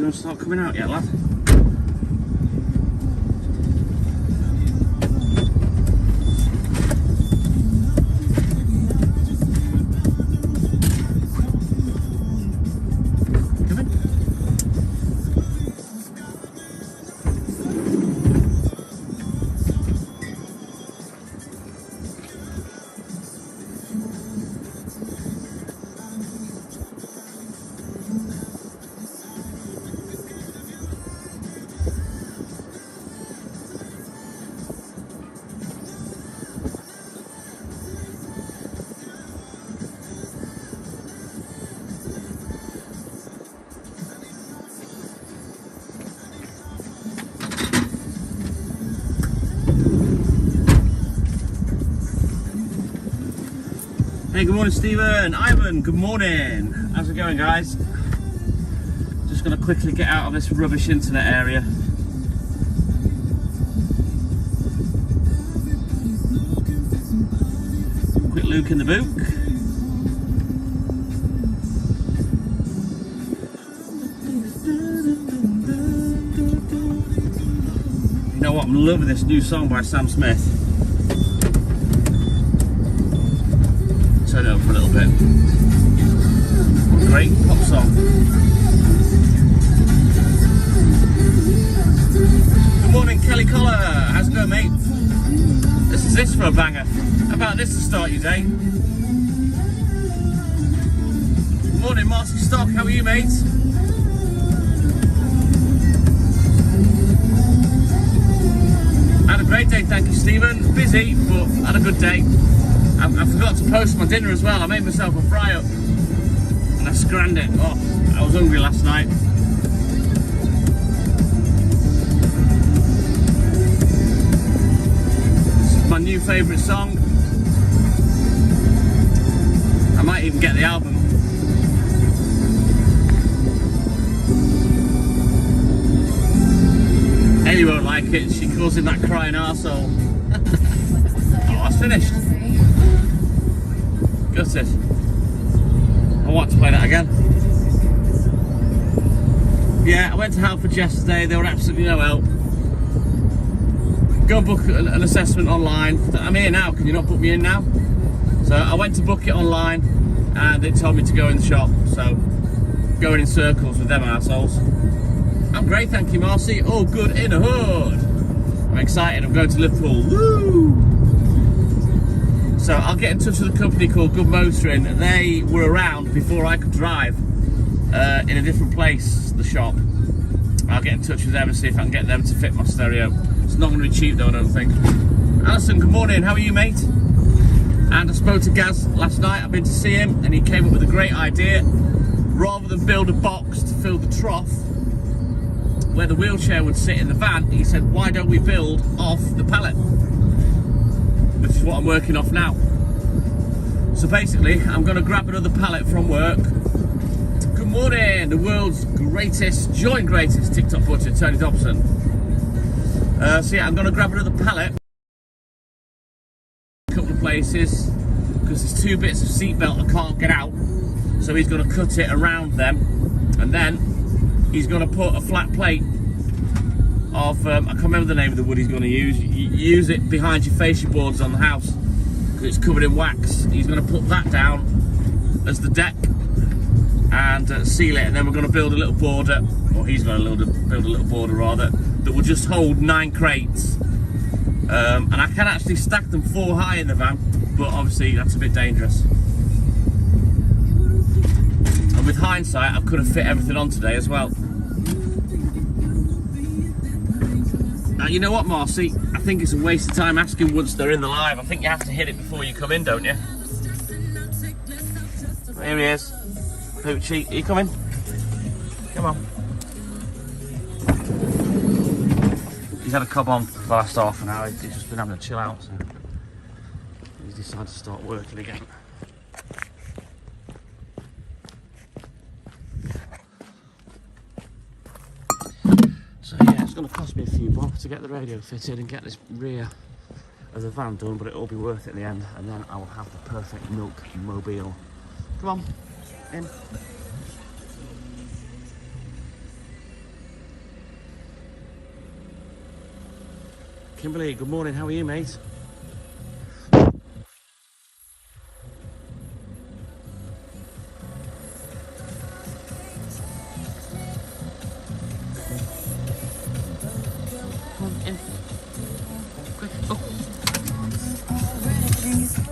don't start coming out yet, lad. Hey, good morning, Stephen. Ivan, good morning. How's it going, guys? Just going to quickly get out of this rubbish internet area. Quick look in the book. You know what? I'm loving this new song by Sam Smith. Turn it up for a little bit. What a great pop song. Good morning, Kelly Collar. How's it going, mate? This is this for a banger. How about this to start your day? Morning, Marcy Stock. How are you, mate? Had a great day, thank you, Stephen. Busy, but had a good day. I forgot to post my dinner as well. I made myself a fry up and I scranned it. Oh, I was hungry last night. This is my new favourite song. I might even get the album. Ellie won't like it. She calls him that crying arsehole. Oh, that's finished. Gutted. I want to play that again. Yeah, I went to Halford yesterday. They were absolutely no help. Go and book an assessment online. I'm here now. Can you not book me in now? So I went to book it online and they told me to go in the shop. So going in circles with them arseholes. I'm great, thank you, Marcy. All good in the hood. I'm excited. I'm going to Liverpool. Woo! So I'll get in touch with a company called Good Motoring. They were around before I could drive in a different place, the shop. I'll get in touch with them and see if I can get them to fit my stereo. It's not going to be cheap though, I don't think. Alison, good morning. How are you, mate? And I spoke to Gaz last night. I've been to see him and he came up with a great idea. Rather than build a box to fill the trough where the wheelchair would sit in the van, he said, why don't we build off the pallet? Which is what I'm working off now. So basically, I'm going to grab another pallet from work. Good morning, the world's greatest, joint greatest TikTok butcher, Tony Dobson. So yeah, I'm going to grab another pallet. A couple of places, because there's two bits of seatbelt I can't get out. So he's going to cut it around them. And then he's going to put a flat plate of, I can't remember the name of the wood he's going to use. You use it behind your fascia boards on the house because it's covered in wax. He's going to put that down as the deck and seal it, and then we're going to build a little border, or he's going to build a little border rather, that will just hold 9 crates. And I can actually stack them 4 high in the van, but obviously that's a bit dangerous. And with hindsight, I could have fit everything on today as well. You know what, Marcy? I think it's a waste of time asking once they're in the live. I think you have to hit it before you come in, don't you? Here he is. Poochie, are you coming? Come on. He's had a cob on for the last half an hour. He's just been having a chill out, so he's decided to start working again. So yeah, it's going to cost me a few bob to get the radio fitted and get this rear of the van done, but it'll be worth it in the end, and then I will have the perfect Milkmobile. Come on, in. Kimberly, good morning. How are you, mate? Come on, in. Quick. Oh.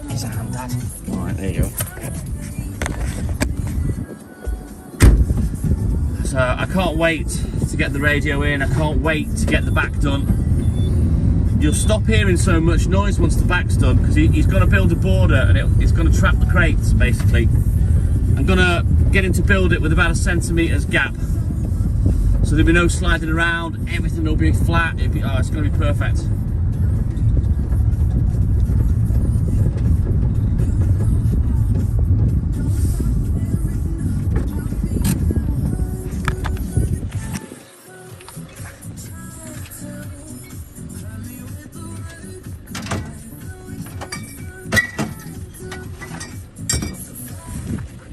Give us a hand, Dad. Alright, there you go. So I can't wait to get the radio in. I can't wait to get the back done. You'll stop hearing so much noise once the back's done because he's going to build a border and it's going to trap the crates, basically. I'm going to get him to build it with about a centimetre's gap. So there'll be no sliding around, everything will be flat. It's going to be perfect.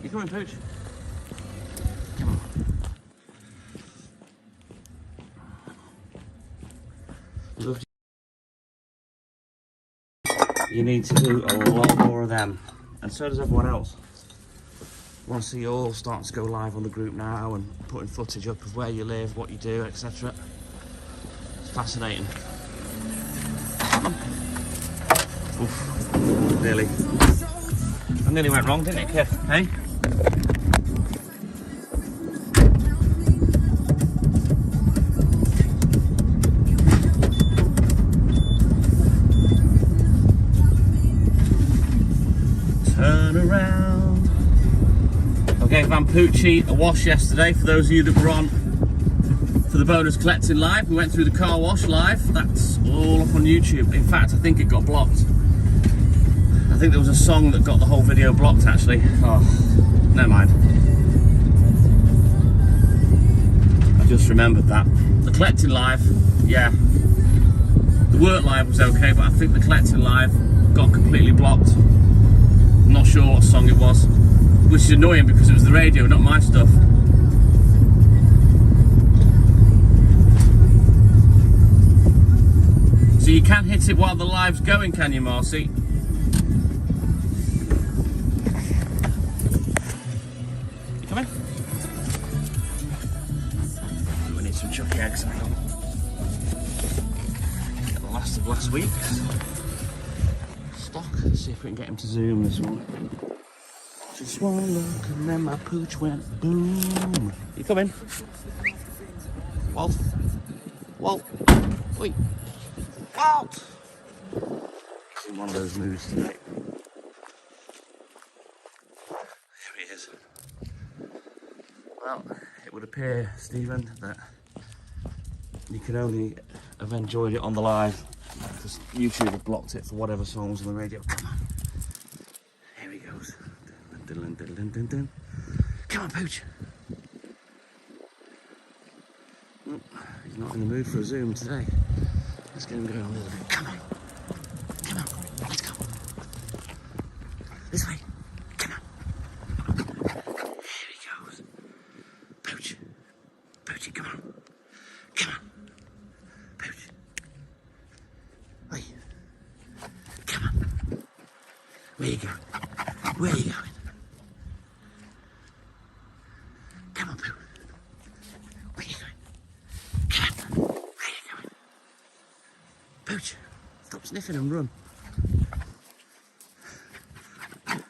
You coming, Pooch? Come on. You need to do a lot more of them, and so does everyone else. I want to see you all starting to go live on the group now and putting footage up of where you live, what you do, etc. It's fascinating. Oof, nearly. I nearly went wrong, didn't it, kid? Hey? Turn around. I gave Van Pucci a wash yesterday. For those of you that were on for the bonus collecting live, we went through the car wash live. That's all up on YouTube. In fact, I think it got blocked. I think there was a song that got the whole video blocked, actually. Oh, never mind. I just remembered that. The collecting live, yeah. The work live was okay, but I think the collecting live got completely blocked. I'm not sure what song it was, which is annoying because it was the radio, not my stuff. So you can hit it while the live's going, can you, Marcy? You coming? We need some chucky eggs. Get the last of last week's stock. Let's see if we can get him to zoom this one. Just one look and then my pooch went boom. You coming? Walt? Walt? Oi! Walt! He's in one of those moods tonight. There he is. Well, it would appear, Stephen, that you can only have enjoyed it on the live because YouTube have blocked it for whatever songs on the radio. Come on. Here he goes. Dun, dun, dun, dun, dun. Come on, Pooch. He's not in the mood for a zoom today. Let's get him going a little bit. Come on. Come on. Let's go. This way. Come on. Here he goes. Pooch. Poochie, come on. Come on. Pooch. Hey. Come on. Where you going? Where you going? Come on, Pooh. Where you going? Come on. Where you going? Pooch, stop sniffing and run. Come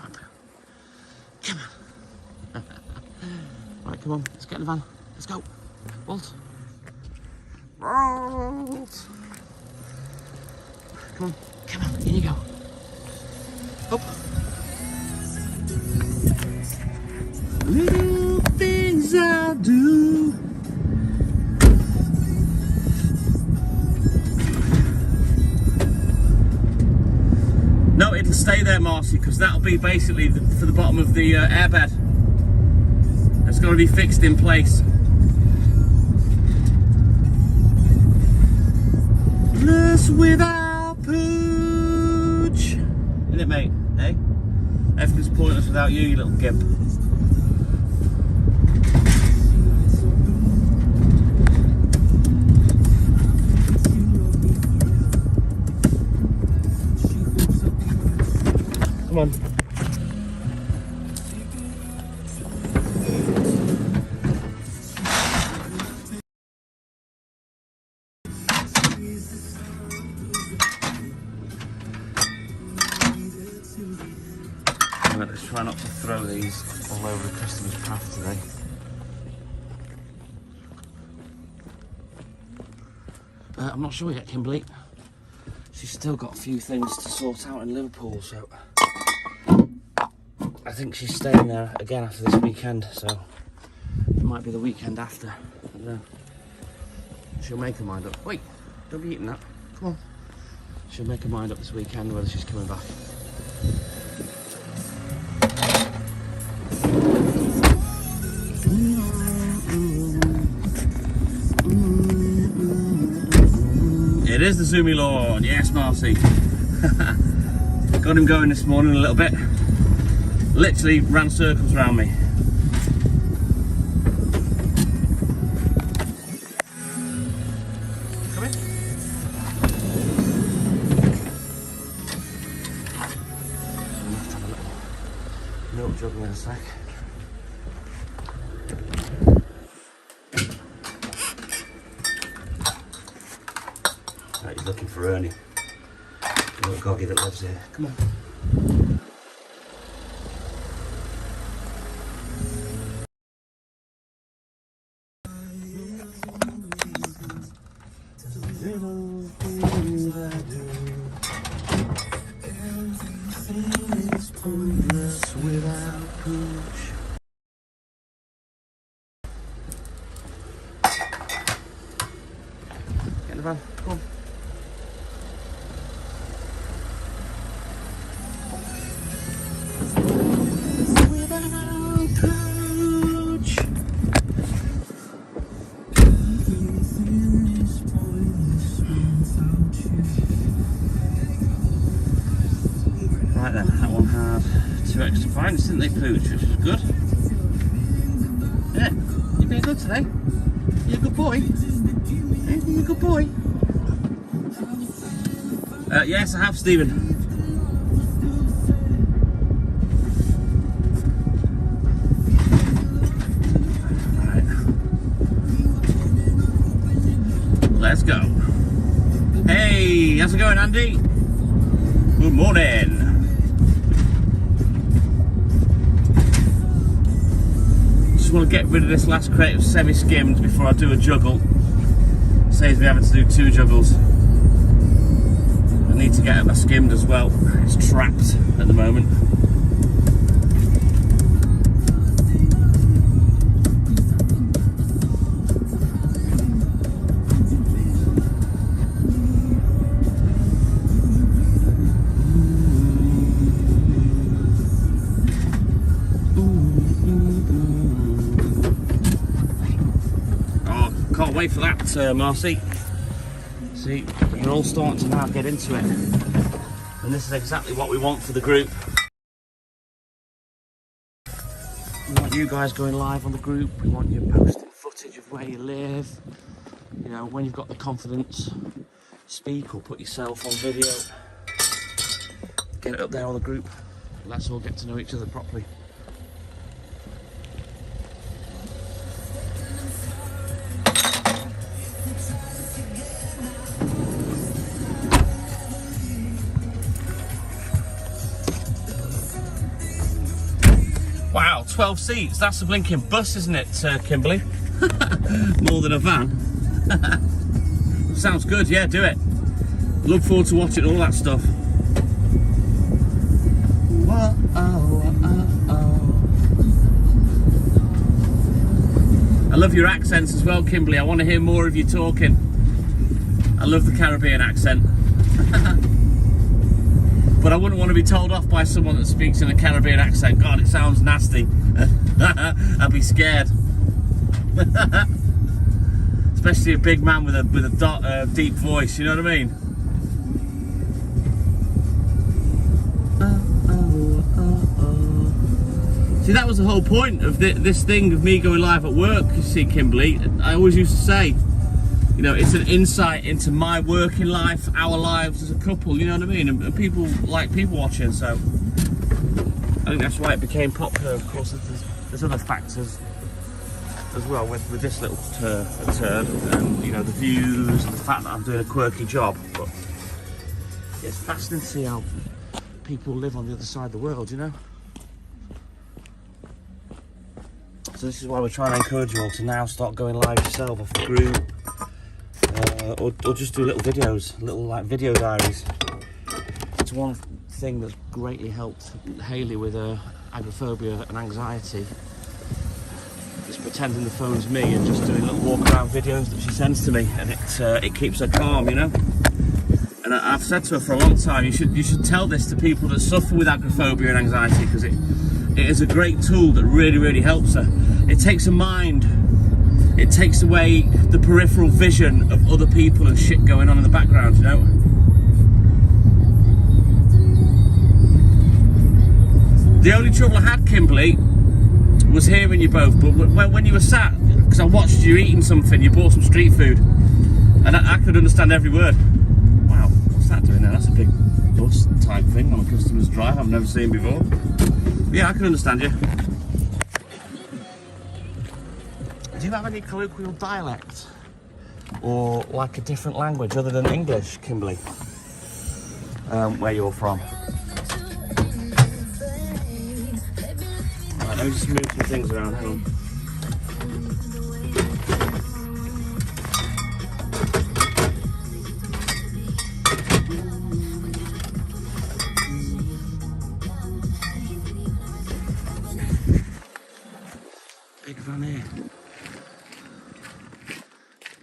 on, Pooh. Come on. Right, come on. Let's get in the van. Let's go. Walt. Walt. Come on. Come on. In you go. Up. Little things I do. No, it'll stay there, Marcy, because that'll be basically for the bottom of the airbed. It's got to be fixed in place. Bliss without Pooch. Isn't it, mate? Hey? Everything's pointless without you, you little gimp. Come on. Right, let's try not to throw these all over the customer's path today. I'm not sure yet, Kimberly. She's still got a few things to sort out in Liverpool, so I think she's staying there again after this weekend, so it might be the weekend after. I don't know. She'll make her mind up. Wait, don't be eating that. Come on. She'll make her mind up this weekend whether she's coming back. It is the Zoomy Lord, yes, Marcy. Got him going this morning a little bit. Literally ran circles around me. Come in. I'm going to have a little milk jug in a sec. Right, he's looking for Ernie, the little goggy that lives here. Come on. Get in the van, come on. Right then, that one had 2 extra pints, didn't they, Pooch, which is good. Yeah, you've been good today. You're a good boy. You're a good boy. Yes, I have, Stephen. Right. Let's go. Hey, how's it going, Andy? Good morning. Want to get rid of this last crate of semi-skimmed before I do a juggle. Saves me having to do 2 juggles. I need to get a skimmed as well. It's trapped at the moment. Can't wait for that, Marcy. See, you're all starting to now get into it. And this is exactly what we want for the group. We want you guys going live on the group. We want you posting footage of where you live. You know, when you've got the confidence, speak or put yourself on video. Get it up there on the group. Let's all get to know each other properly. Wow, 12 seats. That's a blinking bus, isn't it, Kimberly? More than a van. Sounds good, yeah, do it. Look forward to watching all that stuff. Whoa, oh, oh, oh. I love your accents as well, Kimberly. I want to hear more of you talking. I love the Caribbean accent. But I wouldn't want to be told off by someone that speaks in a Caribbean accent. God, it sounds nasty. I'd be scared. Especially a big man with a deep voice, you know what I mean? See, that was the whole point of this thing of me going live at work, you see, Kimberly. I always used to say, you know, it's an insight into my working life, our lives as a couple, you know what I mean? And people like people watching, so think that's why it became popular. Of course, there's other factors as well with this little turn, and you know, the views and the fact that I'm doing a quirky job. But it's fascinating to see how people live on the other side of the world, you know. So this is why we're trying to encourage you all to now start going live yourself off the group, or just do little videos, little like video diaries. It's one thing that's greatly helped Hayley with her agoraphobia and anxiety. It's pretending the phone's me and just doing little walk around videos that she sends to me, and it keeps her calm, you know. And I've said to her for a long time, you should tell this to people that suffer with agoraphobia and anxiety, because it is a great tool that really helps her. It takes her mind, it takes away the peripheral vision of other people and shit going on in the background, you know. The only trouble I had, Kimberly, was hearing you both, but when you were sat, because I watched you eating something, you bought some street food, and I could understand every word. Wow, what's that doing there? That's a big bus type thing on a customer's drive I've never seen before. But yeah, I can understand you. Do you have any colloquial dialect? Or like a different language other than English, Kimberly? Where you're from? Right, let me just move some things around, hang on. Big van here.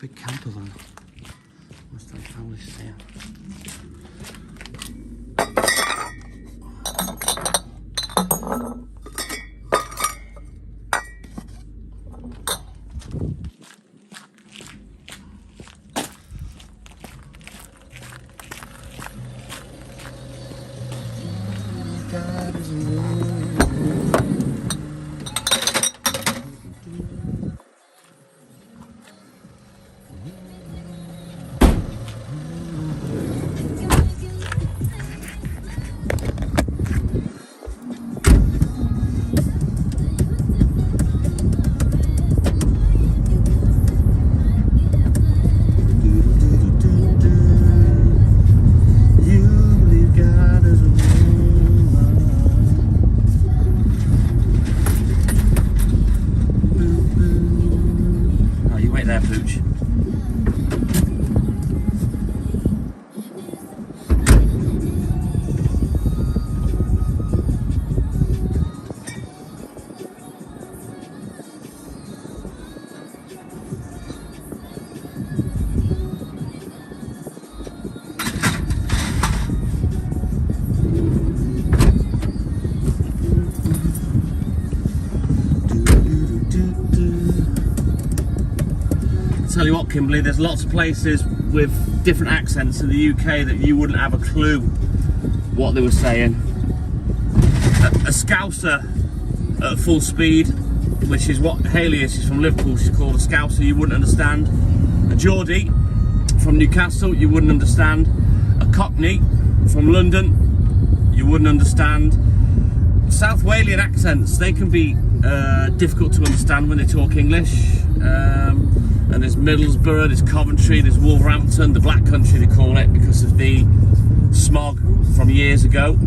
Big camper van. Must have family staying. Tell you what, Kimberly, there's lots of places with different accents in the UK that you wouldn't have a clue what they were saying. A Scouser at full speed, which is what Hayley is. She's from Liverpool. She's called a Scouser. You wouldn't understand. A Geordie from Newcastle. You wouldn't understand. A Cockney from London. You wouldn't understand. South Walian accents, they can be difficult to understand when they talk English. And there's Middlesbrough, there's Coventry, there's Wolverhampton, the Black Country they call it because of the smog from years ago.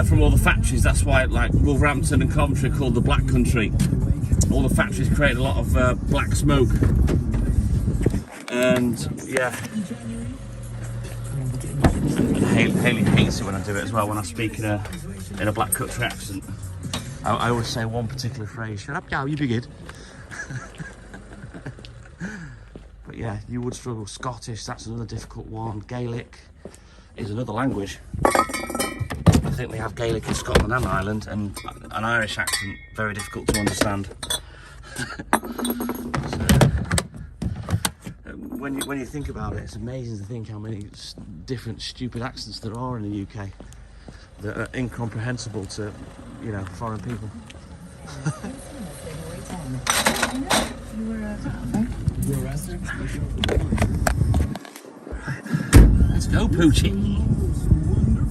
From all the factories, that's why like Wolverhampton and Coventry are called the Black Country. All the factories create a lot of black smoke. And yeah, Hayley hates it when I do it as well, when I speak in a Black Country accent. I always say one particular phrase, shut up, cow, you be good. But yeah, you would struggle. Scottish, that's another difficult one. Gaelic is another language. I think they have Gaelic in Scotland and Ireland, and an Irish accent, very difficult to understand. So, when you think about it, it's amazing to think how many different stupid accents there are in the UK that are incomprehensible to, you know, foreign people. Right, let's go, Poochie.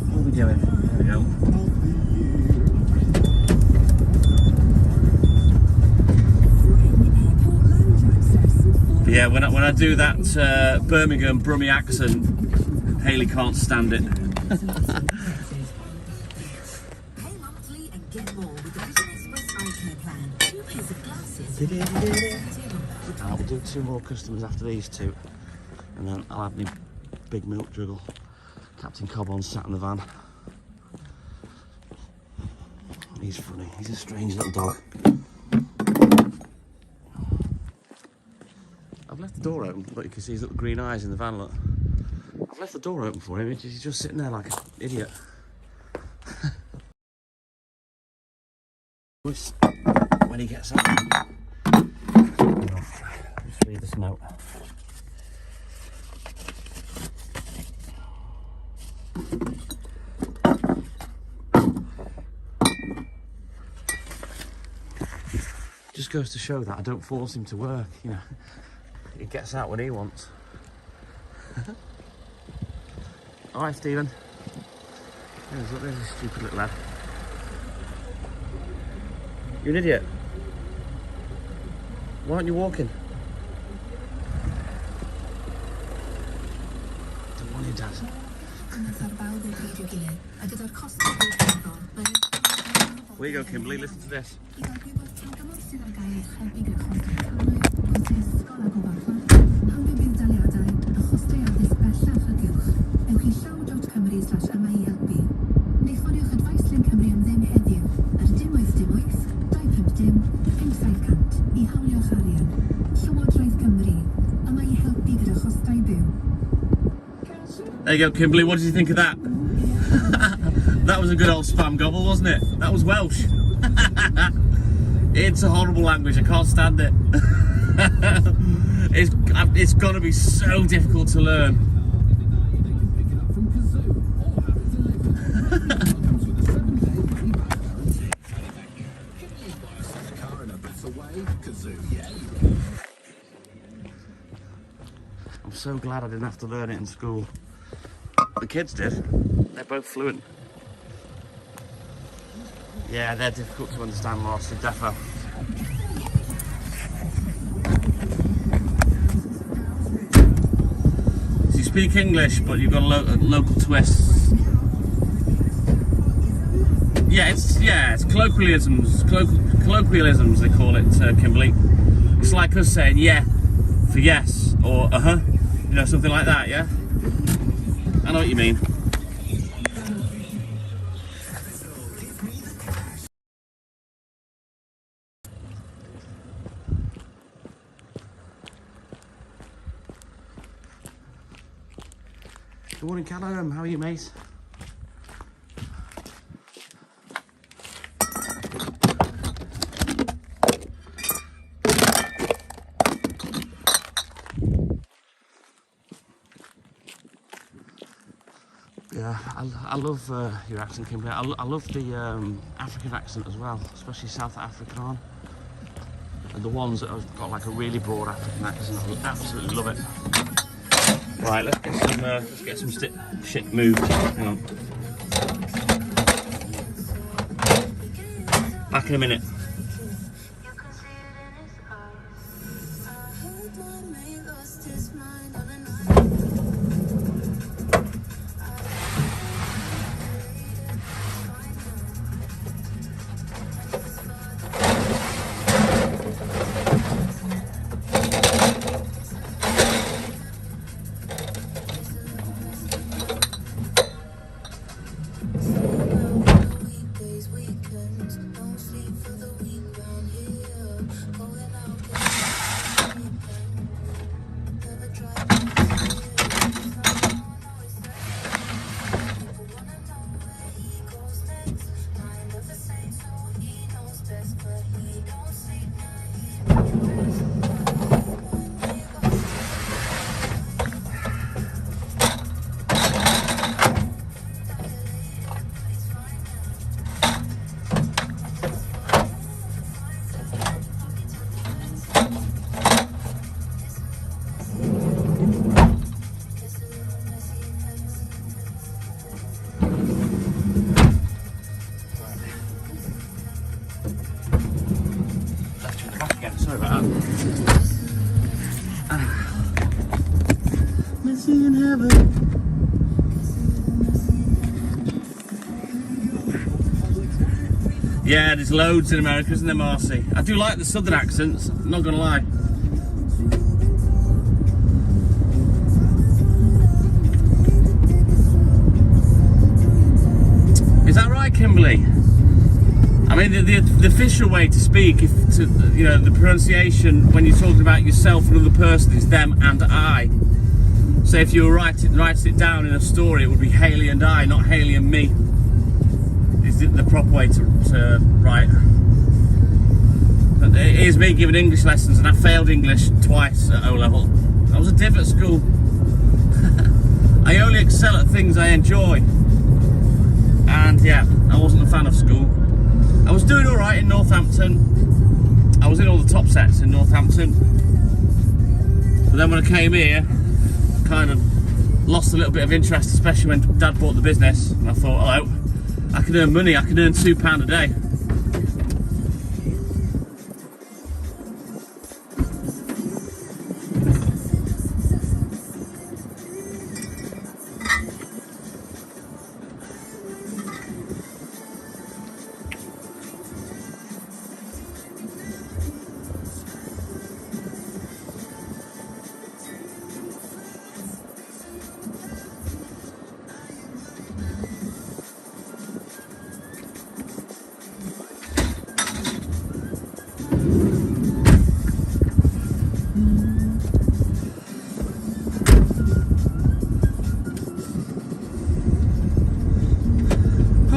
What are we doing? There we go. Yeah, when I do that Birmingham Brummie accent, Hayley can't stand it. We'll do 2 more customers after these 2, and then I'll have my big milk juggle. Captain Cobbon's sat in the van. He's funny, he's a strange little dog. I've left the door open, look, you can see his little green eyes in the van, look. I've left the door open for him, he's just sitting there like an idiot. When he gets up. Just read this note. Just goes to show that I don't force him to work, you know. He gets out when he wants. Hi, Stephen. There's a stupid little lad. You're an idiot. Why aren't you walking? Don't want you, Dad. Where you go, Kimberly? Listen to this. There you go, Kimberly. What did you think of that? That was a good old spam gobble, wasn't it? That was Welsh. It's a horrible language. I can't stand it. It's got to be so difficult to learn. I'm so glad I didn't have to learn it in school. The kids did. They're both fluent. Yeah, they're difficult to understand, Ross, defo. So you speak English, but you've got local twists. Yeah, it's colloquialisms. Colloquialisms, they call it, Kimberly. It's like us saying yeah for yes, or uh-huh, you know, something like that, yeah? I know what you mean. Good morning, Callum. How are you, mate? Yeah, I love your accent, Kimberly. I love the African accent as well, especially South African. And the ones that have got like a really broad African accent, I absolutely love it. Right, let's get some shit moved. Hang on. Back in a minute. Don't sleep for the in heaven. Yeah, there's loads in America, isn't there, Marcy? I do like the southern accents, I'm not gonna lie. Is that right, Kimberly? I mean, the official way to speak, you know, the pronunciation when you're talking about yourself and another person is them and I. So if you were writing it down in a story, it would be Haley and I, not Haley and me. Is the proper way to write. But it is me giving English lessons, and I failed English twice at O level. I was a div at school. I only excel at things I enjoy. And yeah, I wasn't a fan of school. I was doing alright in Northampton. I was in all the top sets in Northampton. But then when I came here, kind of lost a little bit of interest, especially when Dad bought the business. And I thought, oh, I can earn money, I can earn £2 a day.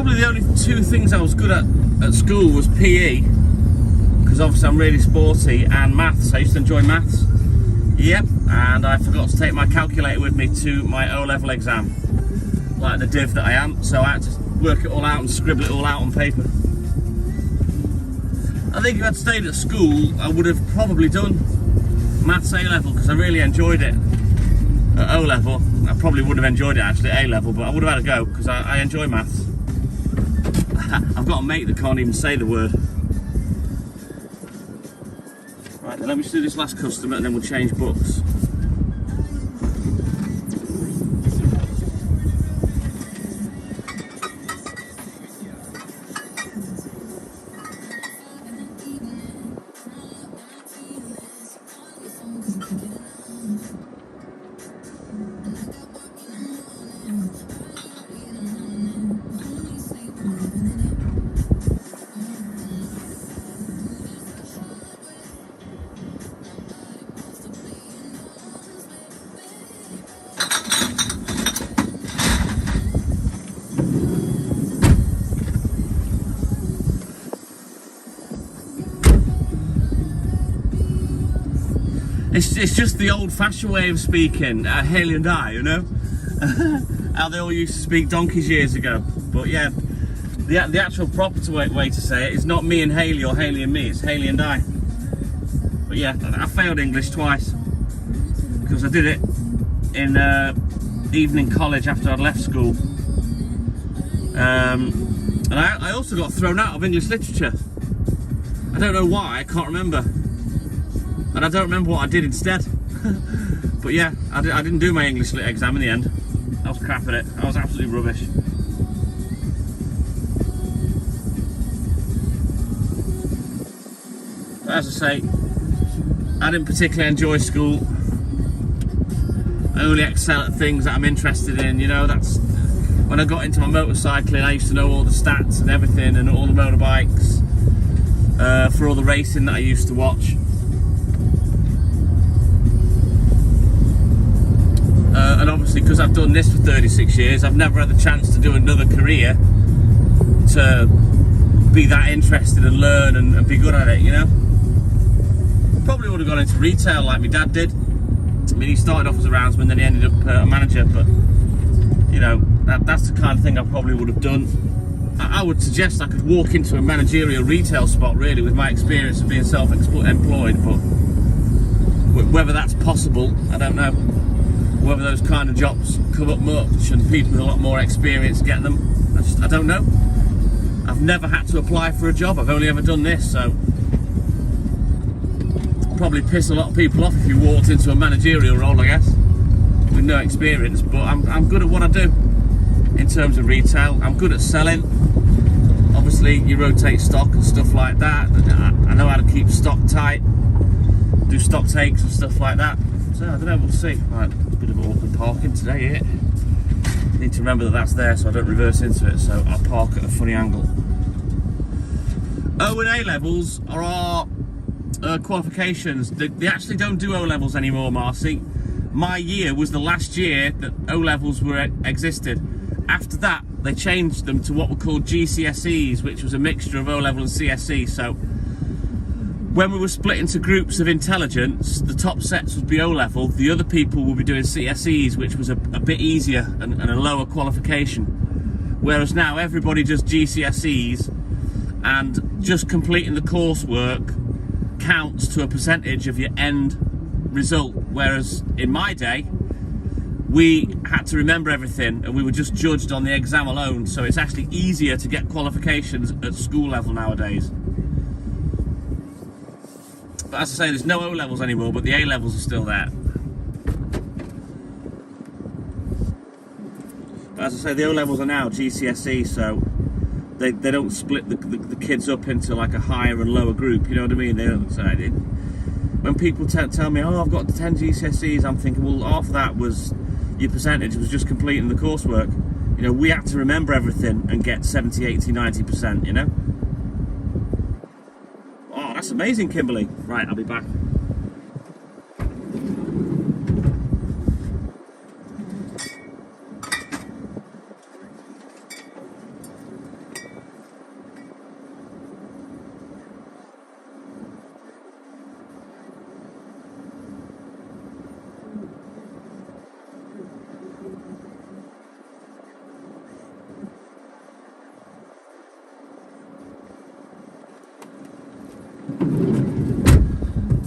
The only two things I was good at school was PE, because obviously I'm really sporty, and maths. I used to enjoy maths. Yep, and I forgot to take my calculator with me to my O-level exam, like the div that I am, so I had to work it all out and scribble it all out on paper. I think if I'd stayed at school, I would have probably done maths A-level, because I really enjoyed it. At O-level, I probably would have enjoyed it actually at A-level, but I would have had a go, because I enjoy maths. I've got a mate that can't even say the word. Right, then let me just do this last customer and then we'll change books. It's just the old-fashioned way of speaking, Haley and I, you know? How they all used to speak donkeys years ago. But yeah, the actual proper way to say it is not me and Haley or Haley and me, it's Haley and I. But yeah, I failed English twice, because I did it in evening college after I'd left school. And I also got thrown out of English literature. I don't know why, I can't remember. And I don't remember what I did instead. But yeah, I didn't do my English lit exam in the end. I was crap at it. I was absolutely rubbish. But as I say, I didn't particularly enjoy school. I only excel at things that I'm interested in, you know. That's when I got into my motorcycling, I used to know all the stats and everything and all the motorbikes for all the racing that I used to watch. And obviously, because I've done this for 36 years, I've never had the chance to do another career to be that interested and learn and be good at it, you know. Probably would have gone into retail like my dad did. I mean, he started off as a roundsman, then he ended up a manager, but you know, that's the kind of thing I probably would have done. I would suggest I could walk into a managerial retail spot, really, with my experience of being self-employed, but whether that's possible, I don't know. Whether those kind of jobs come up much and people with a lot more experience get them, I don't know. I've never had to apply for a job, I've only ever done this, so probably piss a lot of people off if you walked into a managerial role, I guess. with no experience, but I'm good at what I do in terms of retail. I'm good at selling. Obviously, you rotate stock and stuff like that. I know how to keep stock tight, do stock takes and stuff like that. So I don't know, we'll see. Right, a bit of awkward parking today here. Need to remember that that's there so I don't reverse into it, so I'll park at a funny angle. O and A levels are our qualifications. They actually don't do O levels anymore, Marcy. My year was the last year that O levels were existed. After that, they changed them to what were called GCSEs, which was a mixture of O level and CSE. So when we were split into groups of intelligence, the top sets would be O level, the other people would be doing CSEs, which was a bit easier and a lower qualification. Whereas now everybody does GCSEs, and just completing the coursework counts to a percentage of your end result. Whereas in my day, we had to remember everything and we were just judged on the exam alone. So it's actually easier to get qualifications at school level nowadays. But as I say, there's no O levels anymore, but the A levels are still there. But as I say, the O levels are now GCSE, so they don't split the kids up into like a higher and lower group, you know what I mean? They don't say it. When people tell me, oh, I've got 10 GCSEs, I'm thinking, well, half of that was your percentage, was just completing the coursework. You know, we had to remember everything and get 70, 80, 90%, you know? Oh, that's amazing, Kimberly. Right, I'll be back.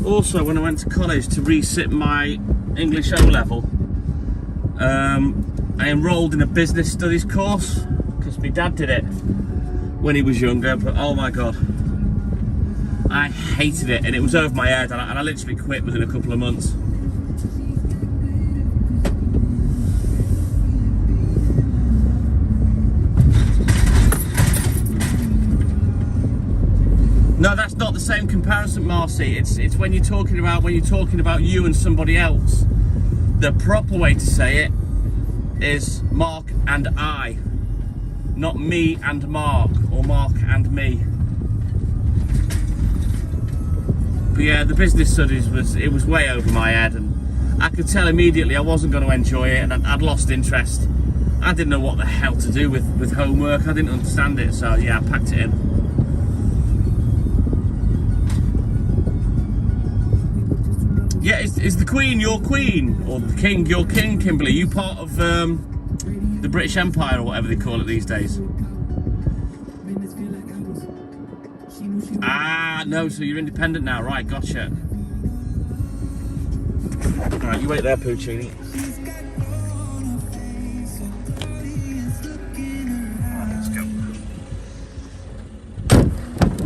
Also, when I went to college to resit my English O-level, I enrolled in a business studies course because my dad did it when he was younger, but oh my god, I hated it and it was over my head, and I literally quit within a couple of months. No, that's not the same comparison, Marcy. It's when you're talking about you and somebody else. The proper way to say it is Mark and I, not me and Mark, or Mark and me. But yeah, the business studies was way over my head, and I could tell immediately I wasn't going to enjoy it, and I'd lost interest. I didn't know what the hell to do with homework. I didn't understand it, so yeah, I packed it in. Yeah, is the Queen your Queen, or the King your King, Kimberly? Are you part of the British Empire, or whatever they call it these days? Ah, no, so you're independent now, right, gotcha. Alright, you wait there, Puccini. Alright, let's go.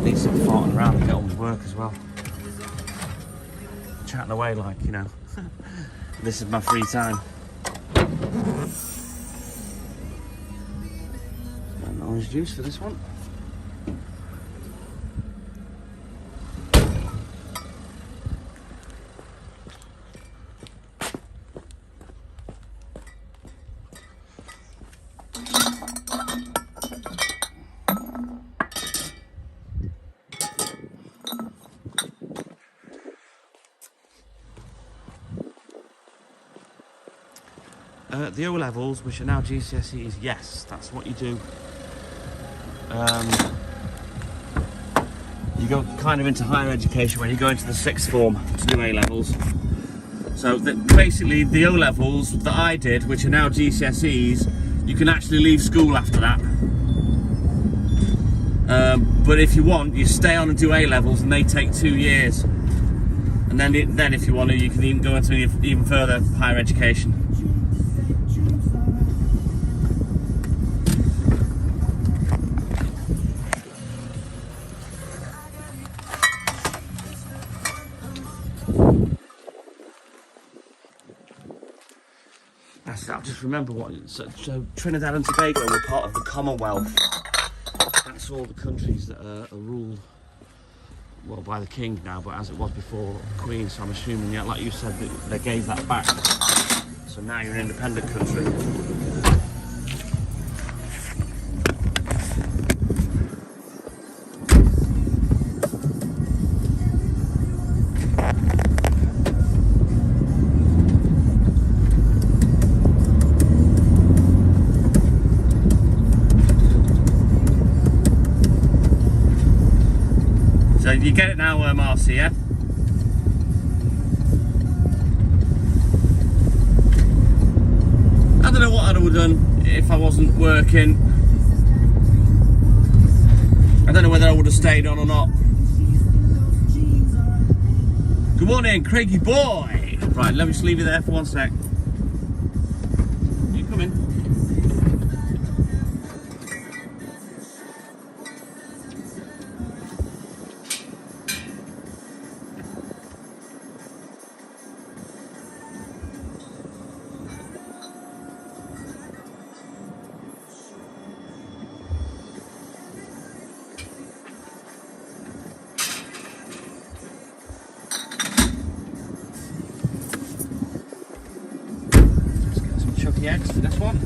Need some farting around and get on with work as well. Chatting away like, you know, this is my free time. Got an orange juice for this one. The O levels, which are now GCSEs, yes, that's what you do. You go kind of into higher education when you go into the sixth form to do A levels. So basically, the O levels that I did, which are now GCSEs, you can actually leave school after that. But if you want, you stay on and do A levels, and they take 2 years. And then if you want to, you can even go into even further higher education. just remember what. So Trinidad and Tobago were part of the Commonwealth. That's all the countries that are ruled, well, by the king now, but as it was before Queen. So I'm assuming, yeah, like you said, that they gave that back. So now you're an independent country. So you get it now, Marcy, yeah? I don't know what I would have done if I wasn't working. I don't know whether I would have stayed on or not. Good morning, Craigie boy. Right, let me just leave you there for 1 sec. You come in. Chucky eggs for this one.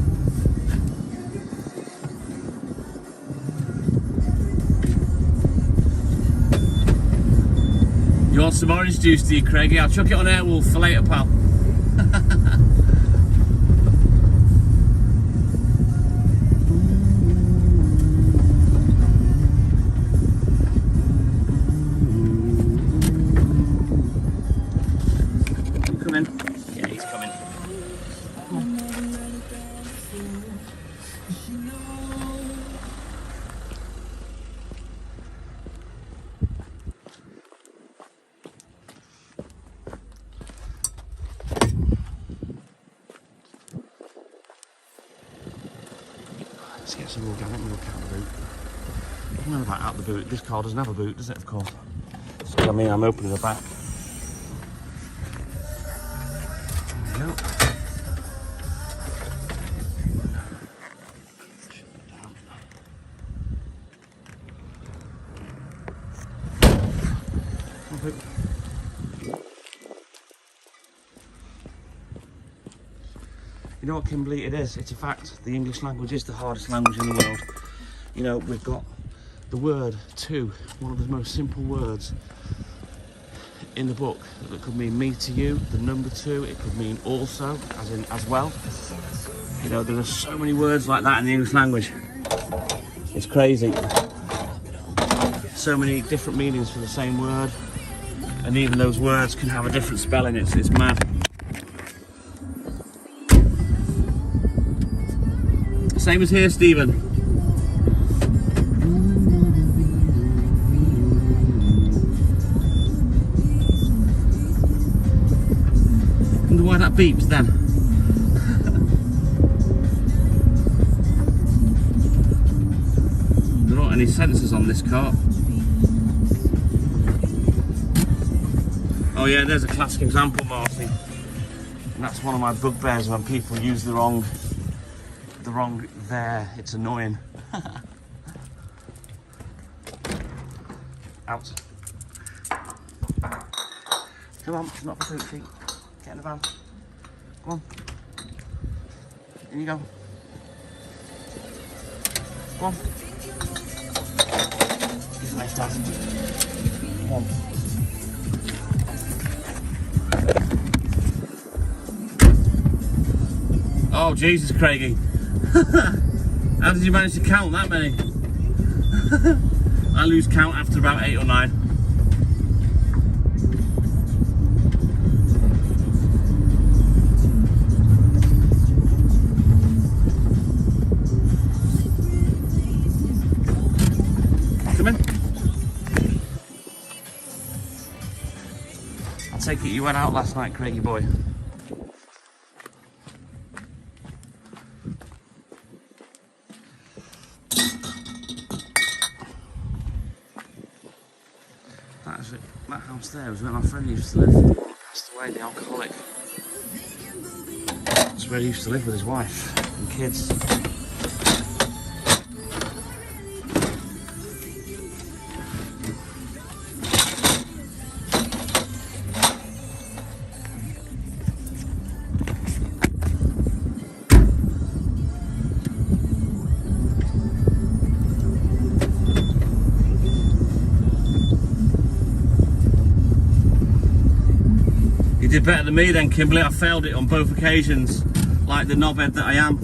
You want some orange juice, do you, Craigie? I'll chuck it on Airwolf for later, pal. You come in? Yeah, he's coming. Let's get some organic milk out of the boot. I'm not about out the boot. This car doesn't have a boot, does it? Of course. So, I mean, I'm opening the back. There we go. You know what, Kimberly, it is. It's a fact. The English language is the hardest language in the world. You know, we've got the word to, one of the most simple words in the book that could mean me to you, the number 2, it could mean also, as in as well. You know, there are so many words like that in the English language. It's crazy. So many different meanings for the same word, and even those words can have a different spelling. It's mad. Same as here, Stephen. Wonder why that beeps then. There aren't any sensors on this car. Oh yeah, there's a classic example, Marcy. And that's one of my bugbears when people use the wrong there. It's annoying. Out. Come on, it's not for boot feet. Get in the van. Come on. In you go. Come on. He's a nice dad. Come on. Oh Jesus, Craigie. How did you manage to count that many? I lose count after about 8 or 9. Come in. I take it you went out last night, Craigie boy. That house there was where my friend used to live. Passed away, the alcoholic. That's That's where he used to live with his wife and kids. You did better than me then, Kimberly. I failed it on both occasions, like the knobhead that I am.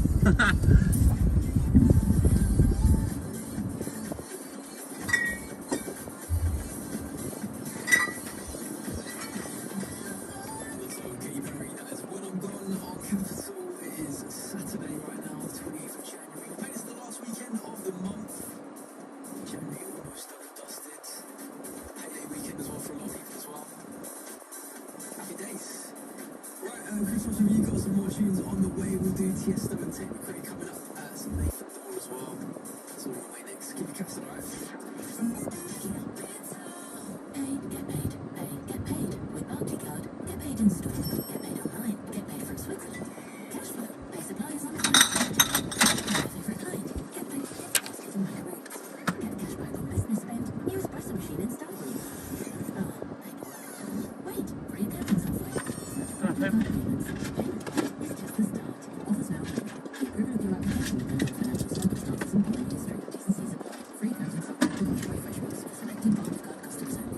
Christmas review, got some more tunes on the way. We'll do Tiesto and Take Me Credit coming up. Some Nathan Dawn as well. That's all on the way next. Keep your caps alive. Get paid with Barclaycard. Get paid in store. Get paid online. Get paid from Switzerland. Cash flow. Pay suppliers on time. My favourite kind. Get paid. Basket and higher rates. Get cashback on business spend. New espresso machine in staff room. Oh, wait. Free accounting software. Payments. It's just the start. Offers now. Keep review your application depending on financial circumstances and payment history. T&Cs apply. Free accounting software developed by Freshworks for selected Barclaycard customers only.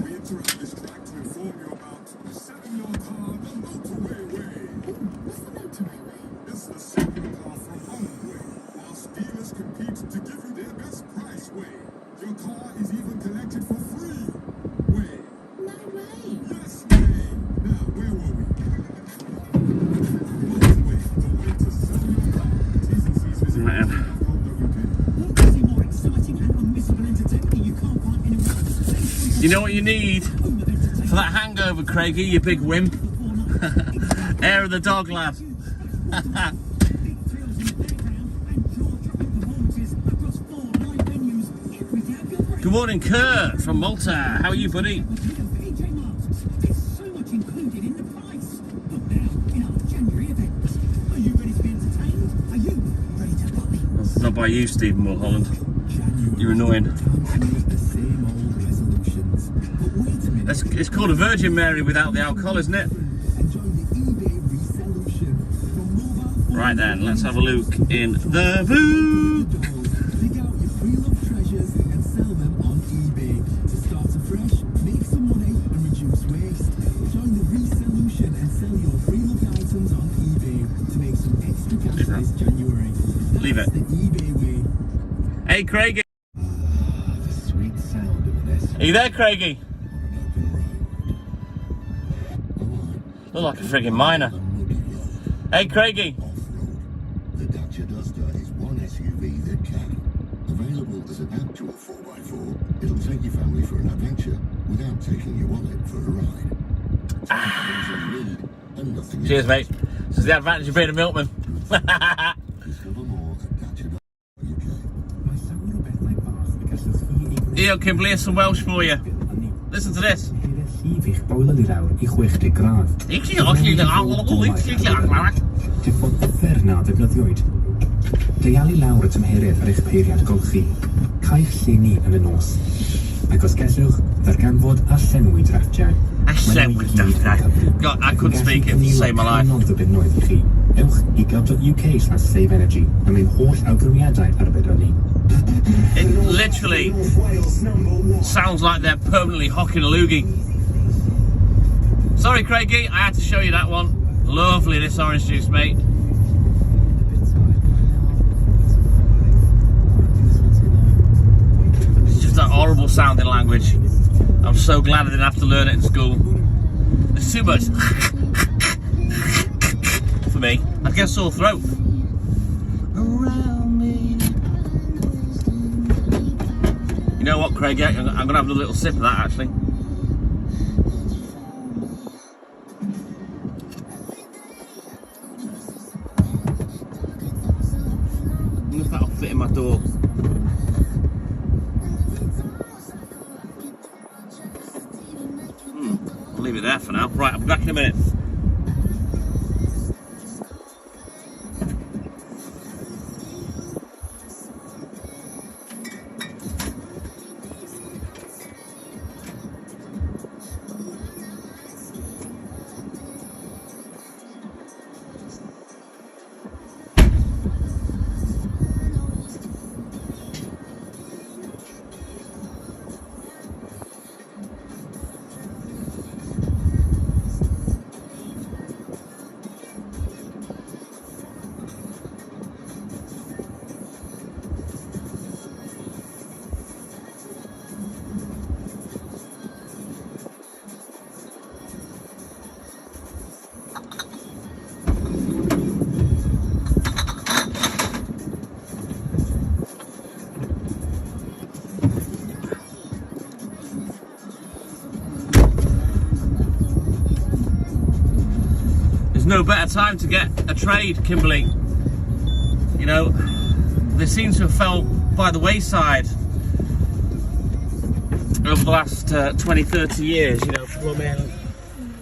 We interrupt this track to inform you about selling your car the motorway way. What's the motorway way? It's the selling your car from home way. Whilst dealers compete to give you their best price way. Your car is even collected for free way. No way. Yes, way. Now, where were we? Motorway, the way to sell your car. T&Cs visit Man. What could be more exciting and unmissable entertainment you can't find anywhere else? You know what you need for that hangover, Craigie, you big wimp? Hair of the dog, lad. Good morning, Kurt from Malta. How are you, buddy? That's not by you, Stephen Mulholland. You're annoying. It's called a Virgin Mary without the alcohol, isn't it? Right then, let's have a look in the boot. Dig out your pre-loved treasures and sell them on eBay. To start afresh, make some money and reduce waste. Join the Resolution and sell your pre-loved items on eBay to make some extra cash this January. Leave it. That's the eBay way. Hey, Craigie. The sweet sound of an SUV Are you there, Craigie? on an open road. Look like a friggin' miner. Hey, Craigie. The Dacia Duster is one SUV that can. Available as an actual 4x4, it'll take your family for an adventure without taking your wallet for a ride. You need and nothing Cheers, else. mate. This is the advantage of being a milkman. Discover more at Dacia.uk. Mae llawer o bethau bach y gallwch chi eu gwneud. Here, Kimberly, here's some Welsh for you. Listen to this. Llif i'ch boel i lawr i 60 gradd. Diffodd offerna defnyddiwyd. Deialu lawr y tymheredd ar eich peiriad golchi. Caiff lluni yn y nos. Ac os gellwch, ddarganfod a llenwi draftiau. A llenwi draftiau. God, I couldn't speak it to save my life. Cyfnod o bydnoedd i chi. Ewch i gov.uk/save energy a mae'n holl awgrymiadau arbed ni. It literally sounds like they're permanently hocking a loogie. Sorry, Craigie, I had to show you that one. Lovely, this orange juice, mate. It's just that horrible sounding language. I'm so glad I didn't have to learn it in school. It's too much for me. I get a sore throat. Around me. You know what, Craig? I'm going to have a little sip of that, actually. I wonder if that'll fit in my door. Back in a minute. No better time to get a trade, Kimberly. You know, they seem to have fell by the wayside over the last 20-30 years, you know, plumbing,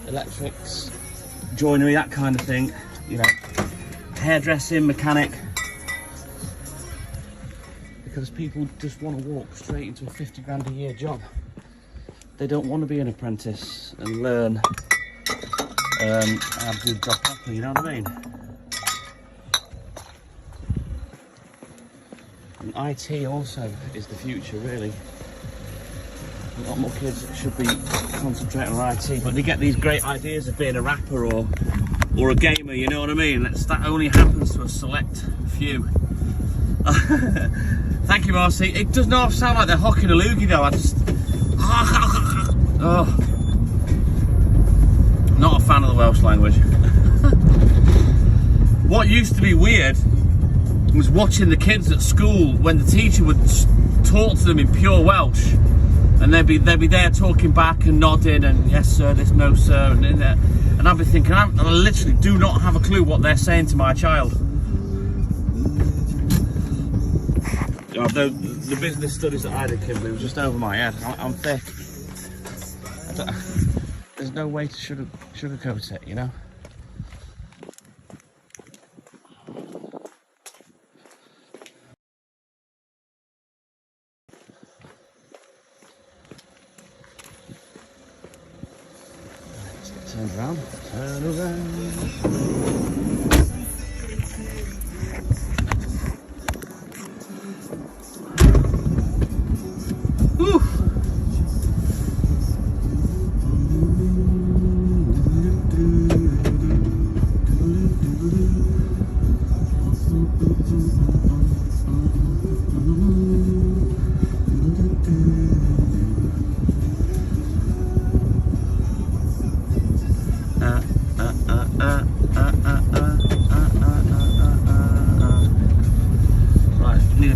electrics, joinery, that kind of thing, you know, hairdressing, mechanic, because people just want to walk straight into a 50 grand a year job. They don't want to be an apprentice and learn how to do the job properly, you know what I mean? And IT also is the future, really. A lot more kids should be concentrating on IT, but they get these great ideas of being a rapper or a gamer, you know what I mean? That only happens to a select few. Thank you, Marcy. It does not sound like they're hocking a loogie though. I just... Oh. Not a fan of the Welsh language. What used to be weird was watching the kids at school when the teacher would talk to them in pure Welsh, and they'd be there talking back and nodding and yes sir, this no sir, and I'd be thinking, I literally do not have a clue what they're saying to my child. The business studies that I did, Kimberly, was just over my head. I'm thick. There's no way to sugarcoat it, you know? Turn around, turn around.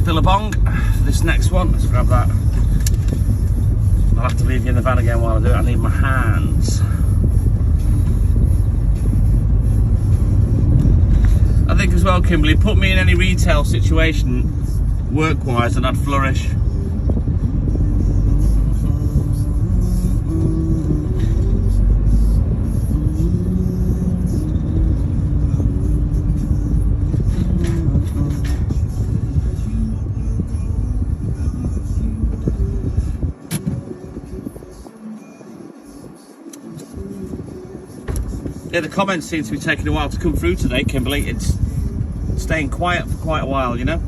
Billabong for this next one. Let's grab that. I'll have to leave you in the van again while I do it. I need my hands. I think as well, Kimberly, put me in any retail situation work-wise and I'd flourish. Yeah, the comments seem to be taking a while to come through today, Kimberly. It's staying quiet for quite a while, you know?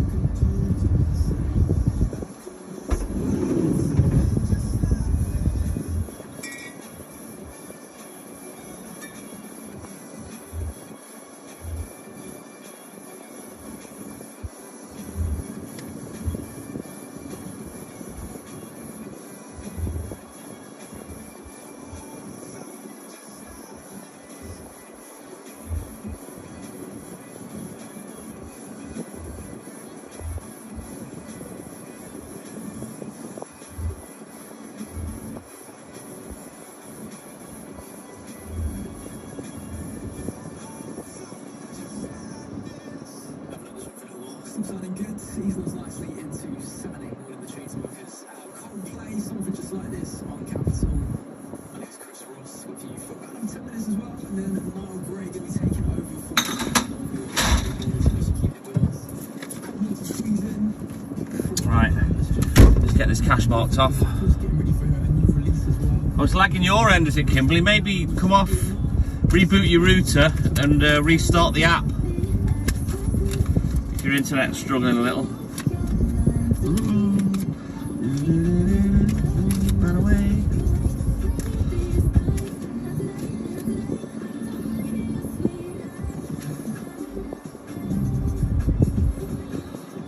Sounding good. Season's nicely into 7 8 in the Chainsmokers. Coldplay, something just like this on Capital. My name's Chris Ross with you for about 10 minutes as well. And then a mild break and be taken over for Right, let's get this cache marked off. getting ready for a new release as well. I was lagging your end, is it, Kimberly? Maybe come off, reboot your router and restart the app. If your internet's struggling a little. Run away.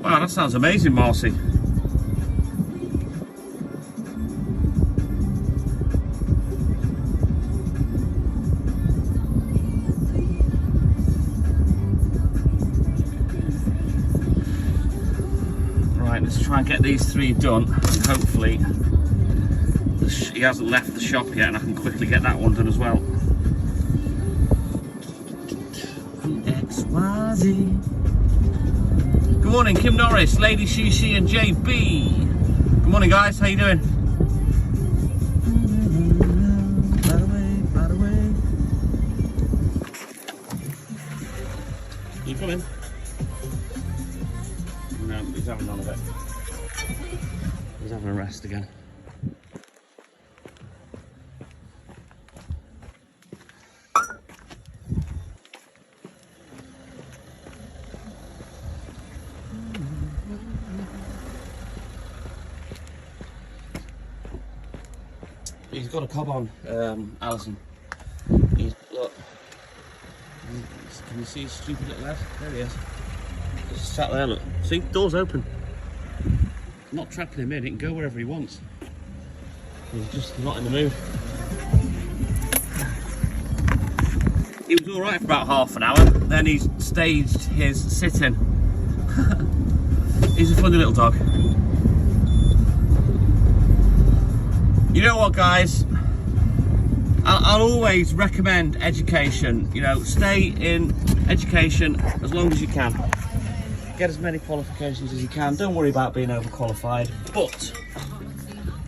Wow, that sounds amazing, Marcy. Right, let's try and get these 3 done. And hopefully, he hasn't left the shop yet, and I can quickly get that one done as well. XYZ. Good morning, Kim Norris, Lady Shishi, and JB. Good morning, guys. How you doing? By the way. You coming? No, he's having none of it. He's having a rest again. He's got a cob on, Alison. Look. Can you see his stupid little head? There he is. Just sat there, look. See, door's open. Not trapping him in, he can go wherever he wants. He's just not in the mood. He was alright for about half an hour, then he staged his sit-in. He's a funny little dog. You know what, guys? I'll always recommend education. You know, stay in education as long as you can. Get as many qualifications as you can. Don't worry about being overqualified. But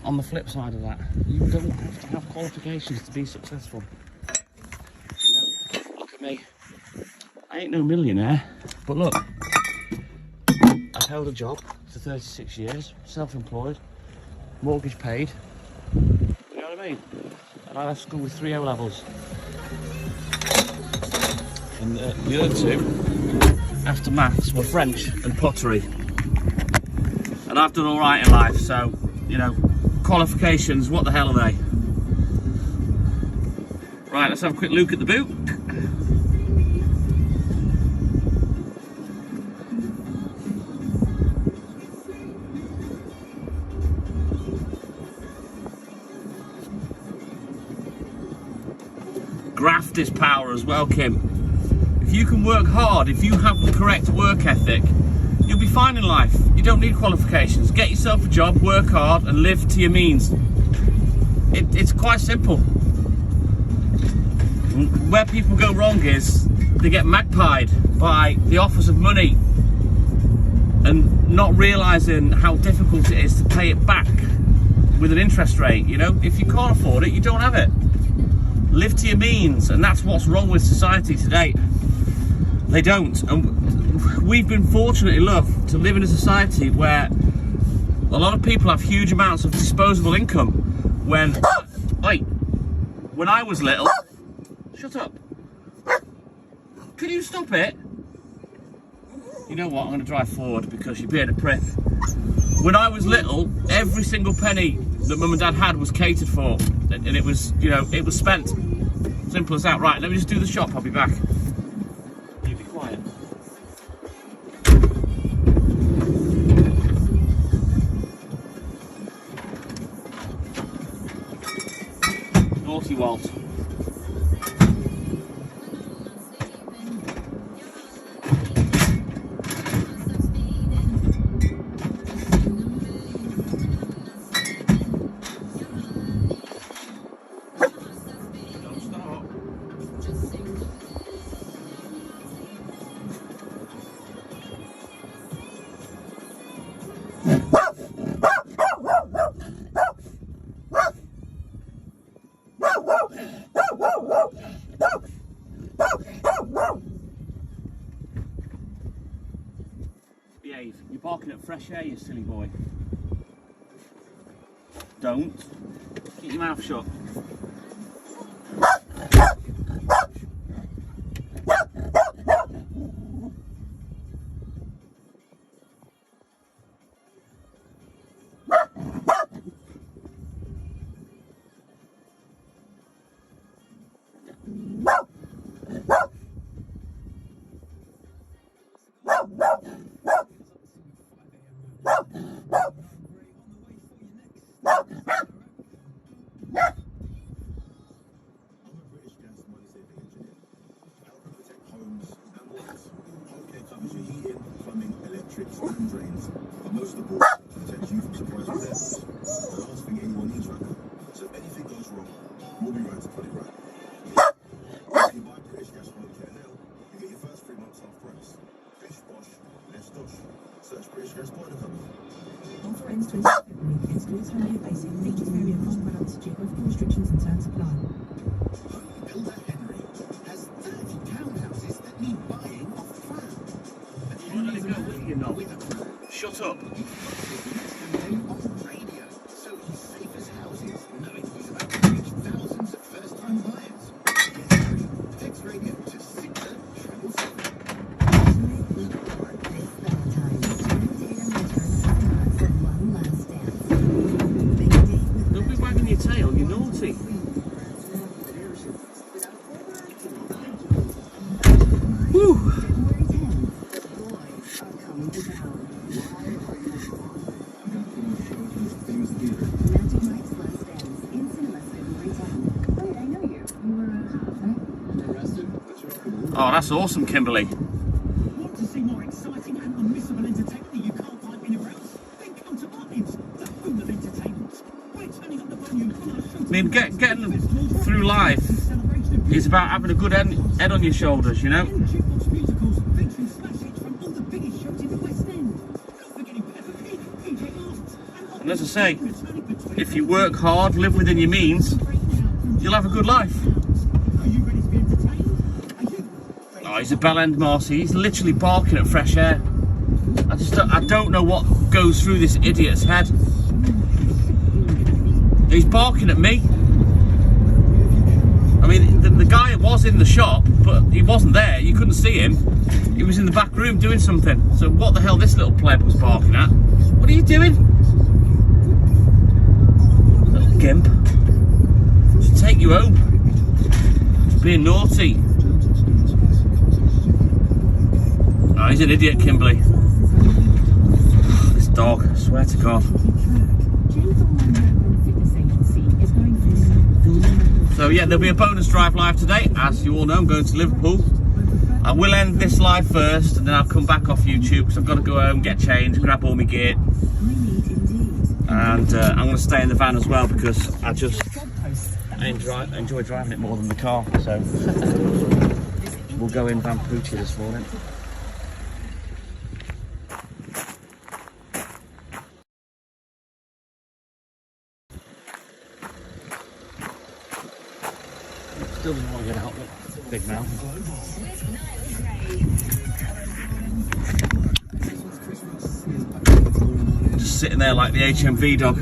on the flip side of that, you don't have to have qualifications to be successful. You know, look at me. I ain't no millionaire, but look, I've held a job for 36 years, self-employed, mortgage paid. You know what I mean? And I left school with 3 O levels. And the other 2, after maths, were French and pottery. And I've done all right in life, so, you know, qualifications, what the hell are they? Right, let's have a quick look at the boot. Graft is power as well, Kim. If you can work hard, if you have the correct work ethic, you'll be fine in life. You don't need qualifications. Get yourself a job, work hard, and live to your means. It's quite simple. Where people go wrong is they get magpied by the offers of money and not realising how difficult it is to pay it back with an interest rate. You know, if you can't afford it, you don't have it. Live to your means, and that's what's wrong with society today. They don't. And we've been fortunate enough to live in a society where a lot of people have huge amounts of disposable income. When I was little, shut up. Can you stop it? You know what? I'm going to drive forward because you're being a prick. When I was little, every single penny that mum and dad had was catered for, and it was, you know, it was spent. Simple as that. Right, let me just do the shop. I'll be back. You be quiet. Naughty Walt. Behave. You're barking at fresh air, you silly boy. Don't. Keep your mouth shut. And drains, but most of all, protects you from surprise events. The last thing anyone needs right now. So if anything goes wrong, we'll be right to put it right. If you buy British Gas Home Care now, you get your first 3 months half price. Bish bosh, less dosh. Search British Gas Boiler Company. Offer ends 20 February. Excludes holiday basic. Features vary across products. Geographical restrictions and terms apply. Builder Henry has 30 townhouses that need buying off plan. But Henry's You know. Shut up. on radio, so he safest houses, knowing he's about to reach thousands of first-time buyers. Henry, text radio to 6777. This Valentine's, Tatum returns to for one last dance. Big date with Don't be wagging your tail, you're naughty. Woo! February 10th. The boys are coming to town. Magic Mike's Last Dance in cinemas February 10th. Oh, I know you. You were arrested. Oh, that's awesome, Kimberly. Want to see more exciting and unmissable entertainment that you can't find anywhere else? Then come to Martin's, the home of entertainment. We're turning up the volume on our show. I mean, getting through life is about having a good head on your shoulders, you know? Jukebox musicals featuring smash hits from all the biggest shows in the West End. Not forgetting Peppa Pig, PJ Masks, And as I say, if you work hard, live within your means, you'll have a good life. Are you ready to be entertained? Are you? Oh, he's a bell end, Marcy. He's literally barking at fresh air. I don't know what goes through this idiot's head. He's barking at me. I mean, the guy was in the shop, but he wasn't there. You couldn't see him. He was in the back room doing something. So what the hell this little pleb was barking at? What are you doing? Little gimp. Should take you home. Being naughty. Oh, he's an idiot, Kimberly. This dog, I swear to God. So yeah, there'll be a bonus drive live today. As you all know, I'm going to Liverpool. I will end this live first, and then I'll come back off YouTube because I've got to go home, get changed, grab all my gear. And I'm going to stay in the van as well because I enjoy driving it more than the car. So we'll go in Van Poochie this morning. Still doesn't want to get out, look. Big mouth. Just sitting there like the HMV dog.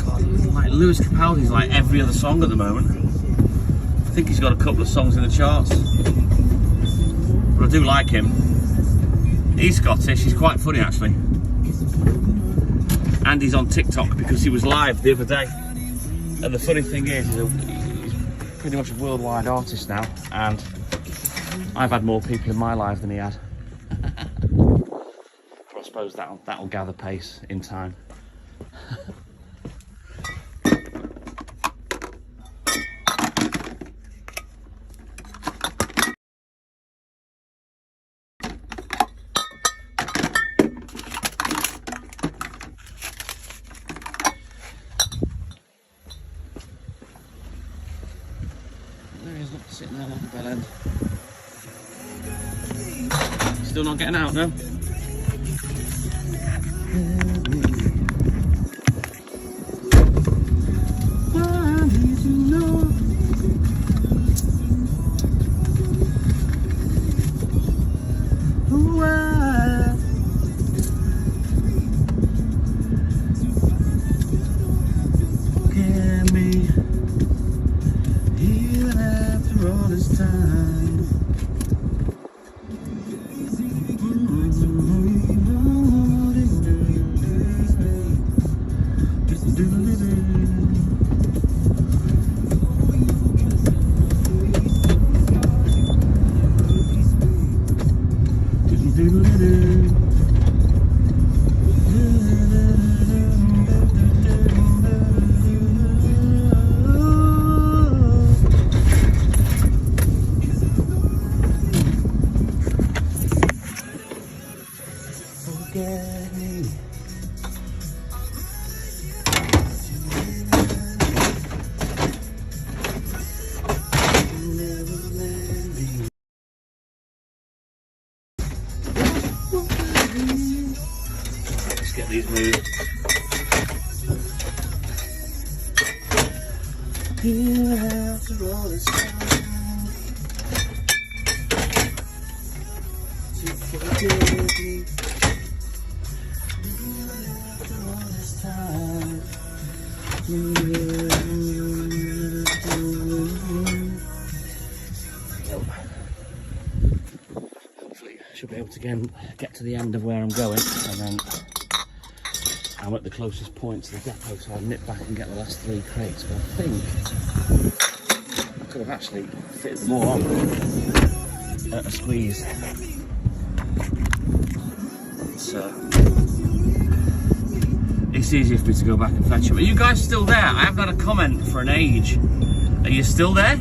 God, like Lewis Capaldi's like every other song at the moment. I think he's got a couple of songs in the charts. But I do like him. He's Scottish, he's quite funny actually. And he's on TikTok because he was live the other day. And the funny thing is, he's pretty much a worldwide artist now, and I've had more people in my life than he had. But I suppose that'll gather pace in time. There he is, look, sitting there like a bell end. Still not getting out, no? One of these Even after all this time, to forgive me. Even after all this time. Hopefully I should be able to get to the end of where I'm going, and then I'm at the closest point to the depot, so I'll nip back and get the last 3 crates. But I think I could have actually fitted them all on at a squeeze. It's easier for me to go back and fetch them. Are you guys still there? I haven't had a comment for an age. Are you still there?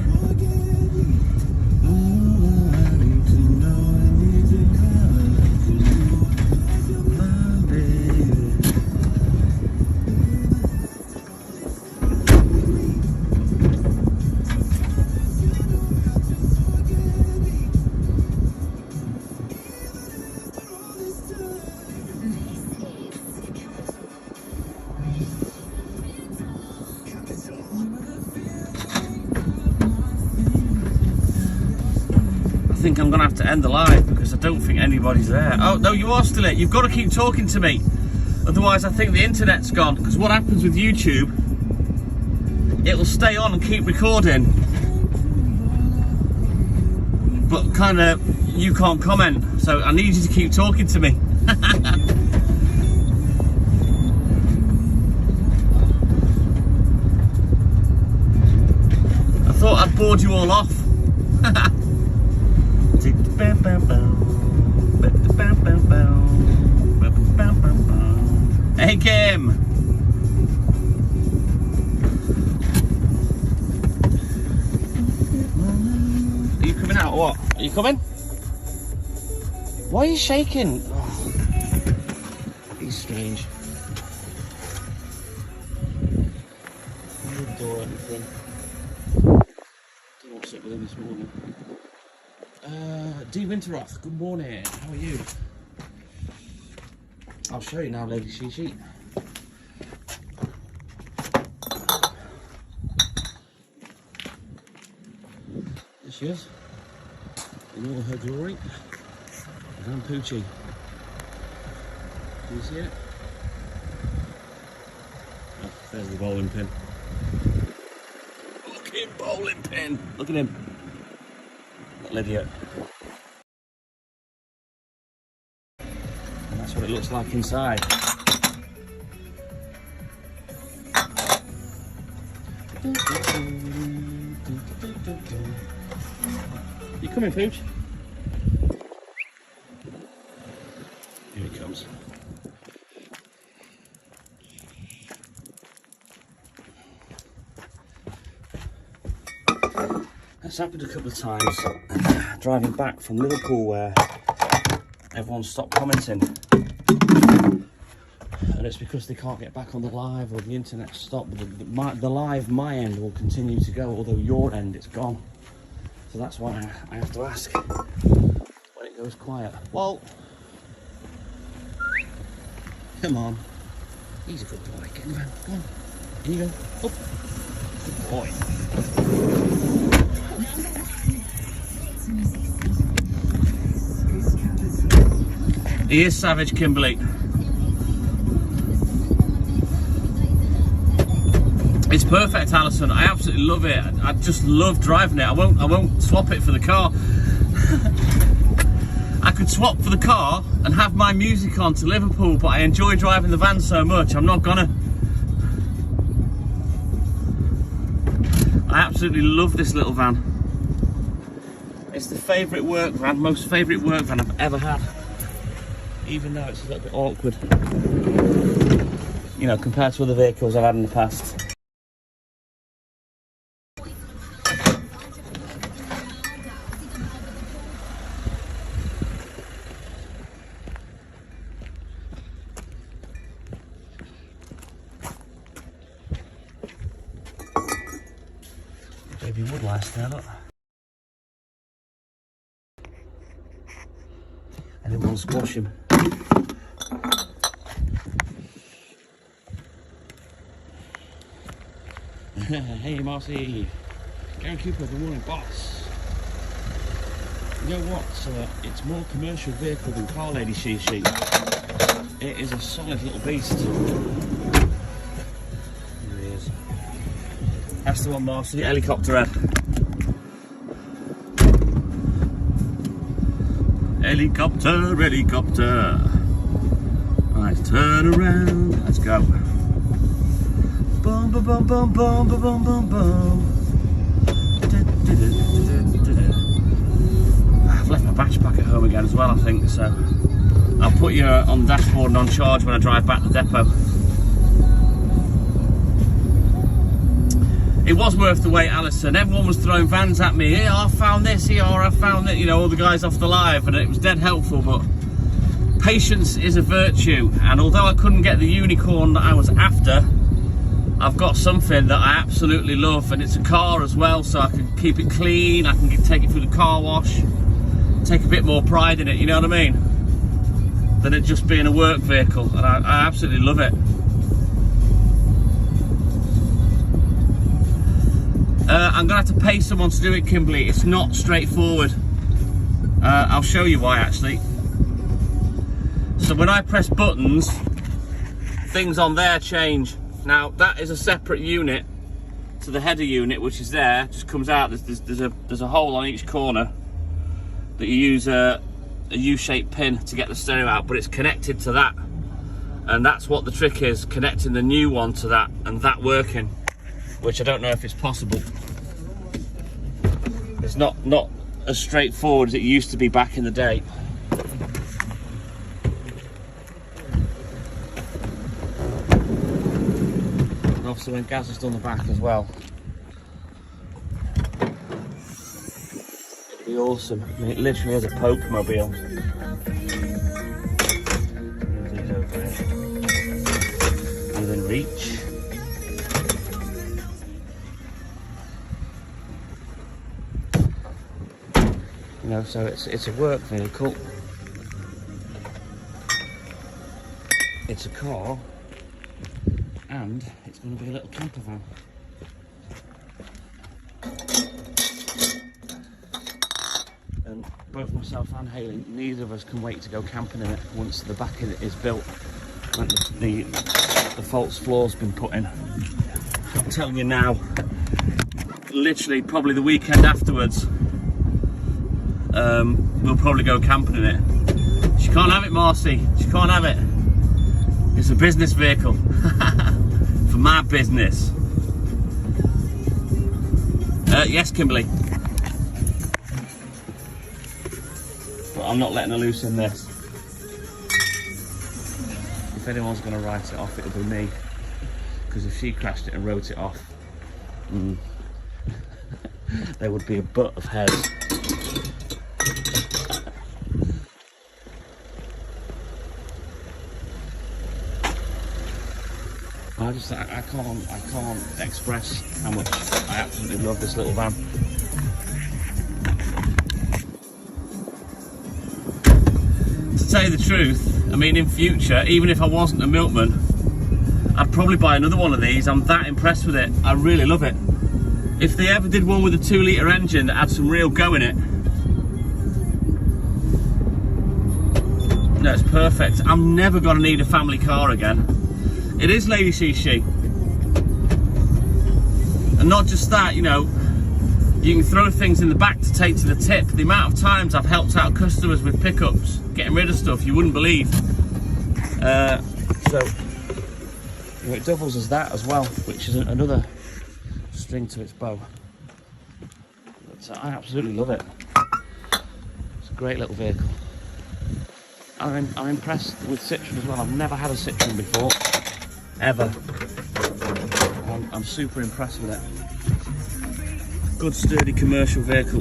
I think I'm gonna have to end the live because I don't think anybody's there. Oh no, you are still here. You've got to keep talking to me, otherwise I think the internet's gone. Because what happens with YouTube, it'll stay on and keep recording, but kind of you can't comment. So I need you to keep talking to me. I thought I'd bored you all off. Hey Kim! Are you coming out or what? Are you coming? Why are you shaking? Oh, he's strange. The door or anything. Don't know what's up with him this morning. D. Winteroth, good morning. How are you? I'll show you now, Lady Shishi. There she is, in all her glory. Madame Poochie. Can you see it? Oh, there's the bowling pin. Fucking bowling pin! Look at him. Not Lydia. And that's what it looks like inside. You coming, Pooch? Here he comes. That's happened a couple of times. Driving back from Liverpool, where everyone stopped commenting, and it's because they can't get back on the live or the internet stopped. The live, my end, will continue to go, although your end, it's gone. So that's why I have to ask when it goes quiet. Well, come on. He's a good boy. Get in the van. Come on. Here you go. Up. Good boy. He is savage, Kimberly. It's perfect, Alison. I absolutely love it. I just love driving it. I won't swap it for the car. I could swap for the car and have my music on to Liverpool, but I enjoy driving the van so much, I'm not gonna. I absolutely love this little van. It's the favourite work van, most favourite work van I've ever had. Even though it's a little bit awkward, you know, compared to other vehicles I've had in the past. Baby woodlice there, look. And it won't squash him. Hey Marcy. Gary Cooper, good morning, boss. You know what? It's more commercial vehicle than car, Lady She. It is a solid little beast. Here he is. That's the one, Marcy. Helicopter head. Helicopter, helicopter. Right, turn around. Let's go. Bum bum bum bum bum bum bum bum. I've left my batch pack at home again as well, I think, so I'll put you on the dashboard and on charge when I drive back to the depot. It was worth the wait, Alison. Everyone was throwing vans at me. Here, I found this, here, I found it, you know, all the guys off the live, and it was dead helpful, but patience is a virtue, and although I couldn't get the unicorn that I was after, I've got something that I absolutely love, and it's a car as well, so I can keep it clean, I can take it through the car wash, take a bit more pride in it, you know what I mean, than it just being a work vehicle, and I absolutely love it. I'm going to have to pay someone to do it, Kimberly. It's not straightforward. I'll show you why, actually. So when I press buttons, things on there change. Now that is a separate unit to the header unit, which is there. Just comes out. There's a hole on each corner that you use a U-shaped pin to get the stereo out, but it's connected to that, and that's what the trick is, connecting the new one to that and that working, which I don't know if it's possible. It's not as straightforward as it used to be back in the day. And obviously when Gaz has done the back as well, it'd be awesome. I mean, it literally is a Pokemobile. Move these over here. Within reach. You know, so it's a work vehicle. It's a car, and it's going to be a little camper van. And both myself and Hayley, neither of us can wait to go camping in it once the back of it is built, and the false floor's been put in. I'm telling you now, literally probably the weekend afterwards, we'll probably go camping in it. She can't have it, Marcy. She can't have it. It's a business vehicle. For my business. Yes, Kimberly. But I'm not letting her loose in this. If anyone's going to write it off, it'll be me. Because if she crashed it and wrote it off, there would be a butt of heads. I can't express how much I absolutely love this little van. To tell you the truth, I mean, in future, even if I wasn't a milkman, I'd probably buy another one of these. I'm that impressed with it. I really love it. If they ever did one with a 2-litre engine that had some real go in it, no, it's perfect. I'm never going to need a family car again. It is Lady She. And not just that, you know, you can throw things in the back to take to the tip. The amount of times I've helped out customers with pickups, getting rid of stuff you wouldn't believe. So, you know, it doubles as that as well, which is another string to its bow. But I absolutely love it. It's a great little vehicle. I'm impressed with Citroen as well. I've never had a Citroen before. Ever. I'm super impressed with it. Good sturdy commercial vehicle.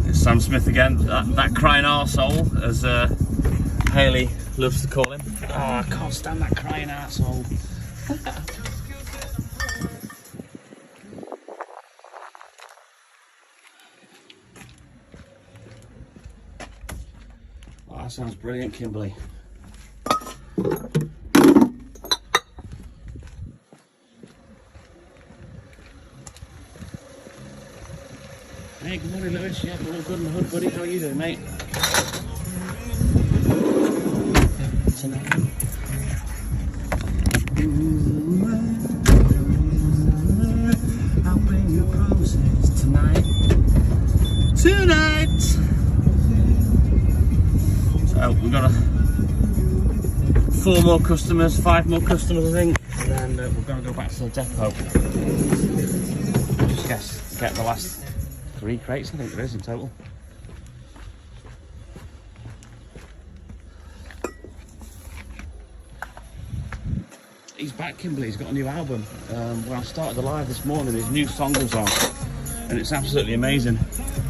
It's Sam Smith again, that crying arsehole, as Hayley loves to call him. Oh, I can't stand that crying arsehole. that sounds brilliant, Kimberly. Hey, good morning, Lewis. Yeah, we're all good in the hood, buddy. How are you doing, mate? I'll bring you promises tonight. Tonight! So, we've got 4 more customers, 5 more customers, I think. And then we're going to go back to the depot. Just get the last 3 crates, I think there is in total. He's back, Kimberly. He's got a new album. When I started the live this morning, his new song was on, and it's absolutely amazing.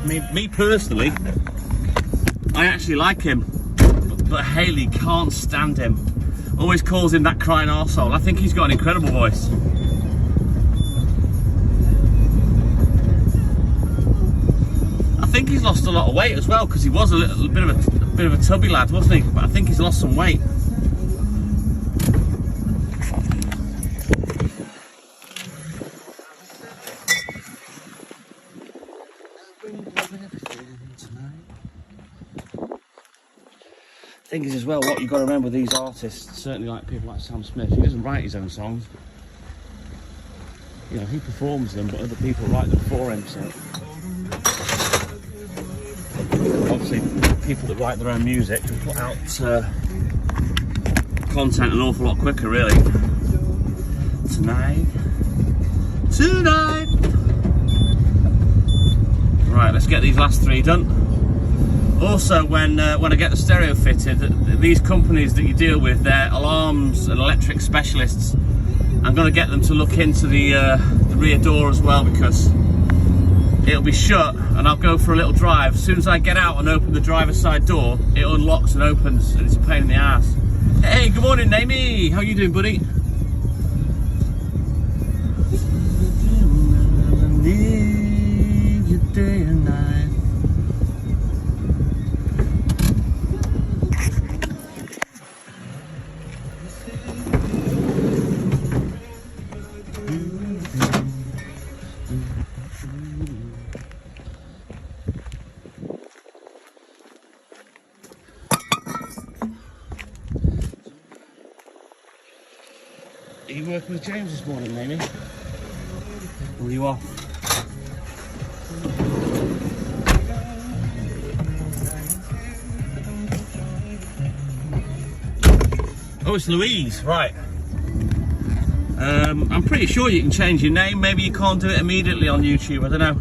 I mean, me personally, I actually like him, but Hayley can't stand him. Always calls him that crying arsehole. I think he's got an incredible voice. I think he's lost a lot of weight as well, because he was a bit of a tubby lad, wasn't he? But I think he's lost some weight. Thing is as well, what you've got to remember with these artists, certainly like people like Sam Smith, he doesn't write his own songs. You know, he performs them, but other people write them for him, so. Obviously, people that write their own music can put out content an awful lot quicker, really. Tonight. Right, let's get these last 3 done. Also, when I get the stereo fitted, these companies that you deal with, they're alarms and electric specialists. I'm going to get them to look into the rear door as well, because it'll be shut and I'll go for a little drive. As soon as I get out and open the driver's side door, it unlocks and opens, and it's a pain in the ass. Hey, good morning, Namie. How you doing, buddy? Need you day and night. Are you working with James this morning, Amy? Or are you off? Oh, it's Louise, right. I'm pretty sure you can change your name. Maybe you can't do it immediately on YouTube, I don't know.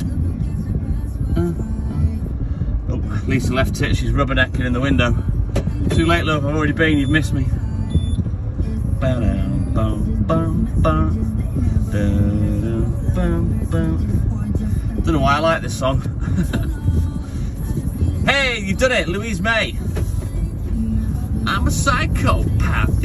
Oh, Lisa left it, she's rubbernecking in the window. Too late, love, I've already been, you've missed me. Don't know why I like this song. Hey, you've done it, Louise May. I'm a psychopath.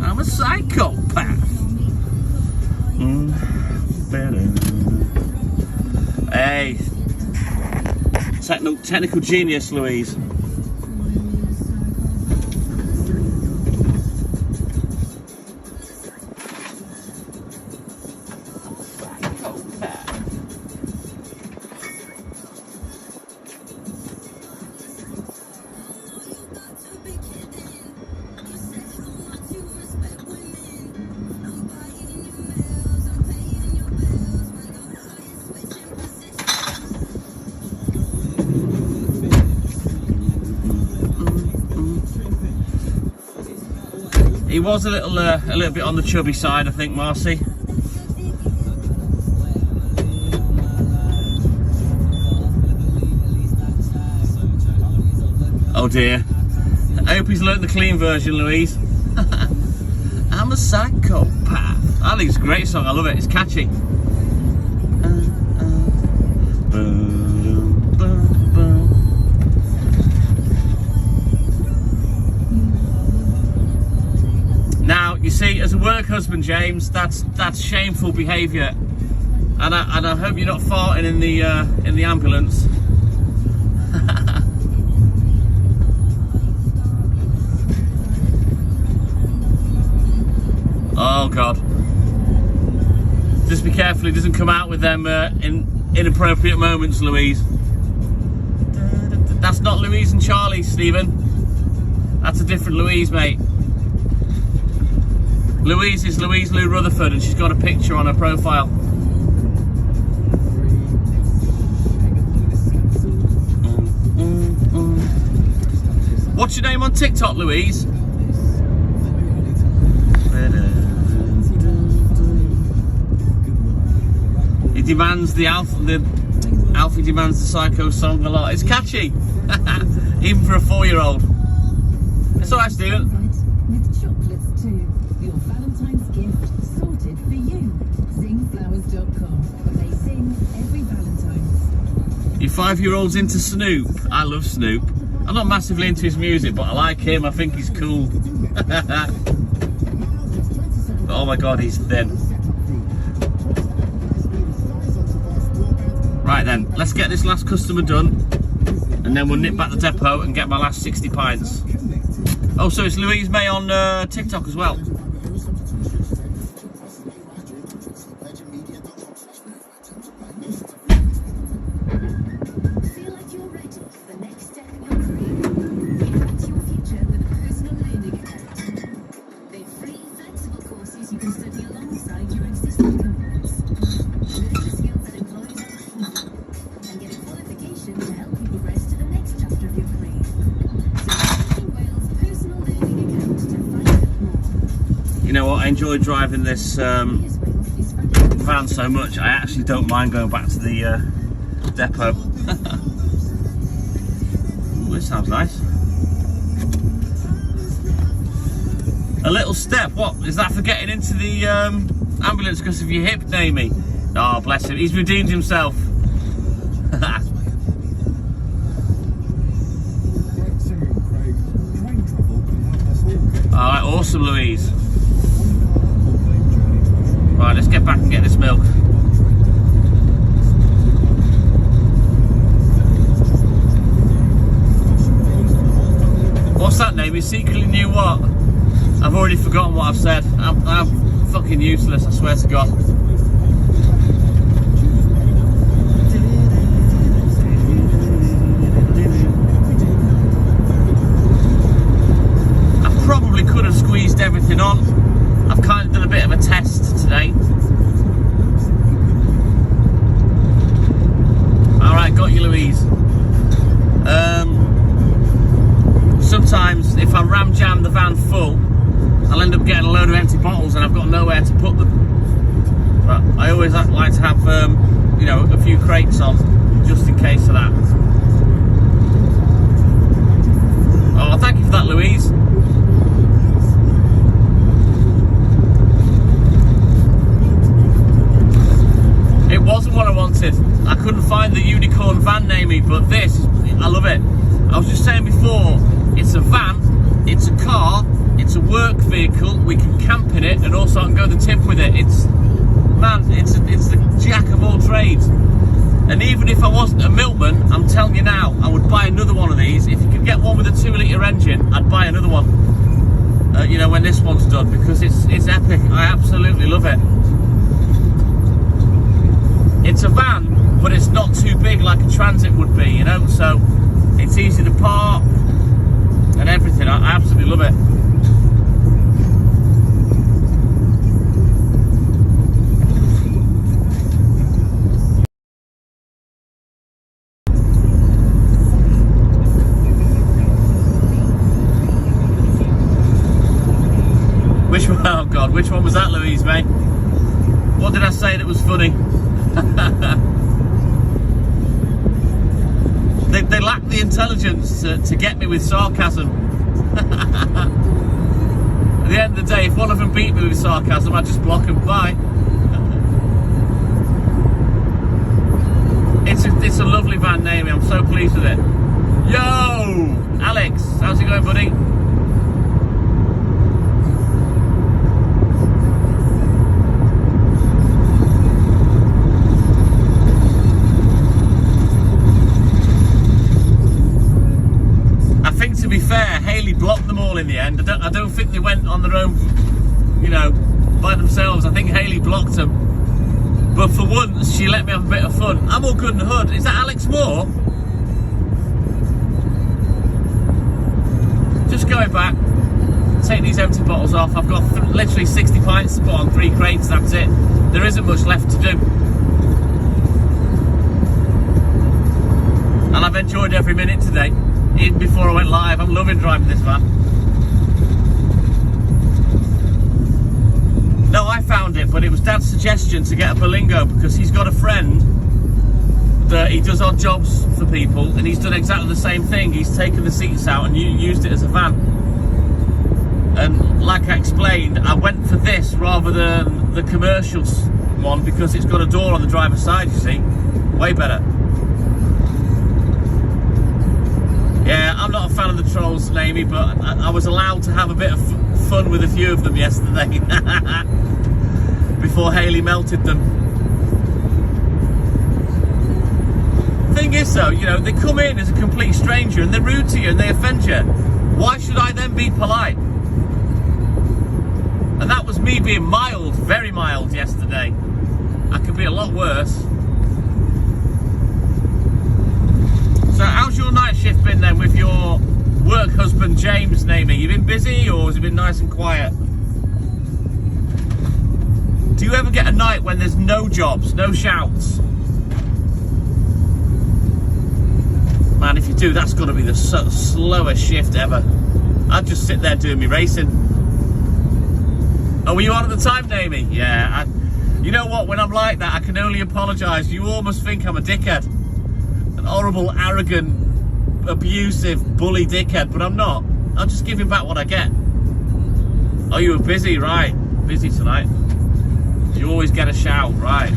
I'm a psychopath. Hey, technical genius, Louise. He was a little bit on the chubby side, I think, Marcy. Oh dear. I hope he's learnt the clean version, Louise. I'm a psychopath. I think it's a great song, I love it, it's catchy. Now, you see, as a work husband, James. That's shameful behaviour. And I hope you're not farting in the ambulance. Oh God! Just be careful he doesn't come out with them in inappropriate moments, Louise. That's not Louise and Charlie, Stephen. That's a different Louise, mate. Louise is Louise Lou Rutherford, and she's got a picture on her profile. What's your name on TikTok, Louise? He demands the Alfie demands the Psycho song a lot. It's catchy, even for a 4-year-old. It's alright, Stephen. With chocolates too. Your Valentine's gift sorted for you. Zingflowers.com. They sing every Valentine's. Your 5-year-old's into Snoop. I love Snoop. I'm not massively into his music, but I like him. I think he's cool. But oh my God, he's thin. Right then, let's get this last customer done, and then we'll nip back the depot and get my last 60 pints. Oh, so it's Louise May on TikTok as well. Feel like you're ready for the next step in your career? Impact your future with a personal learning account. They're free, flexible courses you can study alongside your existing commitments. Learn the skills that employers are looking for, and get a qualification to help you progress to the next chapter of your career. So, Wales personal learning account to find out more. You know what? I enjoy driving this van so much. I actually don't mind going back to the depot. Ooh, this sounds nice. A little step. What is that for getting into the ambulance because of your hip, Namie? Oh, bless him. He's redeemed himself. Alright, awesome, Louise. Right, let's get back and get this milk. What's that, name? You secretly knew what? I've already forgotten what I've said. I'm fucking useless, I swear to God. I probably could have squeezed everything on. I've kind of done a bit of a test today. Alright, got you, Louise. Sometimes if I ram jam the van full, I'll end up getting a load of empty bottles and I've got nowhere to put them. But I always like to have, you know, a few crates on, just in case of that. Oh, thank you for that, Louise. It wasn't what I wanted. I couldn't find the unicorn van, Namie, but this, I love it. I was just saying before, it's a van, it's a car, it's a work vehicle, we can camp in it, and also I can go the tip with it. It's the jack of all trades. And even if I wasn't a milkman, I'm telling you now, I would buy another one of these. If you could get one with a 2-litre engine, I'd buy another one. You know, when this one's done, because it's epic. I absolutely love it. It's a van, but it's not too big like a Transit would be, you know, so it's easy to park and everything. I absolutely love it. Which one? Oh God, which one was that, Louise, mate? What did I say that was funny? They lack the intelligence to get me with sarcasm. At the end of the day, if one of them beat me with sarcasm, I'd just block them. Bye. It's a lovely van, Namie. I'm so pleased with it. Yo, Alex, how's it going, buddy? weekend. I don't think they went on their own, you know, by themselves. I think Hayley blocked them. But for once, she let me have a bit of fun. I'm all good in the hood. Is that Alex Moore? Just going back, take these empty bottles off. I've got literally 60 pints to put on 3 crates, that's it. There isn't much left to do. And I've enjoyed every minute today, even before I went live. I'm loving driving this van. No, I found it, but it was Dad's suggestion to get a Berlingo because he's got a friend that he does odd jobs for people, and he's done exactly the same thing. He's taken the seats out and used it as a van. And like I explained, I went for this rather than the commercials one because it's got a door on the driver's side, you see. Way better. Yeah, I'm not a fan of the trolls, Amy, but I was allowed to have a bit of fun with a few of them yesterday before Hayley melted them. Thing is though, you know, they come in as a complete stranger and they're rude to you and they offend you. Why should I then be polite? And that was me being mild, very mild yesterday. I could be a lot worse. So how's your night shift been then with your work husband James, Namie? You been busy or has it been nice and quiet? Do you ever get a night when there's no jobs, no shouts? Man, if you do, that's got to be the slowest shift ever. I'd just sit there doing me racing. Oh, were you on at the time, Namie? Yeah. You know what? When I'm like that, I can only apologise. You almost think I'm a dickhead. An horrible, arrogant, abusive, bully dickhead, but I'm not. I'm just giving back what I get. Oh, you were busy, right? Busy tonight. You always get a shout, right?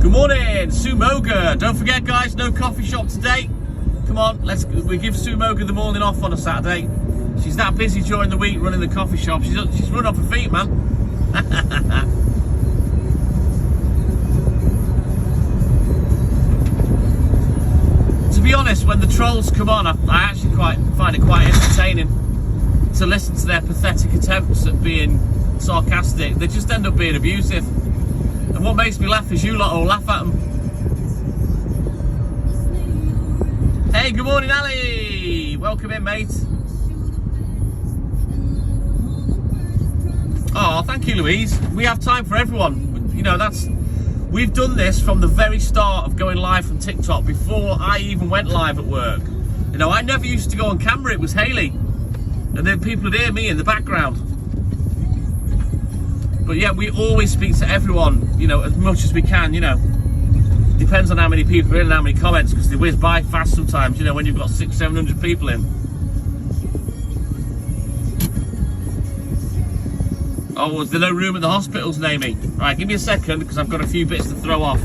Good morning, Sumoga. Don't forget, guys, no coffee shop today. Come on, we give Sumoga the morning off on a Saturday. She's that busy during the week running the coffee shop. She's run off her feet, man. To be honest, when the trolls come on, I actually find it quite entertaining to listen to their pathetic attempts at being sarcastic. They just end up being abusive. And what makes me laugh is you lot all laugh at them. Hey, good morning, Ali. Welcome in, mate. Oh, thank you, Louise. We have time for everyone. You know, we've done this from the very start of going live from TikTok before I even went live at work. You know, I never used to go on camera. It was Hayley. And then people would hear me in the background. But yeah, we always speak to everyone, you know, as much as we can, you know. Depends on how many people are in and how many comments, because they whiz by fast sometimes, you know, when you've got 600-700 people in. Oh, was there no room at the hospitals, Namie? Right, give me a second, because I've got a few bits to throw off.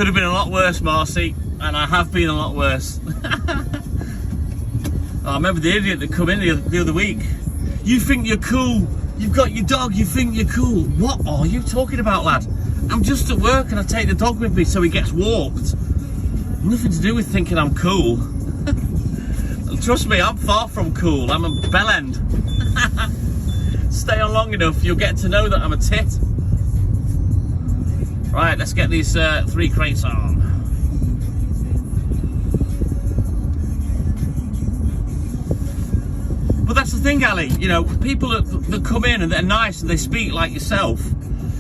could have been a lot worse, Marcy, and I have been a lot worse. I remember the idiot that come in the other week. You think you're cool. You've got your dog, you think you're cool. What are you talking about, lad? I'm just at work and I take the dog with me so he gets walked. Nothing to do with thinking I'm cool. Trust me, I'm far from cool. I'm a bellend. Stay on long enough, you'll get to know that I'm a tit. Right, let's get these 3 crates on. But that's the thing, Ali, you know, people that come in and they're nice and they speak like yourself,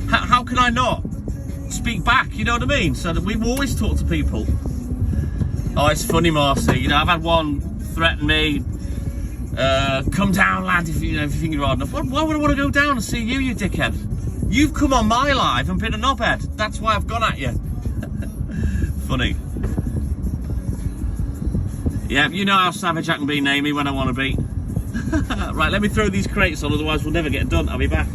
how can I not speak back, you know what I mean? So that we've always talked to people. Oh, it's funny, Marcy, you know, I've had one threaten me, come down, lad, if you think you're hard enough. Why would I want to go down and see you, you dickhead? You've come on my live and been a knobhead. That's why I've gone at you. Funny. Yeah, you know how savage I can be, Namey, when I want to be. Right, let me throw these crates on, otherwise we'll never get done. I'll be back.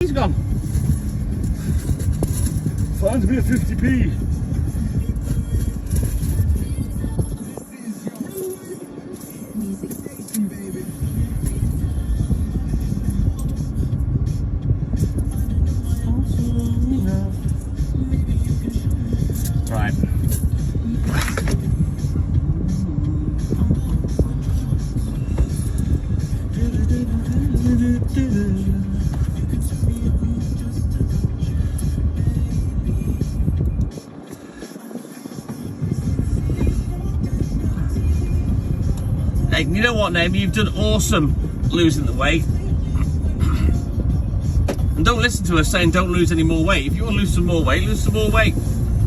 He's gone. Find me a 50p. Right. Hey, you know what, Naomi? You've done awesome losing the weight. And don't listen to her saying don't lose any more weight. If you want to lose some more weight, lose some more weight.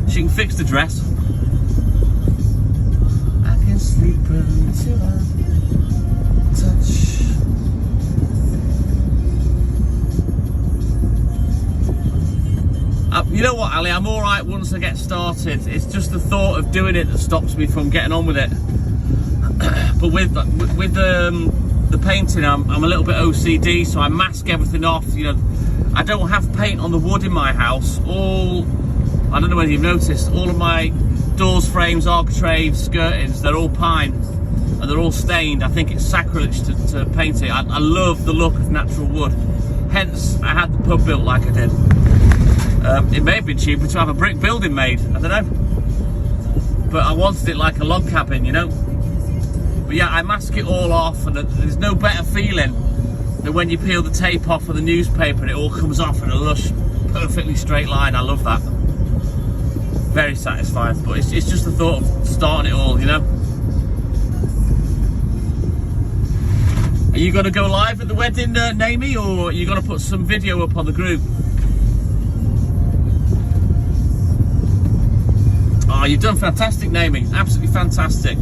She can fix the dress. I can sleep until I touch. You know what, Ali? I'm all right once I get started. It's just the thought of doing it that stops me from getting on with it. But with the painting, I'm a little bit OCD, so I mask everything off. You know, I don't have paint on the wood in my house. I don't know whether you've noticed, all of my doors, frames, architraves, skirtings, they're all pine and they're all stained. I think it's sacrilege to paint it. I love the look of natural wood. Hence, I had the pub built like I did. It may have been cheaper to have a brick building made, I don't know. But I wanted it like a log cabin, you know. But yeah, I mask it all off, and there's no better feeling than when you peel the tape off of the newspaper and it all comes off in a lush, perfectly straight line. I love that. Very satisfying, but it's just the thought of starting it all, you know. Are you going to go live at the wedding, Naomi, or are you going to put some video up on the group? Oh, you've done fantastic, Naomi. Absolutely fantastic.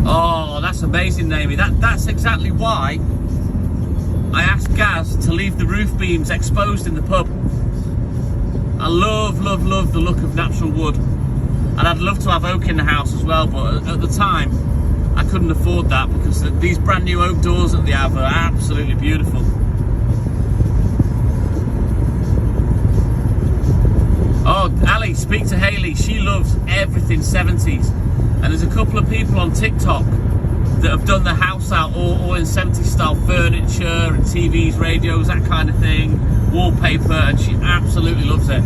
Oh, that's amazing, Naomi. That's exactly why I asked Gaz to leave the roof beams exposed in the pub. I love the look of natural wood. And I'd love to have oak in the house as well, but at the time, I couldn't afford that because these brand new oak doors that they have are absolutely beautiful. Oh, Ali, speak to Hayley. She loves everything 70s. And there's a couple of people on TikTok that have done the house out all in 70s style furniture and TVs, radios, that kind of thing, wallpaper, and she absolutely loves it.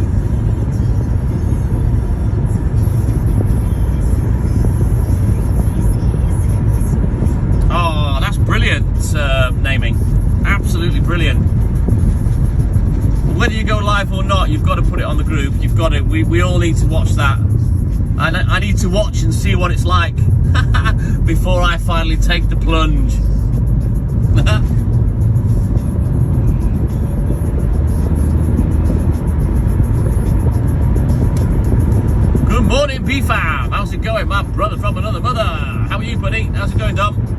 Oh, that's brilliant, naming. Absolutely brilliant. Whether you go live or not, you've got to put it on the group. You've got to. We all need to watch that. And I need to watch and see what it's like before I finally take the plunge. Good morning, B-Fam. How's it going, my brother from another mother? How are you, buddy? How's it going, Dom?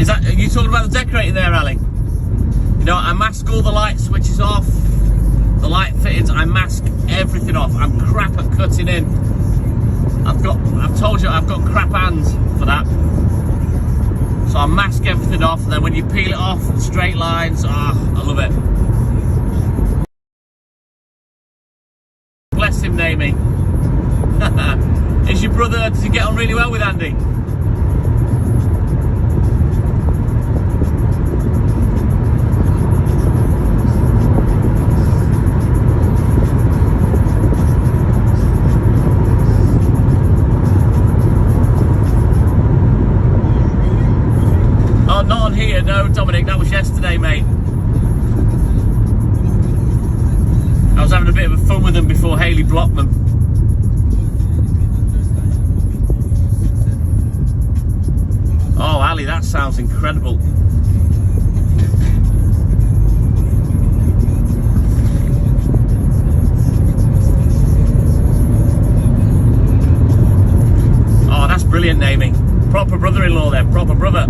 Are you talking about the decorating there, Ali? You know, I mask all the light switches off, the light fittings, I mask everything off. I'm crap at cutting in. I've told you I've got crap hands for that. So I mask everything off, and then when you peel it off, straight lines, I love it. Bless him, Naomi. Is your brother, does he get on really well with Andy? Not on here, no, Dominic, that was yesterday, mate. I was having a bit of a fun with them before Hayley blocked them. Oh, Ali, that sounds incredible. brilliant naming. Proper brother-in-law then, proper brother.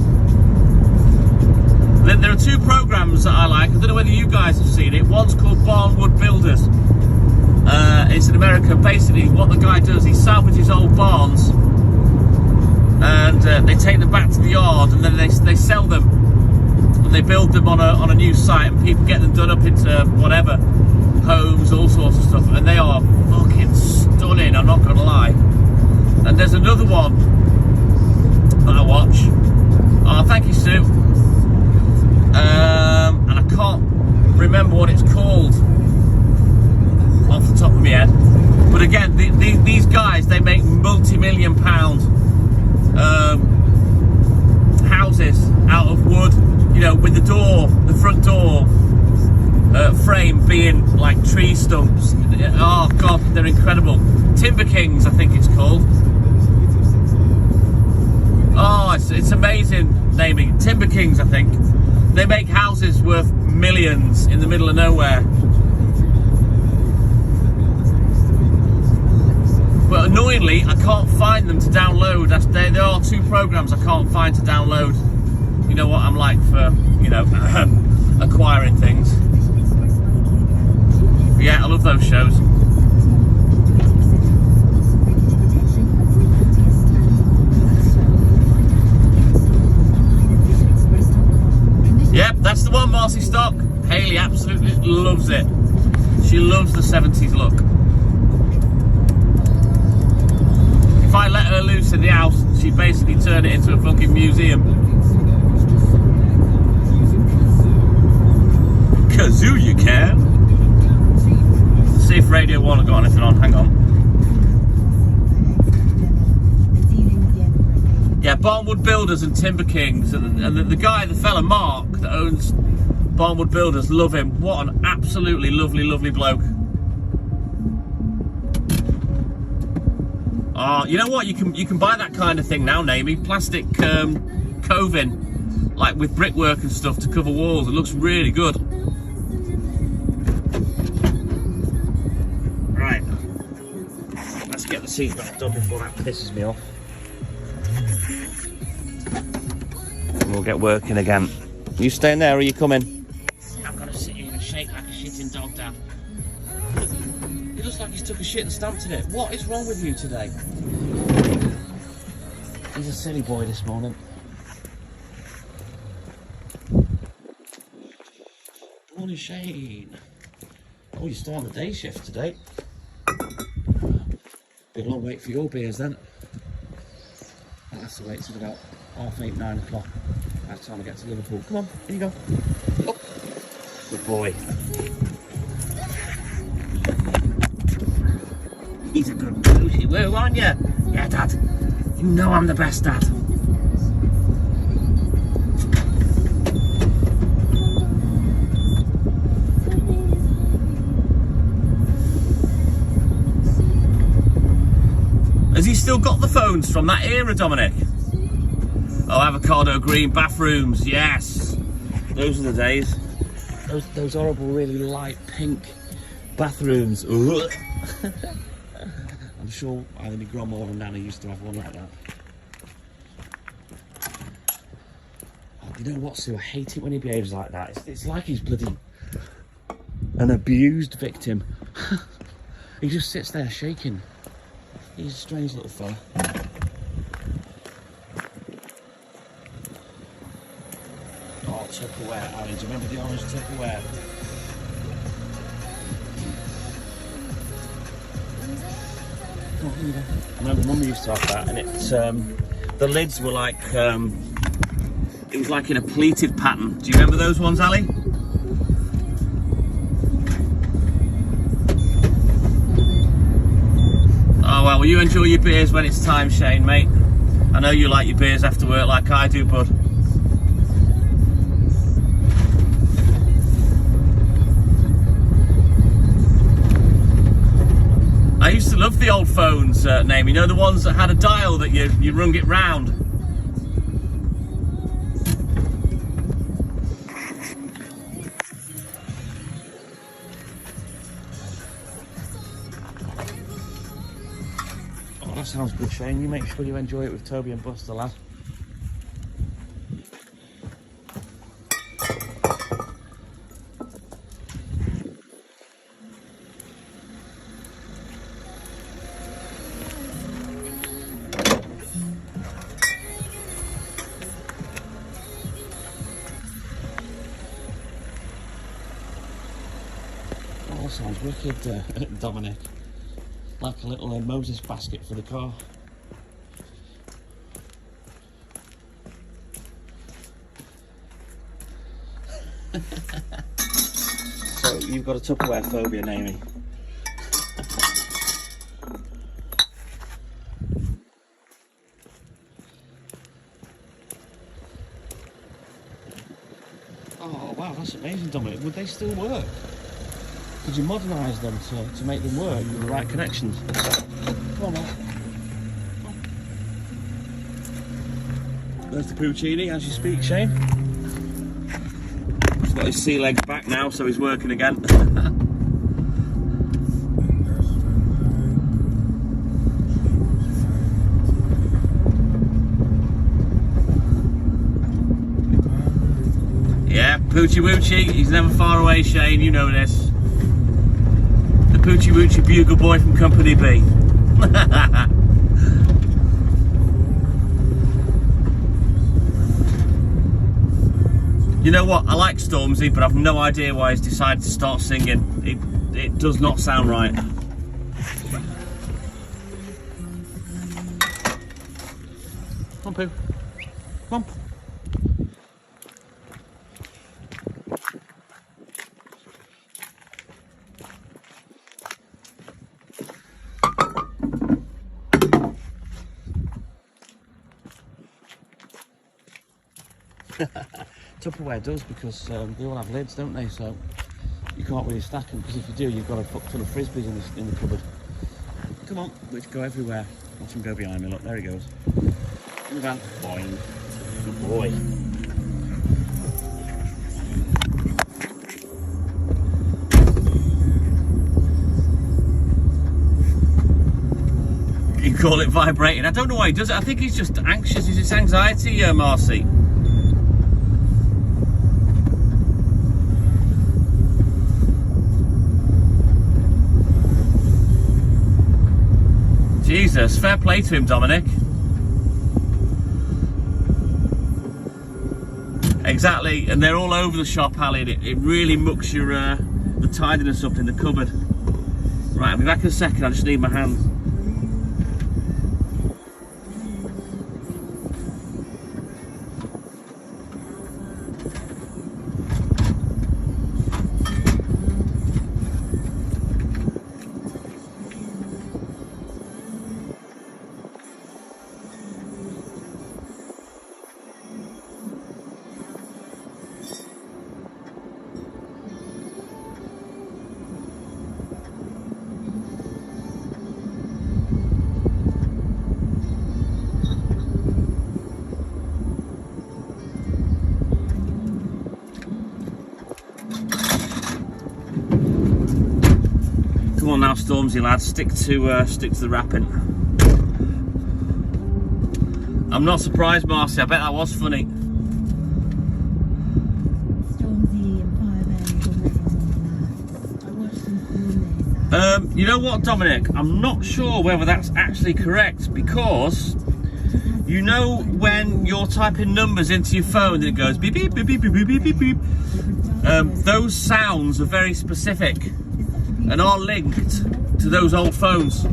Then there are two programs that I like. I don't know whether you guys have seen it. One's called Barnwood Builders. It's in America. Basically, what the guy does, he salvages old barns, and they take them back to the yard, and then they sell them, and they build them on a new site, and people get them done up into whatever, homes, all sorts of stuff, and they are fucking stunning. I'm not gonna lie. And there's another one that I watch. Oh, thank you, Sue. And I can't remember what it's called off the top of my head. But again, these guys, they make multi-million pound houses out of wood, you know, with the front door frame being like tree stumps. Oh God, they're incredible. Timber Kings, I think it's called. Oh, it's amazing naming. Timber Kings, I think. They make houses worth millions in the middle of nowhere. But annoyingly, I can't find them to download. There are two programs I can't find to download. You know what I'm like for, you know, acquiring things. But yeah, I love those shows. Yep, that's the one, Marcy Stock. Hayley absolutely loves it. She loves the 70s look. If I let her loose in the house, she'd basically turn it into a fucking museum. Kazoo you can. Let's see if Radio 1 have got anything on. Hang on. Yeah, Barnwood Builders and Timber Kings, and the guy, the fella Mark that owns Barnwood Builders, love him. What an absolutely lovely, lovely bloke. You know what? You can buy that kind of thing now, Namey. Plastic coving, like with brickwork and stuff to cover walls. It looks really good. Right, let's get the seatbelt done before that pisses me off. We'll get working again. You staying there or are you coming? I'm gonna sit here and shake like a shitting dog, Dad. It looks like he's took a shit and stamped in it. What is wrong with you today? He's a silly boy this morning. Morning, Shane. Oh, you're still on the day shift today. Be a long wait for your beers then. I'll have to wait till about 8:30, 9 o'clock. By the time I get to Liverpool. Come on, here you go. Oh, good boy. He's a good booty woo, aren't you? Yeah, Dad. You know I'm the best dad. Has he still got the phones from that era, Dominic? Oh, avocado green bathrooms, yes. Those are the days. Those horrible, really light pink bathrooms. I'm sure either my grandma or Nana used to have one like that. Oh, you know what, Sue? I hate it when he behaves like that. It's like he's bloody an abused victim. He just sits there shaking. He's a strange little fella. Oh, Tupperware, Alan. Do you remember the orange Tupperware? Oh, here you go. I remember Mum used to have that, and it the lids were like it was like in a pleated pattern. Do you remember those ones, Ali? Oh well, you enjoy your beers when it's time, Shane, mate. I know you like your beers after work like I do, bud. I used to love the old phones, Name. You know, the ones that had a dial that you rung it round. sounds good, Shane. You make sure you enjoy it with Toby and Buster, lad. Oh, sounds wicked, Dominic. Like a little Moses basket for the car. So you've got a Tupperware phobia, Naomi. Oh wow, that's amazing, Dominic. Would they still work? Could you modernise them to make them work with the right connections? Come on, man. There's the Puccini as you speak, Shane. He's got his sea legs back now, so he's working again. Yeah, Poochie Woochie, he's never far away, Shane, you know this. The Poochie Woochie Bugle Boy from Company B. You know what, I like Stormzy, but I've no idea why he's decided to start singing. It does not sound right. Come on, Pooh. Come on. Tupperware does, because they all have lids, don't they? So you can't really stack them, because if you do, you've got a fuck ton of frisbees in the cupboard. Come on, which go everywhere. Watch him go behind me. Look, there he goes. In the van. Boing. Good boy. You call it vibrating. I don't know why he does it. I think he's just anxious. It's anxiety, Marcy. Jesus, fair play to him, Dominic. Exactly, and they're all over the shop, Ali, and it really mucks your the tidiness up in the cupboard. Right, I'll be back in a second. I just need my hands. Come on now, Stormzy lads, stick to the rapping. I'm not surprised, Marcy. I bet that was funny. Stormzy and You know what, Dominic? I'm not sure whether that's actually correct, because you know when you're typing numbers into your phone and it goes beep beep beep beep beep beep beep beep. Those sounds are very specific and are linked to those old phones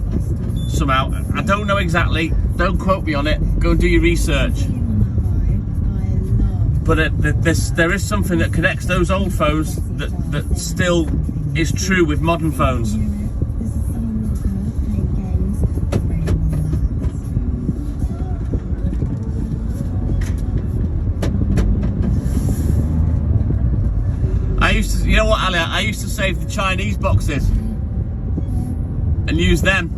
somehow. I don't know exactly. Don't quote me on it. Go and do your research. But there is something that connects those old phones that still is true with modern phones. You know what, Ali? I used to save the Chinese boxes and use them.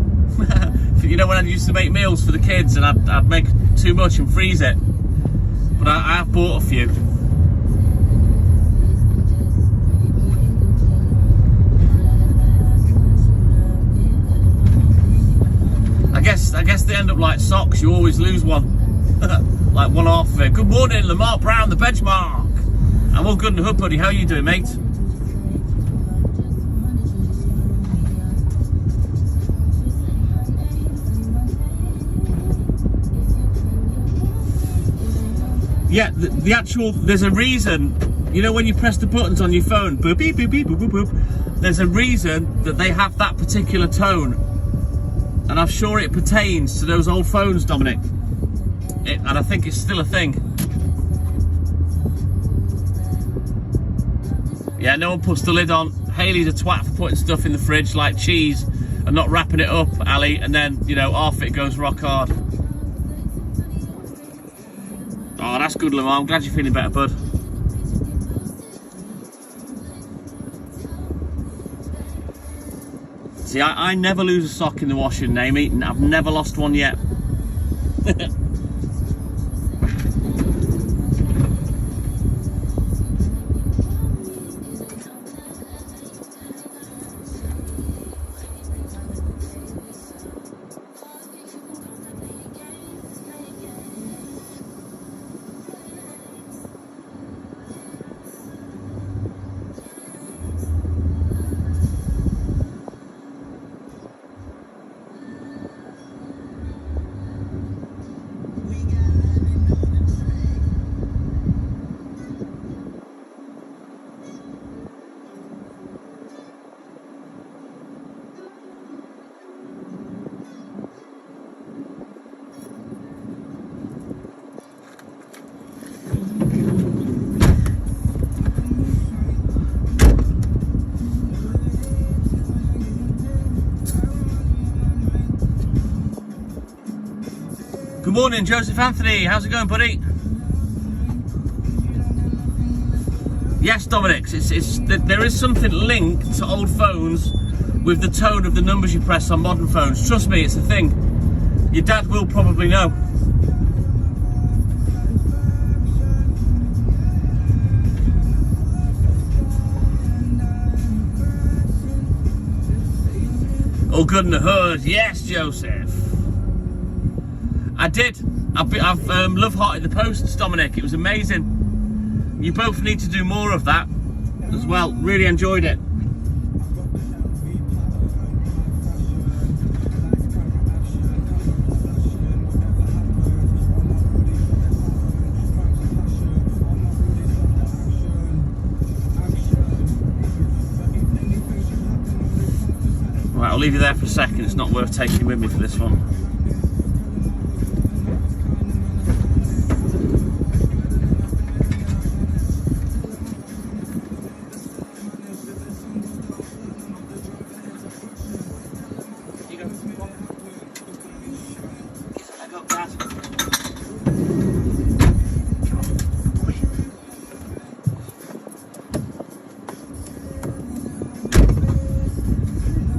You know, when I used to make meals for the kids and I'd make too much and freeze it. But I have bought a few. guess they end up like socks. You always lose one, like one half of it. Good morning, Lamar Brown, the benchmark. I'm all good in the hood, buddy. How are you doing, mate? Yeah, the actual, there's a reason, you know, when you press the buttons on your phone, boop, beep, beep, beep, boop, boop, boop, there's a reason that they have that particular tone. And I'm sure it pertains to those old phones, Dominic. And I think it's still a thing. Yeah, no one puts the lid on. Hayley's a twat for putting stuff in the fridge like cheese and not wrapping it up, Ali, and then, you know, half it goes rock hard. Oh, that's good, Lamar. I'm glad you're feeling better, bud. See, I never lose a sock in the washing, Amy. I've never lost one yet. Good morning, Joseph Anthony. How's it going, buddy? Yes, Dominic. There is something linked to old phones with the tone of the numbers you press on modern phones. Trust me, it's a thing. Your dad will probably know. All good in the hood. Yes, Joseph. I did. I've love-hearted the posts, Dominic. It was amazing. You both need to do more of that as well. Really enjoyed it. Right, I'll leave you there for a second. It's not worth taking you with me for this one.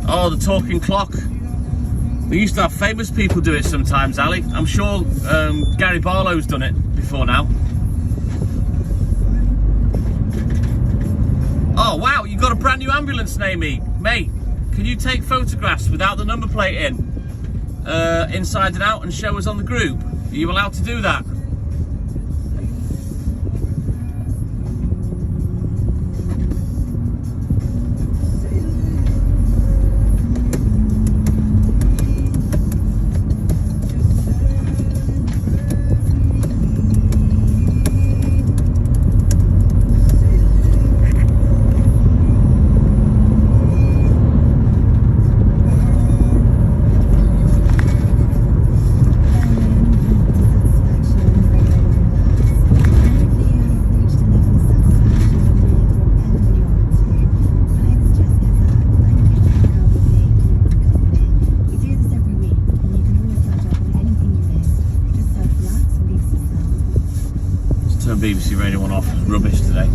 Oh, the talking clock. We used to have famous people do it sometimes, Ali. I'm sure Gary Barlow's done it before now. Oh, wow, you got a brand new ambulance, Naomi. Mate, can you take photographs without the number plate inside and out, and show us on the group? Are you allowed to do that? BBC Radio 1 off. It was rubbish today.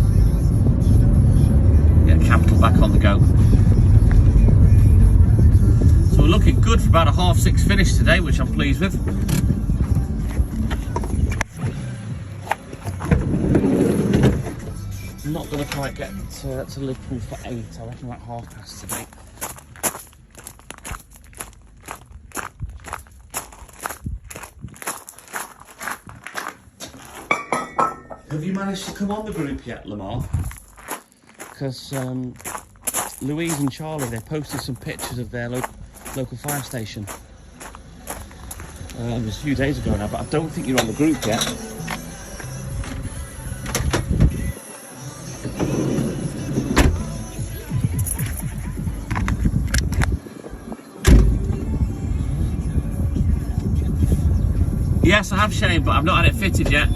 Get Capital back on the go. So we're looking good for about a 6:30 finish today, which I'm pleased with. I'm not going to quite get to Liverpool for 8. I reckon about 8:30 today. Have you managed to come on the group yet, Lamar? Because Louise and Charlie, they posted some pictures of their local fire station. It was a few days ago now, but I don't think you're on the group yet. Yes, I have, Shane, but I've not had it fitted yet.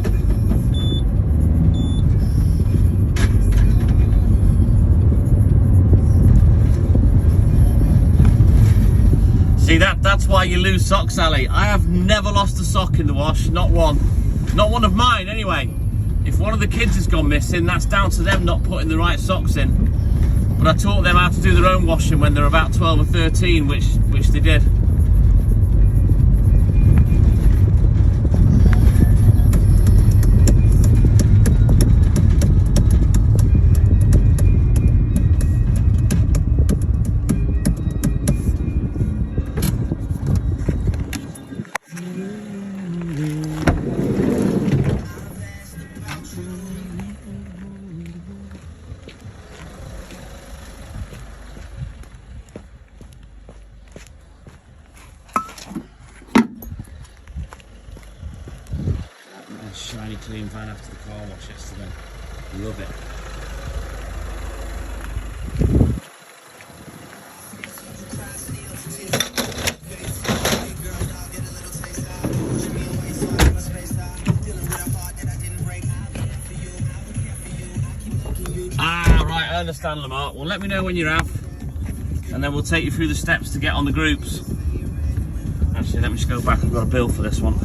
See, that's why you lose socks, Ali. I have never lost a sock in the wash, not one. Not one of mine, anyway. If one of the kids has gone missing, that's down to them not putting the right socks in. But I taught them how to do their own washing when they're about 12 or 13, which they did. Shiny clean van after the car wash yesterday. Love it. Ah, right, I understand, Lamar. Well, let me know when you're out, and then we'll take you through the steps to get on the groups. Actually, let me just go back. I've got a bill for this one.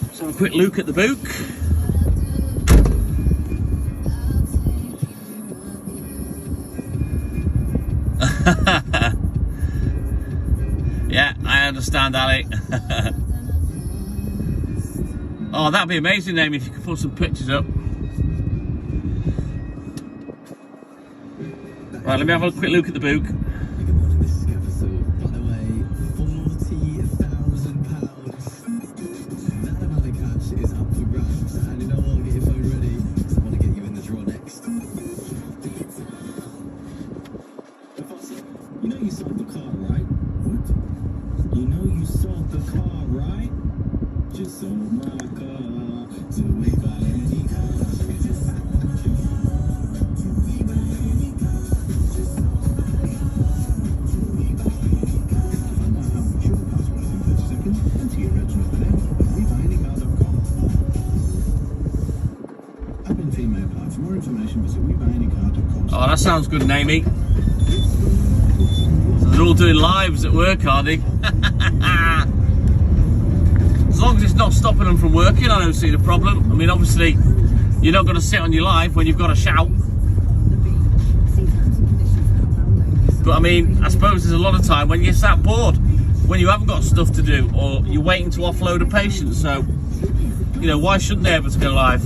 Let's have a quick look at the book. Yeah, I understand, Ali. Oh, that'd be amazing, Amy, if you could put some pictures up. Right, let me have a quick look at the book. You know you sold the car, right? What? You know you sold the car, right? Just sold my car to we buy any car. Find out how much your car's worth in 30 seconds. Enter your reg number now at WeBuyAnyCar.com. App and team may apply. For more information, visit WeBuyAnyCar.com. Oh, that sounds good, Amy. They're all doing lives at work, are they? As long as it's not stopping them from working, I don't see the problem. I mean, obviously, you're not going to sit on your live when you've got to shout. But I mean, I suppose there's a lot of time when you're sat bored, when you haven't got stuff to do, or you're waiting to offload a patient. So, you know, why shouldn't they be able to go live?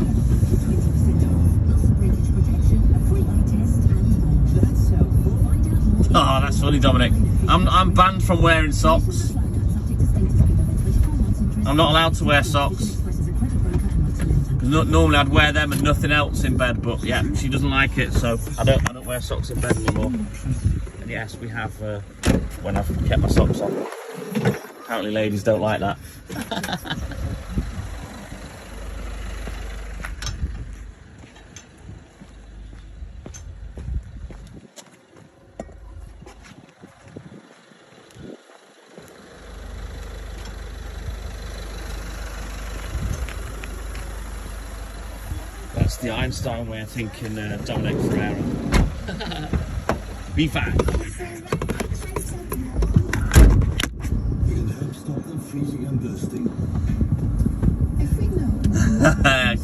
Oh, that's funny, Dominic. I'm banned from wearing socks. I'm not allowed to wear socks. Normally I'd wear them and nothing else in bed, but yeah, she doesn't like it, so I don't wear socks in bed anymore. And yes, we have when I've kept my socks on. Apparently ladies don't like that. That's the Einstein way of thinking, Dominic Ferreira. Be fine. You can help stop them freezing and bursting.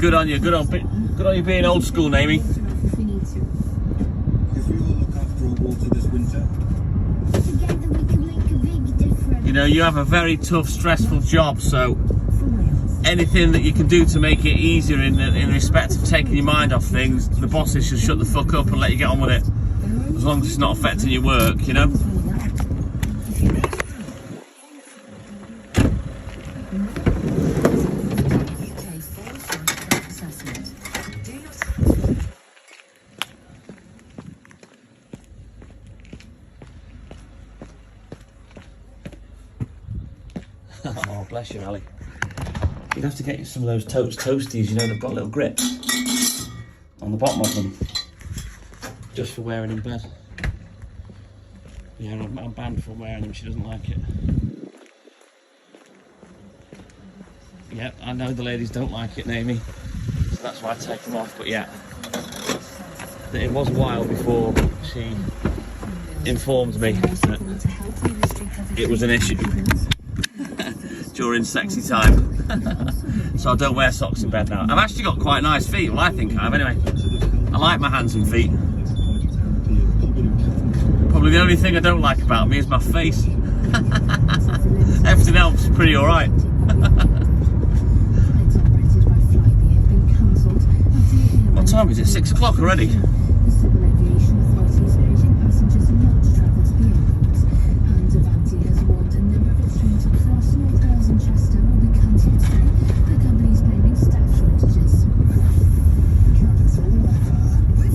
Good on you, good on you being old school, Amy. If we all look after our water this winter, Together we can make a big difference. You know, you have a very tough, stressful job, so anything that you can do to make it easier in respect of taking your mind off things, the bosses should shut the fuck up and let you get on with it. As long as it's not affecting your work, you know? Oh, bless you, Ali. You'd have to get you some of those toasties, you know, they've got little grips on the bottom of them, just for wearing in bed. Yeah, I'm banned from wearing them, she doesn't like it. Yeah, I know the ladies don't like it, Naomi, so that's why I take them off, but yeah. It was a while before she informed me that it was an issue during sexy time. So I don't wear socks in bed now. I've actually got quite nice feet, well I think I have anyway. I like my hands and feet. Probably the only thing I don't like about me is my face. Everything else is pretty alright. What time is it? 6 o'clock already?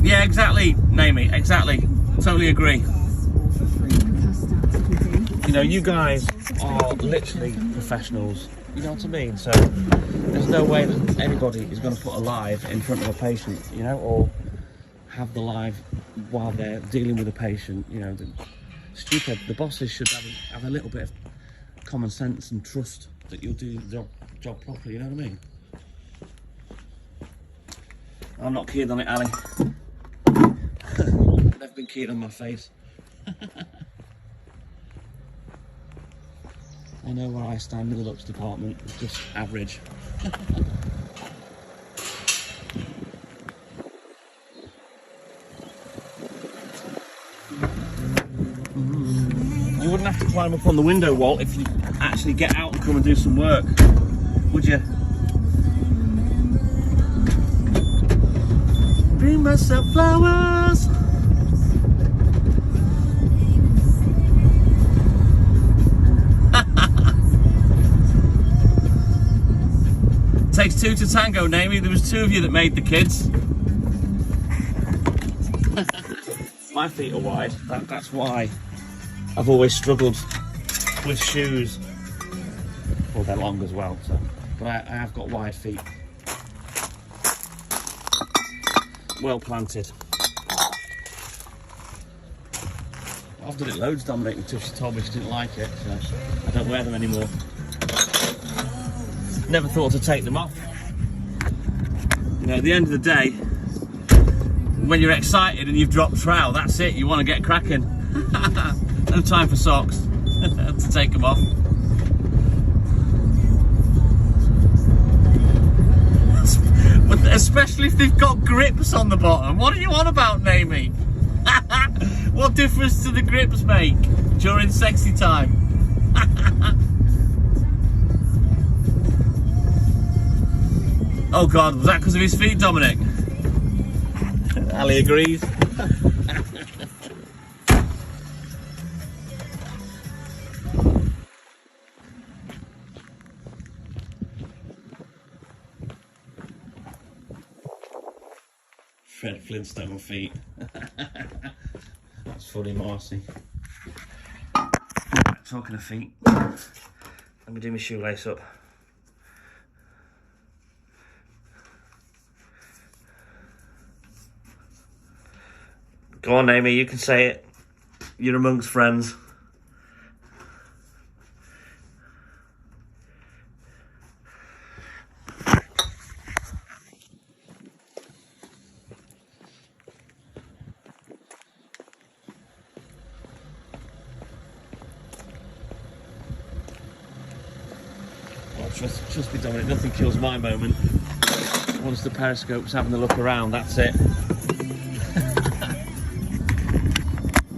Yeah, exactly, Naomi, exactly. Totally agree. You know, you guys are literally professionals, you know what I mean? So there's no way that anybody is going to put a live in front of a patient, you know, or have the live while they're dealing with a patient, you know. Stupid. The bosses should have a little bit of common sense and trust that you'll do the job properly, you know what I mean? I'm not keen on it, Ali. Never been keen on my face. I know where I stand in the looks department, it's just average. You wouldn't have to climb up on the window, Walt, if you actually get out and come and do some work, would you? Bring myself flowers. Takes two to tango, Naomi. There was two of you that made the kids. My feet are wide. That's why I've always struggled with shoes. Well, they're long as well, so. But I have got wide feet. Well planted. I've done it loads, Dominic, until she told me she didn't like it, so I don't wear them anymore. Never thought to take them off. You know, at the end of the day, when you're excited and you've dropped trowel, that's it, you want to get cracking. No time for socks to take them off. But especially if they've got grips on the bottom. What are you on about, Naomi? What difference do the grips make during sexy time? Oh God, was that because of his feet, Dominic? Ali agrees. Fred Flintstone feet. That's funny, Marcy. Talking of feet, let me do my shoelace up. Go on, Amy, you can say it. You're amongst friends. Trust me, Dominic, nothing kills my moment. Once the periscope's having a look around, that's it.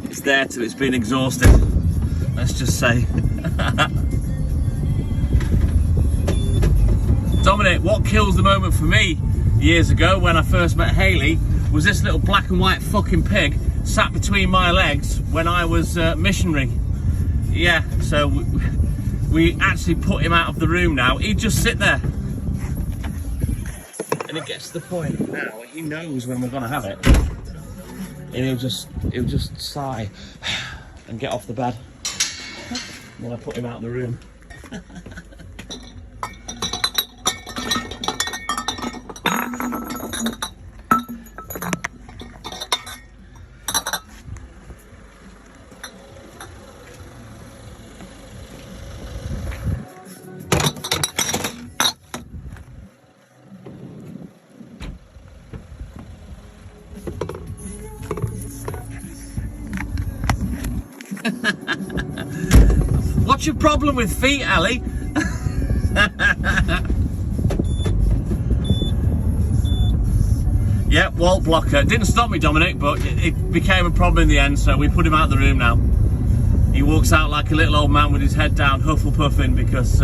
It's there till it's been exhausted, let's just say. what kills the moment for me years ago when I first met Hayley was this little black and white fucking pig sat between my legs when I was missionary. Yeah, so we actually put him out of the room now. He'd just sit there. And it gets to the point now, he knows when we're gonna have it. And he'll just sigh and get off the bed when I put him out of the room. What's your problem with feet, Ali? Yeah, wall blocker. Didn't stop me, Dominic, but it became a problem in the end, so we put him out of the room now. He walks out like a little old man with his head down, huffle-puffing, because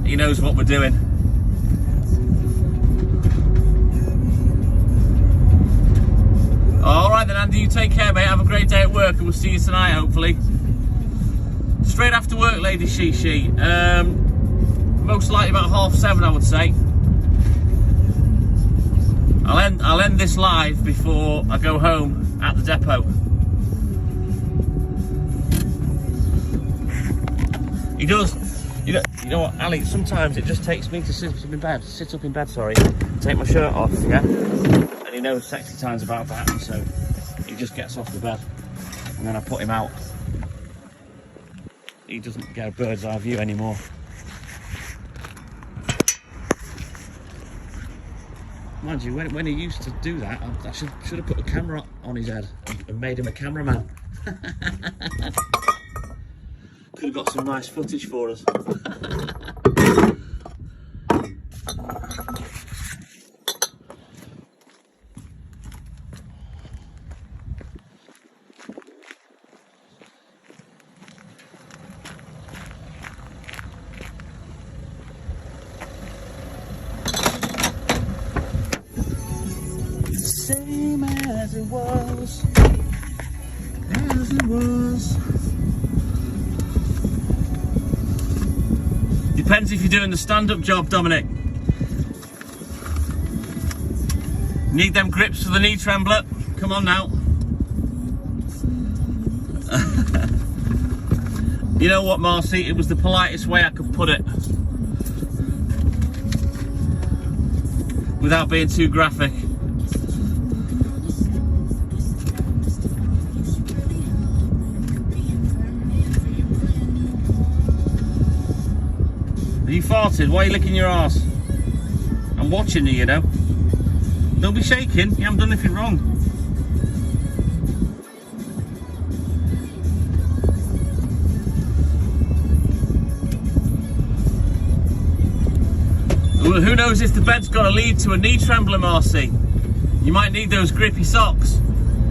he knows what we're doing. Alright then, Andy, you take care, mate. Have a great day at work, and we'll see you tonight, hopefully. Straight after work, Lady She. Most likely about 7:30, I would say. I'll end this live before I go home at the depot. He does. You know what, Ali? Sometimes it just takes me to sit up in bed. Take my shirt off, yeah. And he knows sexy time's about that, and so he just gets off the bed, and then I put him out. He doesn't get a bird's eye view anymore. Mind you, when he used to do that, I should have put a camera on his head and made him a cameraman. Could have got some nice footage for us. Same as it was, Depends if you're doing the stand-up job, Dominic. Need them grips for the knee trembler? Come on now. You know what, Marcy? It was the politest way I could put it, without being too graphic. Have you farted? Why are you licking your arse? I'm watching you, you know. Don't be shaking. You haven't done anything wrong. Well, who knows if the bed's got to lead to a knee trembler, Marcy? You might need those grippy socks.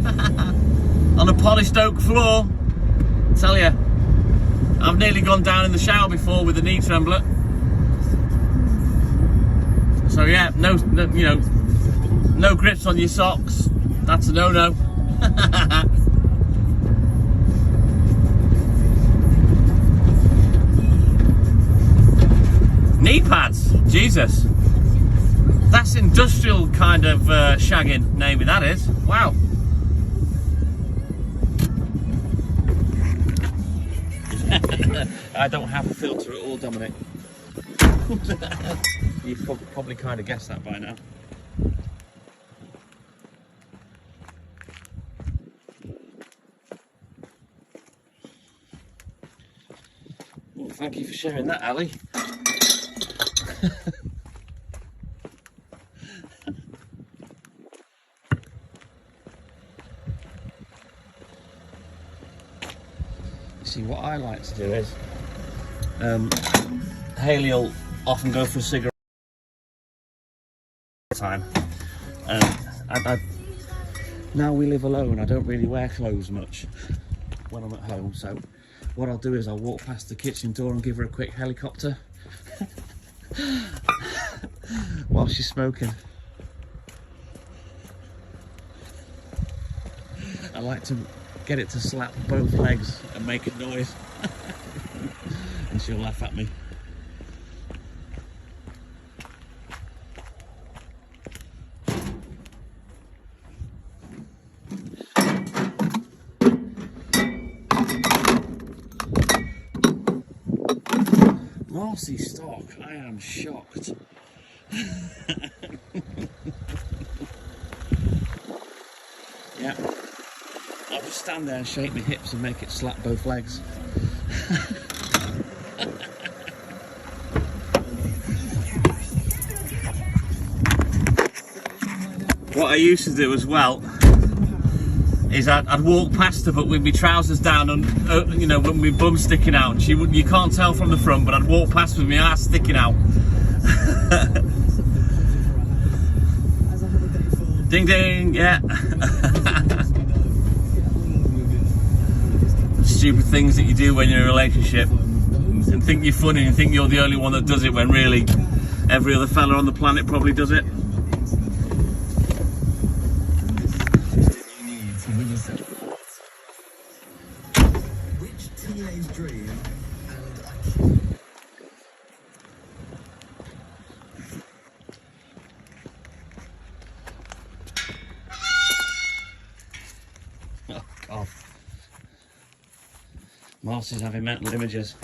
On a polished oak floor. I tell you, I've nearly gone down in the shower before with a knee trembler. So yeah, no, you know, no grips on your socks. That's a no-no. Knee pads, Jesus. That's industrial kind of shagging, naming that is. Wow. I don't have a filter at all, Dominic. You've probably kind of guessed that by now. Well, thank you for sharing that, Ali. See, what I like to do is, Hayley will often go for a cigarette time, and now we live alone. I don't really wear clothes much when I'm at home, so what I'll do is I'll walk past the kitchen door and give her a quick helicopter. while she's smoking. I like to get it to slap both legs and make a noise. And she'll laugh at me. Marcy stock, I am shocked. Yeah, I'll just stand there and shake my hips and make it slap both legs. What I used to do as well is I'd walk past her, but with my trousers down and you know, with my bum sticking out, and you can't tell from the front, but I'd walk past with my ass sticking out. Ding ding, yeah. Stupid things that you do when you're in a relationship and think you're funny and think you're the only one that does it, when really every other fella on the planet probably does it. Which teenage dream Oh God. Marcy's having mental images.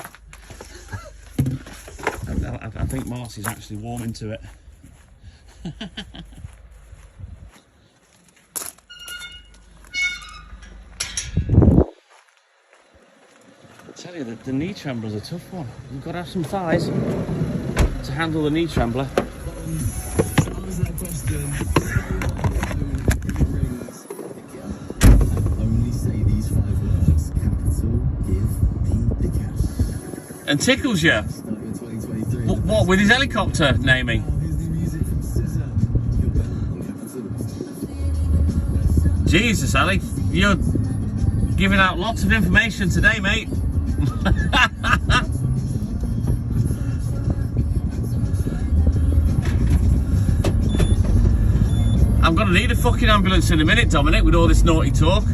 I think Marcy's actually warming to it. I tell you, the knee trembler's a tough one. You've got to have some thighs to handle the knee trembler. answer that question? Only say these 5 words. Capital, give me the cash. And tickles you. Start your 2023. What with his helicopter naming? Here's the music from SZA. You're better on Capital. Jesus, Ali, you're giving out lots of information today, mate. I'm gonna need a fucking ambulance in a minute, Dominic, with all this naughty talk.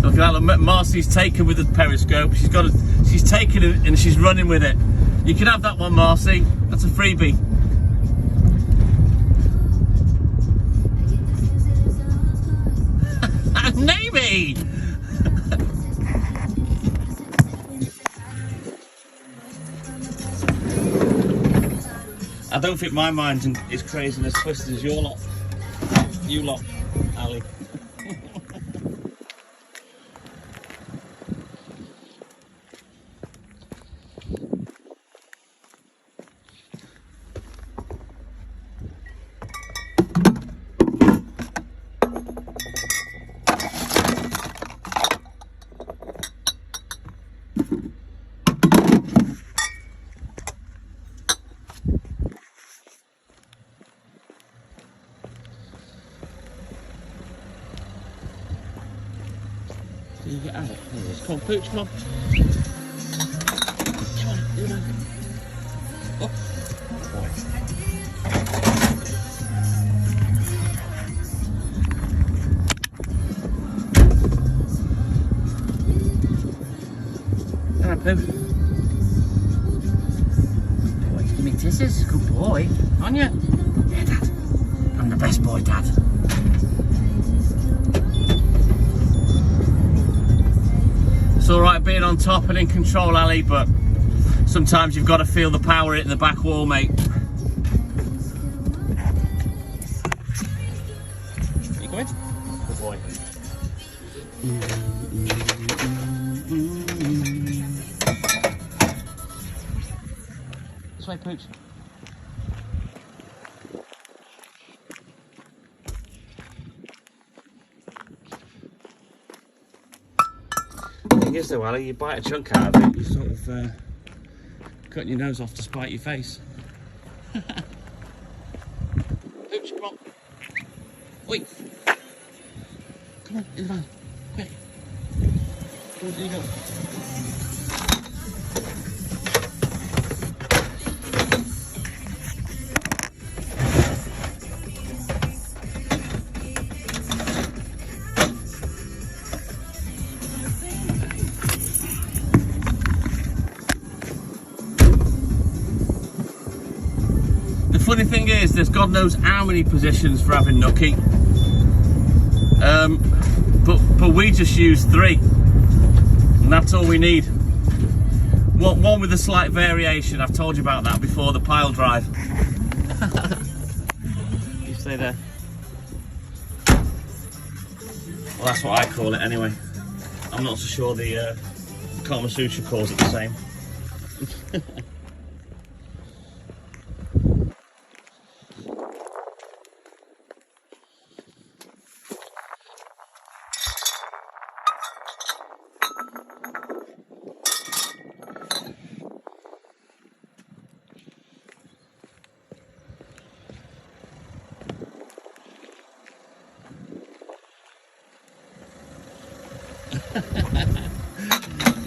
Look at that, look, Marcy's taken with the periscope. She's taken it and she's running with it. You can have that one, Marcy. That's a freebie. Maybe. I don't think my mind is crazy and as twisted as your lot. You lot, Ali. You get out. Come on, Pooch, come on. Come on, do that. Oh, boy. Come on, Pooh. Boy, give me kisses. Good boy. Aren't you? Yeah, Dad. I'm the best boy, Dad. It's alright being on top and in control, Ali, but sometimes you've got to feel the power hitting the back wall, mate. You coming? Good boy. This way, Pooch. The thing is though, Ali, you bite a chunk out of it, you sort of cutting your nose off to spite your face. Pooch, come on. Oi! Come on, in the van. Quick. Where did you go? The funny thing is, there's God knows how many positions for having nookie. But we just use 3, and that's all we need. One with a slight variation. I've told you about that before. The pile drive. You stay there. Well, that's what I call it anyway. I'm not so sure the Kama Sutra calls it the same.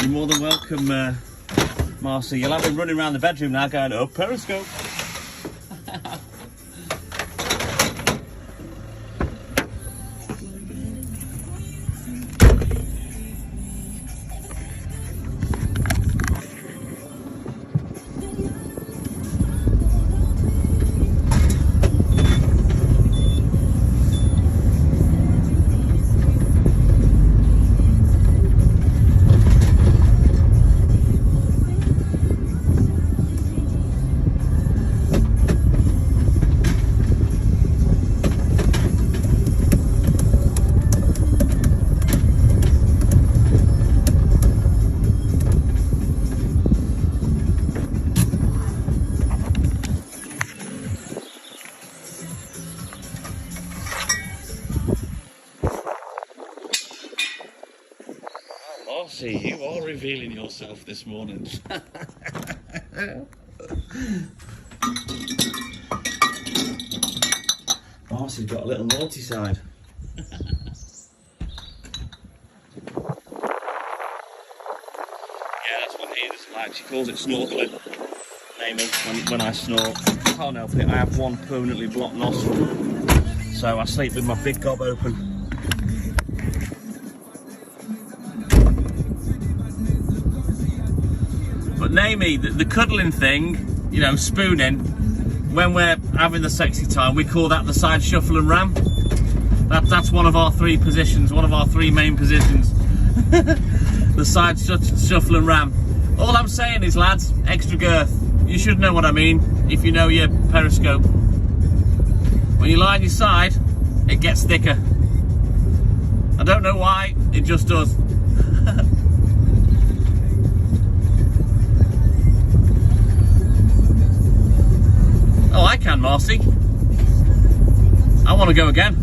You're more than welcome, Marcy. You'll have him running around the bedroom now going, oh, periscope. Marcy, you are revealing yourself this morning. Marcy's got a little naughty side. Yeah, that's what he doesn't like. She calls it snorkeling. Amy, when I snore. I can't help it. I have one permanently blocked nostril, so I sleep with my big gob open. But Naomi, the cuddling thing, you know, spooning, when we're having the sexy time, we call that the side shuffle and ram. That's one of our 3 positions, one of our 3 main positions. The side shuffle and ram. All I'm saying is, lads, extra girth. You should know what I mean if you know your periscope. When you lie on your side, it gets thicker. I don't know why, it just does. Oh, I can, Marcy. I want to go again.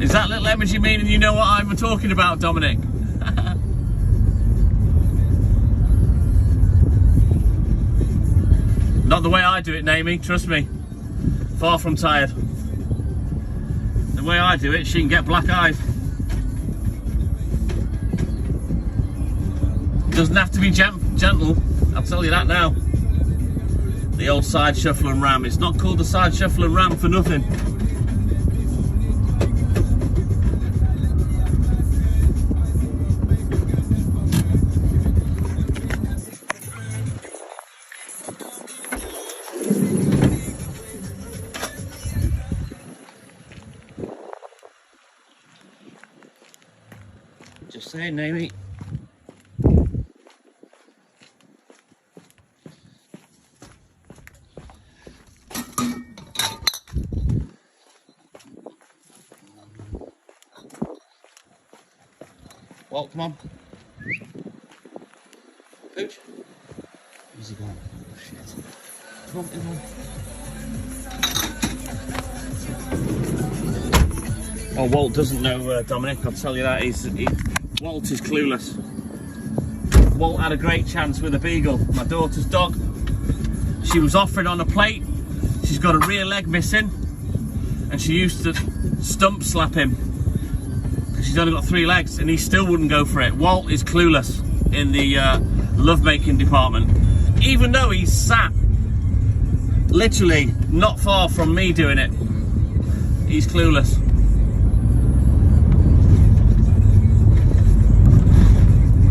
Is that little emoji meaning you know what I'm talking about, Dominic? Not the way I do it, Naomi, trust me. Far from tired. The way I do it, she can get black eyes. Doesn't have to be gentle, I'll tell you that now. The old side shuffle and ram. It's not called the side shuffle and ram for nothing. Just saying, Naomi. Well, come on. Pooch. Where's he going? Oh, shit. Come on, come on. Oh, Walt doesn't know Dominic, I'll tell you that. Walt is clueless. Walt had a great chance with a beagle, my daughter's dog. She was offering on a plate. She's got a rear leg missing, and she used to stump slap him because she's only got 3 legs, and he still wouldn't go for it. Walt is clueless in the lovemaking department, even though he's sat literally not far from me doing it. He's clueless.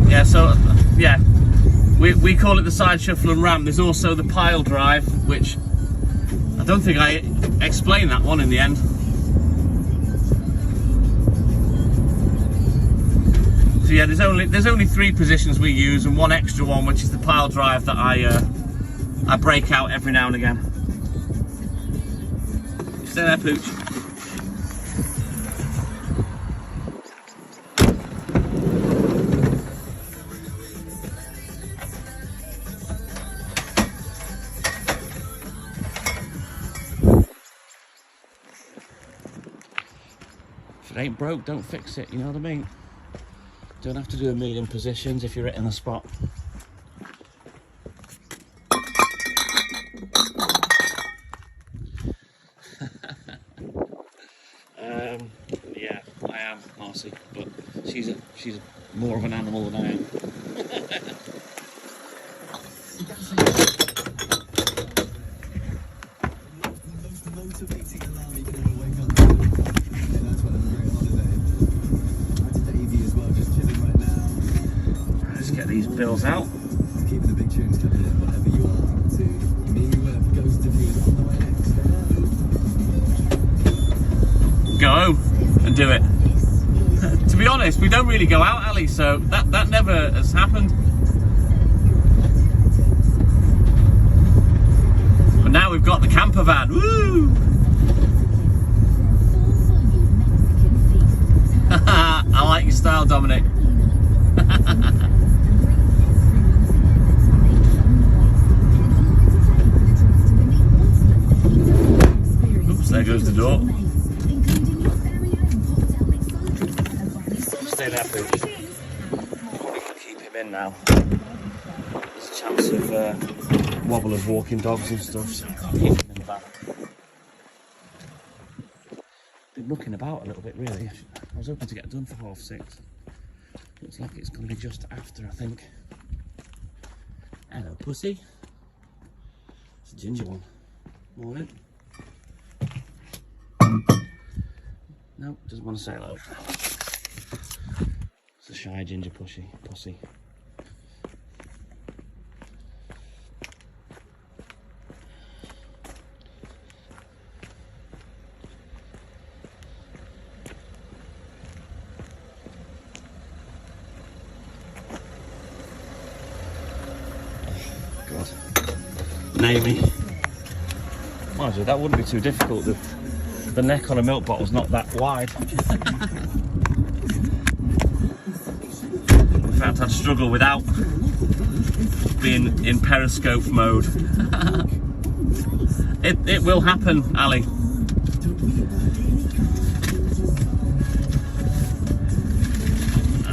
Yeah, so yeah, we call it the side shuffle and ram. There's also the pile drive, which I don't think I explained that one in the end. So yeah, there's only 3 positions we use, and 1 extra one, which is the pile drive that I break out every now and again. Stay there, Pooch. If it ain't broke, don't fix it, you know what I mean? Don't have to do a million positions if you're hitting the spot. Yeah, I am, Marcy, but she's more of an animal than I am. Most motivating alarm you can ever wake up to. Yeah, that's what a great holiday. That's Davey as well, just chilling right now. Let's get these bills out. Keeping the big tunes coming in, whatever you are up to. Me, goes to be on the way next. Go home and do it. To be honest, we don't really go out, Ali, so that never has happened. But now we've got the camper van. Woo! I like your style, Dominic. Oops, there goes the door. Stay there, Pooch. We can keep him in now. There's a chance of wobblers walking dogs and stuff, so keep him in the back. Been looking about a little bit, really. I was hoping to get done for 6:30. Looks like it's going to be just after, I think. Hello, pussy. It's a ginger one. Morning. No, doesn't want to say hello. It's a shy ginger pussy. God. Namey. Mind you, that wouldn't be too difficult. The neck on a milk bottle's not that wide. In fact, I'd struggle without being in periscope mode. It will happen, Ali.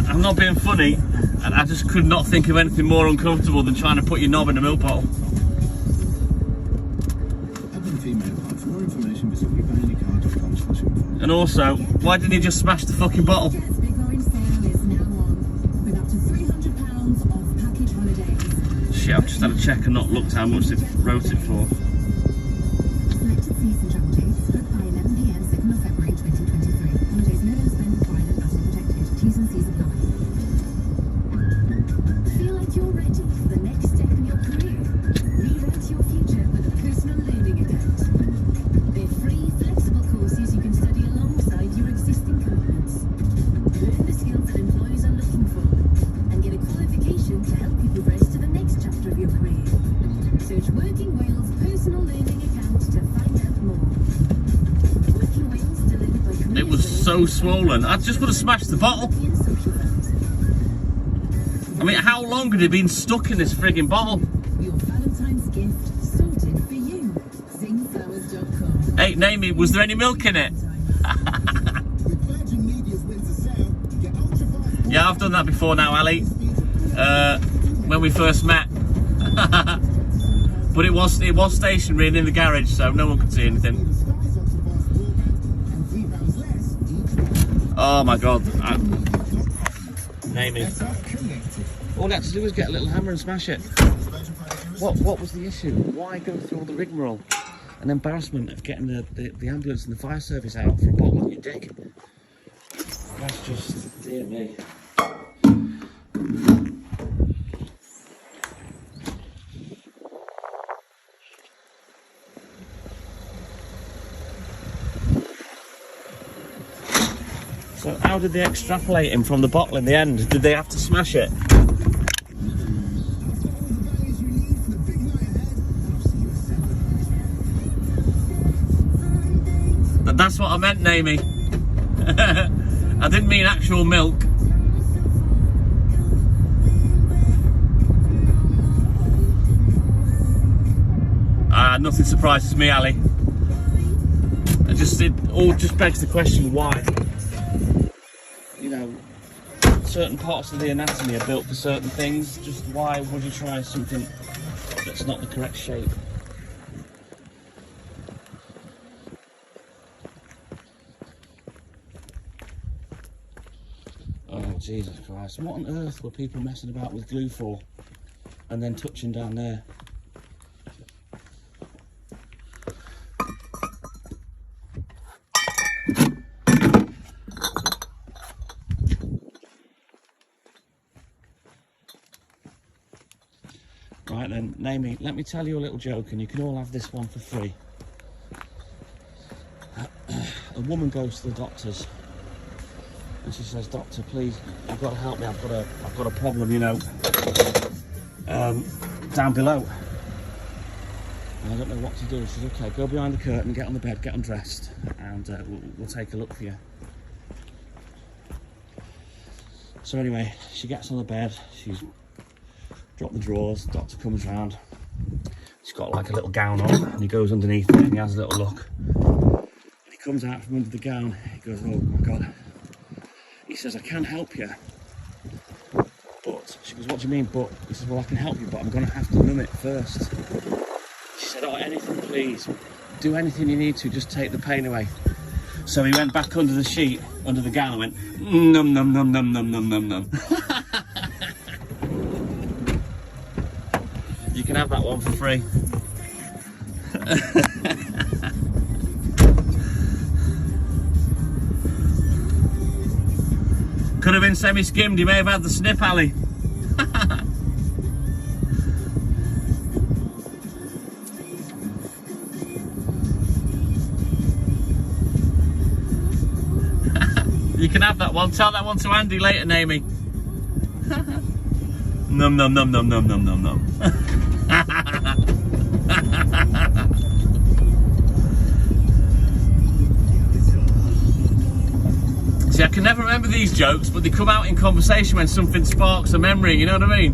I'm not being funny, and I just could not think of anything more uncomfortable than trying to put your knob in a milk bottle. And also, why didn't he just smash the fucking bottle? Shit, I've just had a check and not looked how much they wrote it for. It was so swollen. I just would have smashed the bottle. I mean, how long had it been stuck in this frigging bottle? Your Valentine's gift sorted for you. Zingflowers.com. Hey, Namey, was Yeah, I've done that before now, Ali. When we first met. But it was stationary and in the garage, so no one could see anything. Oh my god. Name it. All I had to do was get a little hammer and smash it. What was the issue? Why go through all the rigmarole and embarrassment of getting the ambulance and the fire service out for a bottle on your dick? That's just, dear me. So how did they extrapolate him from the bottle in the end? Did they have to smash it? That's what I meant, Namey. I didn't mean actual milk. Nothing surprises me, Ali. It all just begs the question why. You know, certain parts of the anatomy are built for certain things. Just why would you try something that's not the correct shape? Oh, Jesus Christ. What on earth were people messing about with glue for? And then touching down there? Right then, Namey, let me tell you a little joke and you can all have this one for free. A woman goes to the doctor's and she says, "Doctor, please, you've got to help me. I've got a problem, you know, down below. And I don't know what to do." She says, "Okay, go behind the curtain, get on the bed, get undressed, and we'll take a look for you." So anyway, she gets on the bed. She's dropped the drawers. Doctor comes round. She's got like a little gown on, and he goes underneath it and he has a little look. And he comes out from under the gown. He goes, "Oh my God." He says, "I can help you." But she goes, "What do you mean, but?" He says, "Well, I can help you, but I'm going to have to numb it first." She said, "Oh, anything, please. Do anything you need to, just take the pain away." So he went back under the sheet, under the gown, and went, "Num, num, num, num, num, num, num, num." You can have that one for free. Could have been semi-skimmed, you may have had the snip, Ali. You can have that one. Tell that one to Andy later, Namey. Num num num num num num num num. See, I can never remember these jokes, but they come out in conversation when something sparks a memory, you know what I mean?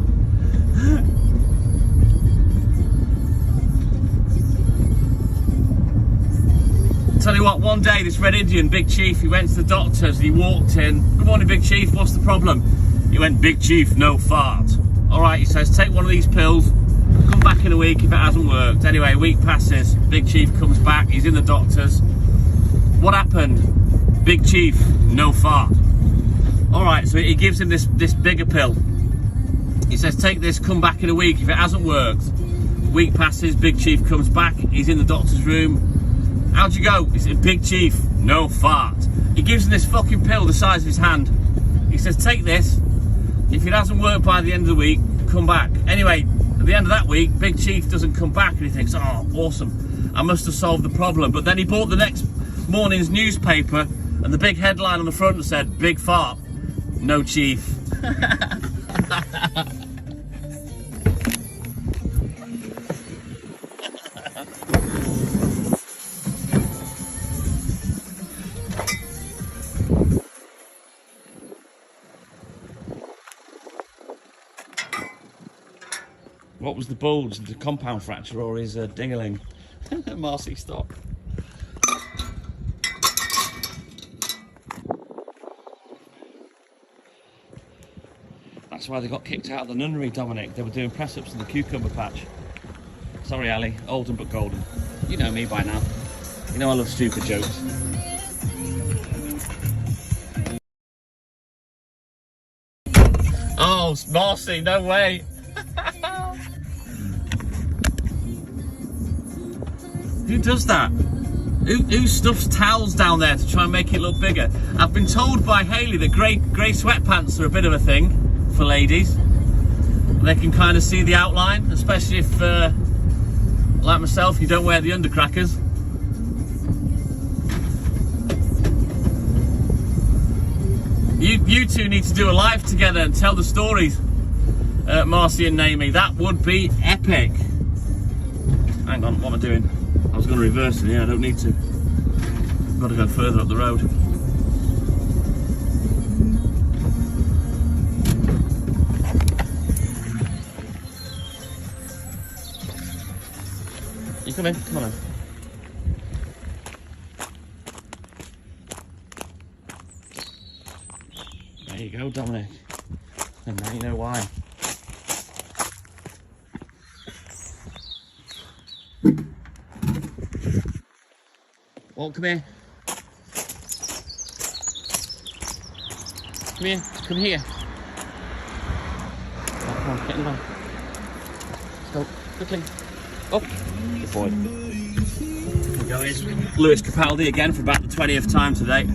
Tell you what, one day this Red Indian, Big Chief, he went to the doctors, he walked in. "Good morning, Big Chief, what's the problem?" He went, "Big Chief, no fart." "Alright," he says, "take one of these pills, come back in a week if it hasn't worked." Anyway, a week passes, Big Chief comes back, he's in the doctors. "What happened?" "Big Chief, no fart." Alright, so he gives him this bigger pill. He says, "Take this, come back in a week if it hasn't worked." Week passes, Big Chief comes back, he's in the doctor's room. "How'd you go?" He said, "Big Chief, no fart." He gives him this fucking pill the size of his hand. He says, "Take this, if it hasn't worked by the end of the week, come back." Anyway, at the end of that week, Big Chief doesn't come back and he thinks, "Oh, awesome, I must have solved the problem." But then he bought the next morning's newspaper and the big headline on the front said, "Big fart, no chief." What was the bulge, the compound fracture or his ding-a-ling? Marcy, stop. That's why they got kicked out of the nunnery, Dominic. They were doing press-ups in the cucumber patch. Sorry, Ali. Olden but golden. You know me by now. You know I love stupid jokes. Oh, Marcy, no way. Who does that? Who stuffs towels down there to try and make it look bigger? I've been told by Hayley that grey sweatpants are a bit of a thing for ladies. They can kind of see the outline, especially if, like myself, you don't wear the undercrackers. You two need to do a live together and tell the stories, Marcy and Naomi. That would be epic. Hang on, what am I doing? I was going to reverse it here, I don't need to. I've got to go further up the road. You come in, come on in. There you go, Dominic. And now you know why. Walt, come here. Come here, come here. Oh, come on, get in the van. Let's go, quickly. Up. Good boy. Here we go, here's Lewis Capaldi again for about the 20th time today.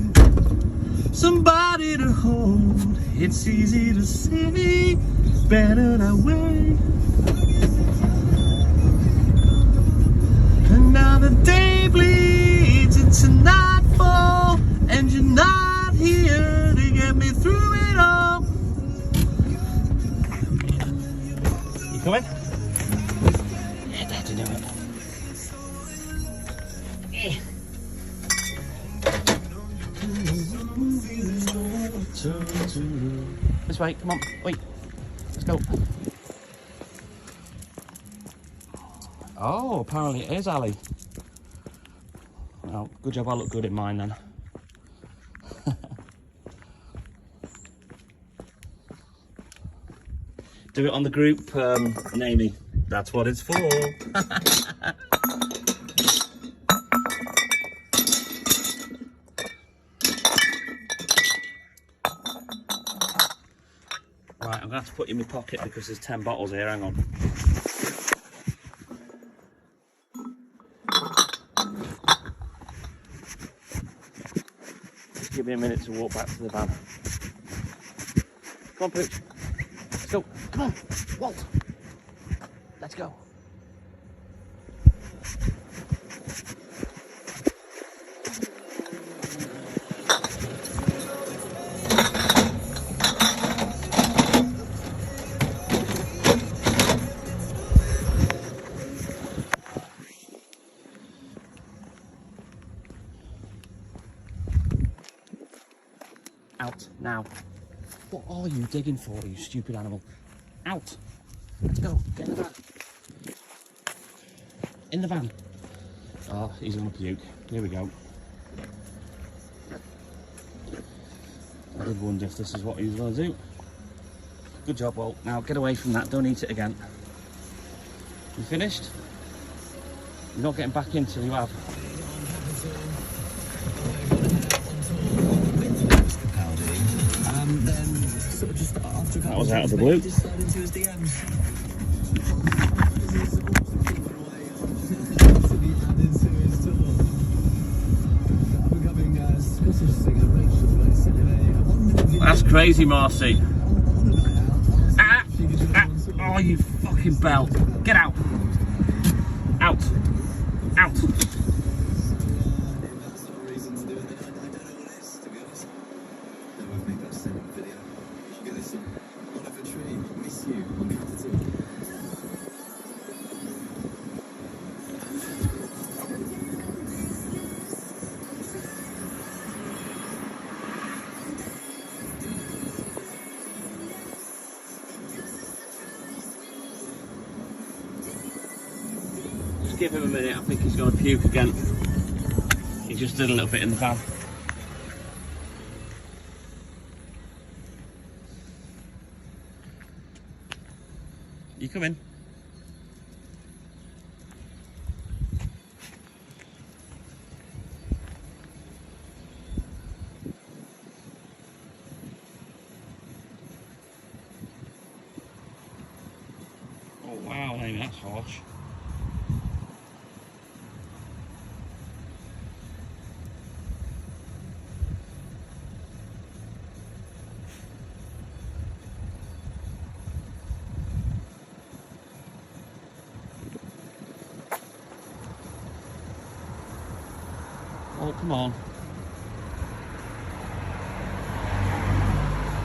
Somebody to hold, it's easy to see, better that way. And now the day bleeds into nightfall, and you're not here to get me through it all. You coming? Yeah, Dad, you know it. Yeah. This way, come on, wait, let's go. Oh, apparently it is Ali. Well, good job I look good in mine then. Do it on the group, Naomi. That's what it's for. Right, I'm going to have to put you in my pocket because there's 10 bottles here, hang on. Just give me a minute to walk back to the van. Come on, Pooch. Let's go. Come on, Walt. Let's go. Out now. What are you digging for, you stupid animal? Out. Let's go. Get in the van. In the van. Oh, he's gonna puke. Here we go. I did wonder if this is what he was gonna do. Good job, Walt. Now get away from that. Don't eat it again. You finished? You're not getting back in till you have. That was out of the blue. That's crazy, Marcy. Oh, you fucking bell. Get out. Out. Out. Just give him a minute, I think he's going to puke again. He just did a little bit in the van. You come in. Oh wow, Amy, that's harsh. Oh, come on.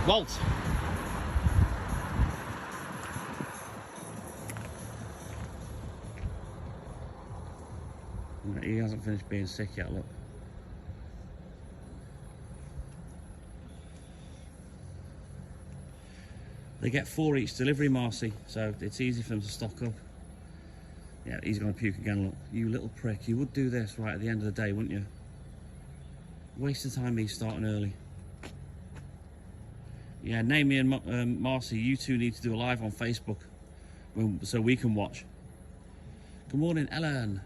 Walt! He hasn't finished being sick yet, look. They get 4 each delivery, Marcy, so it's easy for them to stock up. Yeah, he's going to puke again, look. You little prick, you would do this right at the end of the day, wouldn't you? Waste of time me starting early. Yeah, Naomi and Marcy, you two need to do a live on Facebook so we can watch. Good morning, Ellen.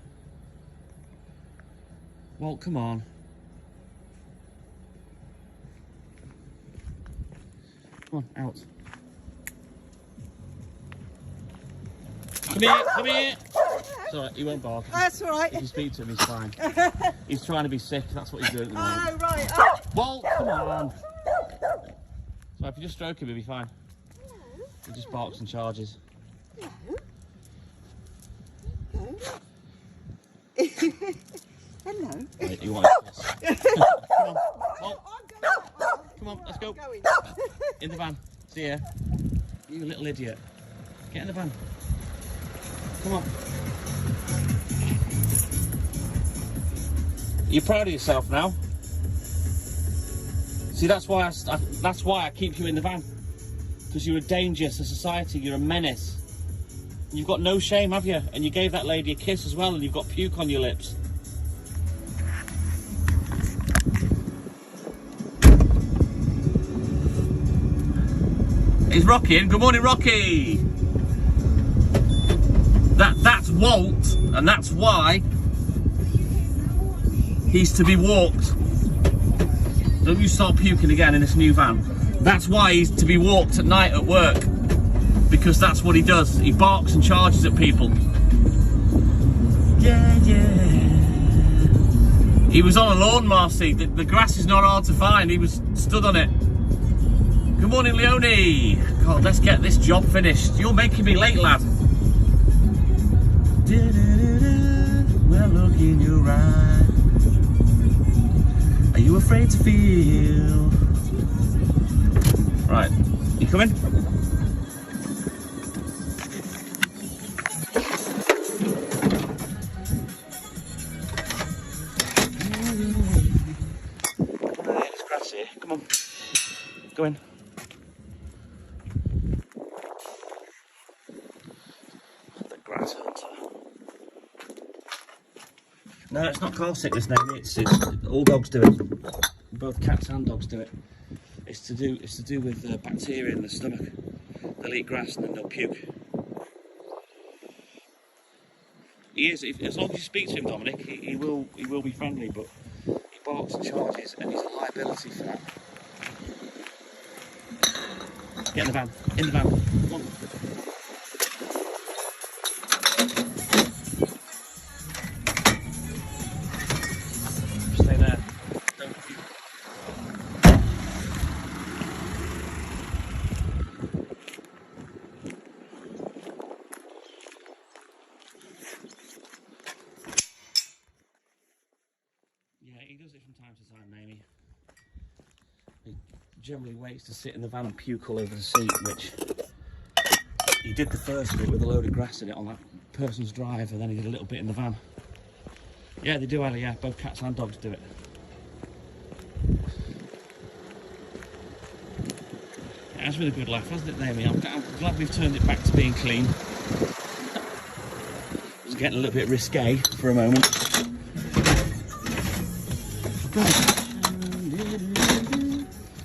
Walt, come on. Come on, out. Come here, come here. It's alright, he won't bark. That's all right. If you speak to him, he's fine. He's trying to be sick, that's what he's doing at the moment. Oh, right. Oh. Walt, come on. So if you just stroke him, he'll be fine. He just barks and charges. Hello. Wait, you want a kiss? Come on, Walt. Come on, let's go. In the van. See ya. You little idiot. Get in the van. Come on. You're proud of yourself now. See, that's why I keep you in the van. Because you're a danger to society. You're a menace. You've got no shame, have you? And you gave that lady a kiss as well, and you've got puke on your lips. Is Rocky in? Good morning, Rocky. That's Walt, and that's why he's to be walked. Don't you start puking again in this new van. That's why he's to be walked at night at work. Because that's what he does. He barks and charges at people. Yeah, yeah. He was on a lawn, Marcy. The grass is not hard to find. He was stood on it. Good morning, Leonie. God, let's get this job finished. You're making me late, lad. Well, look in your eye. Are you afraid to feel? Right, you coming? There's grass here. Come on. Go in. The grass hunter. No, it's not car sickness, no. It's all dogs do it. Both cats and dogs do it. It's to do with bacteria in the stomach. They'll eat grass and then they'll puke. He is, as long as you speak to him, Dominic, he will be friendly, but he barks and charges, and he's a liability for that. Get in the van. In the van. Come on. Stay there. Don't puke. Yeah, he does it from time to time, Amy. He generally waits to sit in the van and puke all over the seat, which he did the first bit with a load of grass in it on that person's drive, and then he did a little bit in the van. Yeah, they do, Ellie, yeah, both cats and dogs do it. It has been a good laugh, hasn't it, Amy? I'm glad we've turned it back to being clean. It was getting a little bit risque for a moment.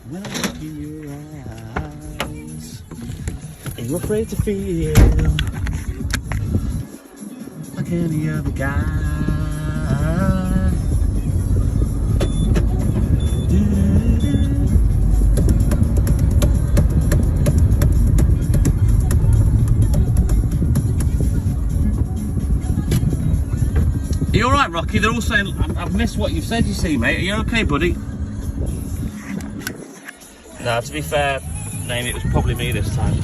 When I look in your eyes, you afraid to feel like any other guy? Are you alright, Rocky? They're all saying, I've missed what you've said, you see, mate. Are you okay, buddy? No, to be fair, Name, it was probably me this time.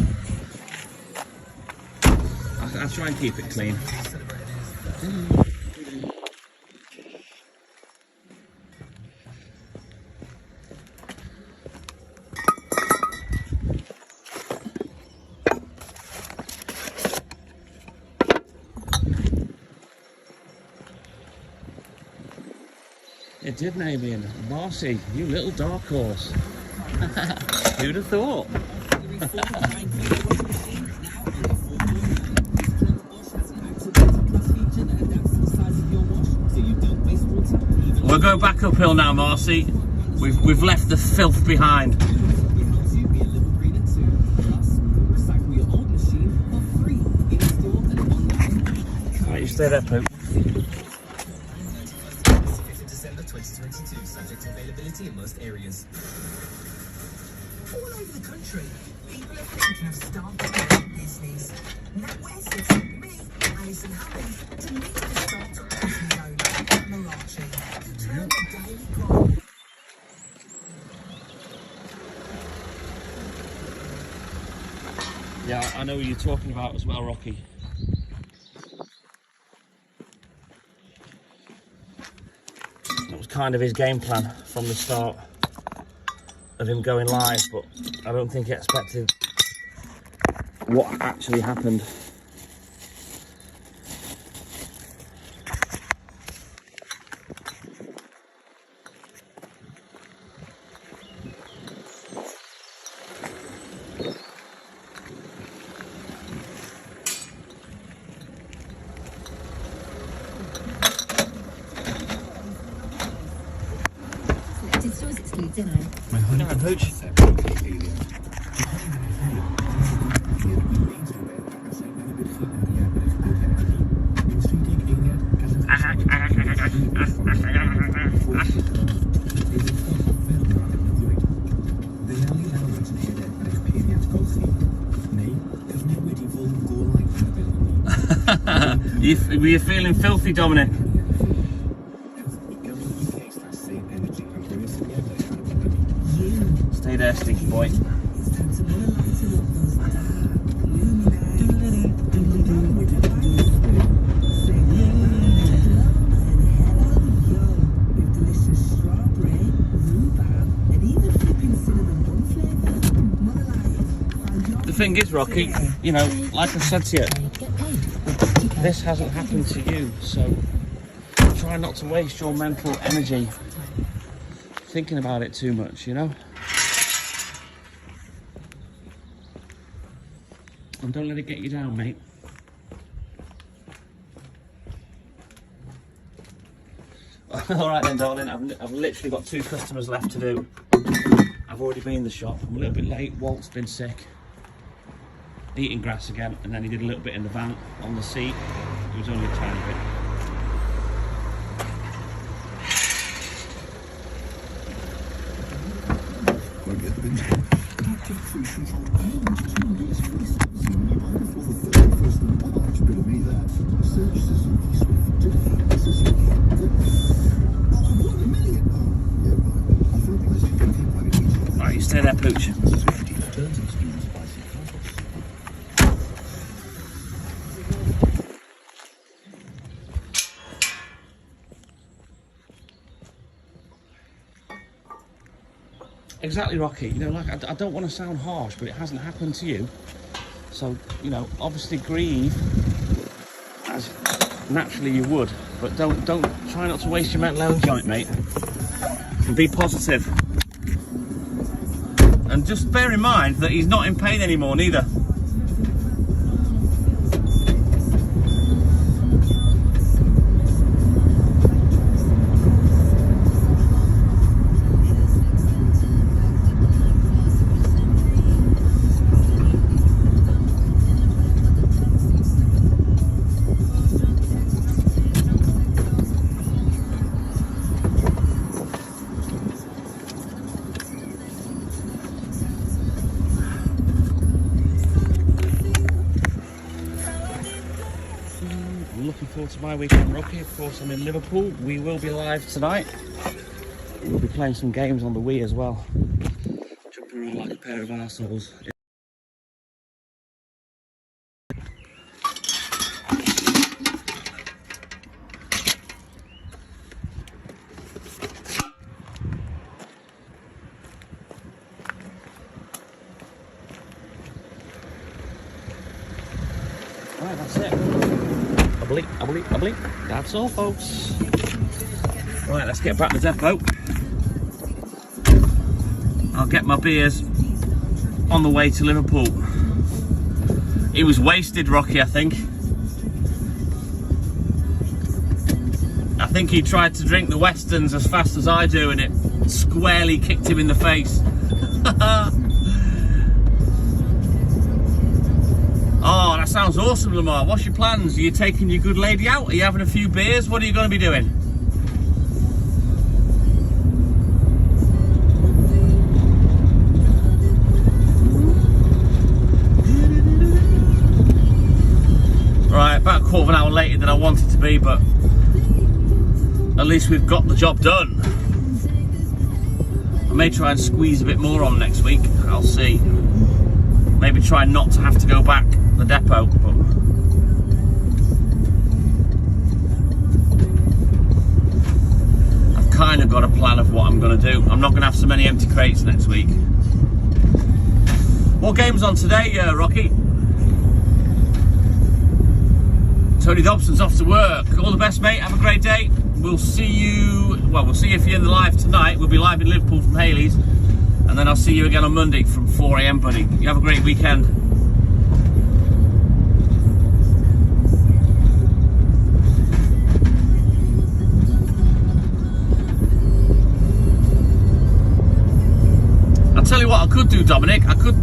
I'll try and keep it clean. It did, Namian. Marcy, you little dark horse. Who'd have thought? We'll go back uphill now, Marcy. We've left the filth behind. Right, you stay there, Poop. December 2022, subject to availability in most areas. All over the country, people are thinking of starting a business. Now where sits me, Alison Hammond, to lead the startup business owner, Marachi, to turn the daily grind. Yeah, I know what you're talking about as well, Rocky. That was kind of his game plan from the start of him going live, but I don't think he expected what actually happened. Selected stores exclude dinner. No, Pooch. Were you feeling filthy, Dominic? Stay there, stinky boy. The thing is, Rocky, you know, like I said to you, Get paid. this hasn't happened to you, so try not to waste your mental energy thinking about it too much, you know? And don't let it get you down, mate. Alright then, darling, I've literally got 2 customers left to do. I've already been in the shop, I'm a little bit late. Walt's been sick, eating grass again, and then he did a little bit in the van on the seat. It was only a tiny bit. Right, you stay there, Pooch. Exactly, Rocky. You know, like, I don't want to sound harsh, but it hasn't happened to you. So, you know, obviously grieve as naturally you would, but don't try not to waste your mental energy on it, mate. And be positive. And just bear in mind that he's not in pain anymore, neither. forward to my weekend, Rocky. Of course, I'm in Liverpool. We will be live tonight. We'll be playing some games on the Wii as well. Jumping around like a pair of arseholes. Right, that's it. I believe. That's all, folks. Right, let's get back to the depot. I'll get my beers on the way to Liverpool. He was wasted, Rocky, I think. I think he tried to drink the Westerns as fast as I do and it squarely kicked him in the face. Oh, that sounds awesome, Lamar. What's your plans? Are you taking your good lady out? Are you having a few beers? What are you going to be doing? Right, about a quarter of an hour later than I wanted to be, but at least we've got the job done. I may try and squeeze a bit more on next week. I'll see. Maybe try not to have to go back to the depot. But I've kind of got a plan of what I'm going to do. I'm not going to have so many empty crates next week. What game's on today, Rocky? Tony Dobson's off to work. All the best, mate. Have a great day. We'll see you. Well, we'll see you if you're in the live tonight. We'll be live in Liverpool from Haley's. And then I'll see you again on Monday from 4 AM, buddy. You have a great weekend. I'll tell you what I could do, Dominic. I could,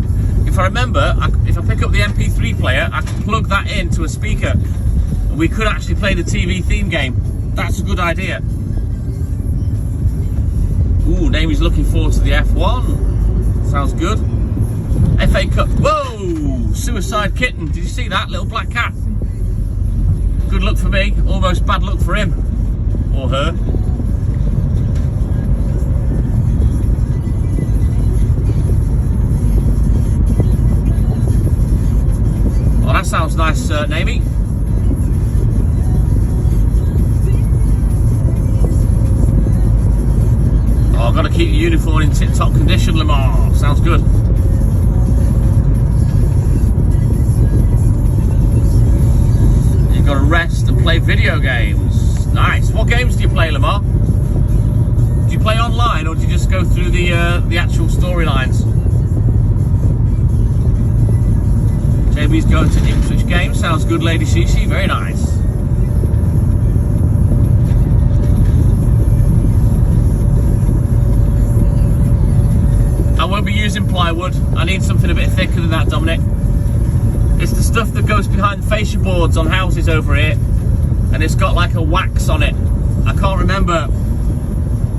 if I remember, if I pick up the MP3 player, I could plug that into a speaker. And we could actually play the TV theme game. That's a good idea. Ooh, Namie's looking forward to the F1. Sounds good. FA Cup. Whoa! Suicide Kitten. Did you see that? Little black cat. Good luck for me. Almost bad luck for him. Or her. Oh, that sounds nice, Namie. Oh, I've got to keep your uniform in tip-top condition, Lamar. Sounds good. You've got to rest and play video games. Nice. What games do you play, Lamar? Do you play online or do you just go through the actual storylines? JB's going to Ipswich game. Sounds good, Lady Shishi. Very nice. I won't be using plywood. I need something a bit thicker than that, Dominic. It's the stuff that goes behind fascia boards on houses over here, and it's got like a wax on it. I can't remember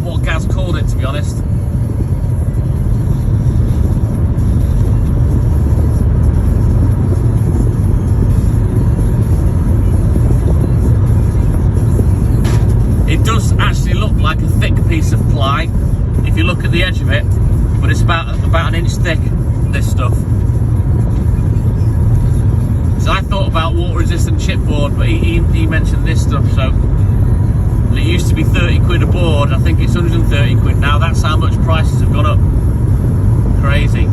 what Gaz called it, to be honest. It does actually look like a thick piece of ply if you look at the edge of it. But it's about an inch thick, this stuff. So I thought about water resistant chipboard, but he mentioned this stuff, so and it used to be 30 quid a board. I think it's 130 quid now. That's how much prices have gone up. Crazy.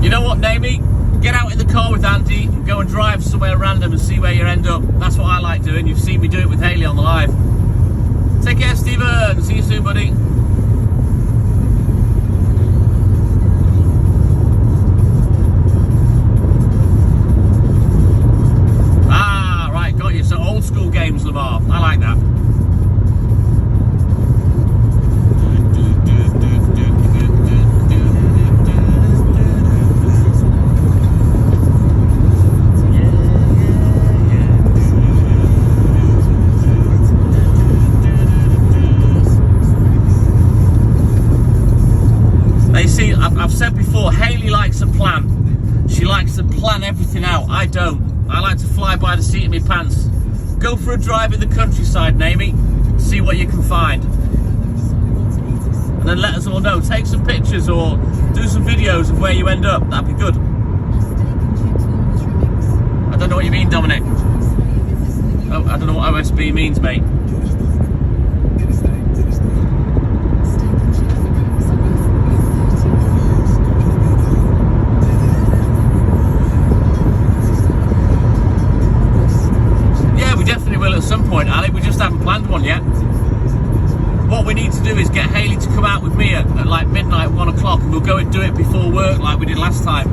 You know what, Namie? Get out in the car with Andy and go and drive somewhere random and see where you end up. That's what I like doing. You've seen me do it with Haley on the live. Take care, Stephen. See you soon, buddy. Ah, right, got you. So old school games, Lamar. I like that. I've said before, Haley likes a plan. She likes to plan everything out. I don't. I like to fly by the seat of my pants. Go for a drive in the countryside, Naomi. See what you can find. And then let us all know. Take some pictures or do some videos of where you end up. That'd be good. I don't know what you mean, Dominic. Oh, I don't know what OSB means, mate. Yeah, we definitely will at some point, Ali. We just haven't planned one yet. What we need to do is get Hayley to come out with me at like midnight, 1 o'clock, and we'll go and do it before work like we did last time.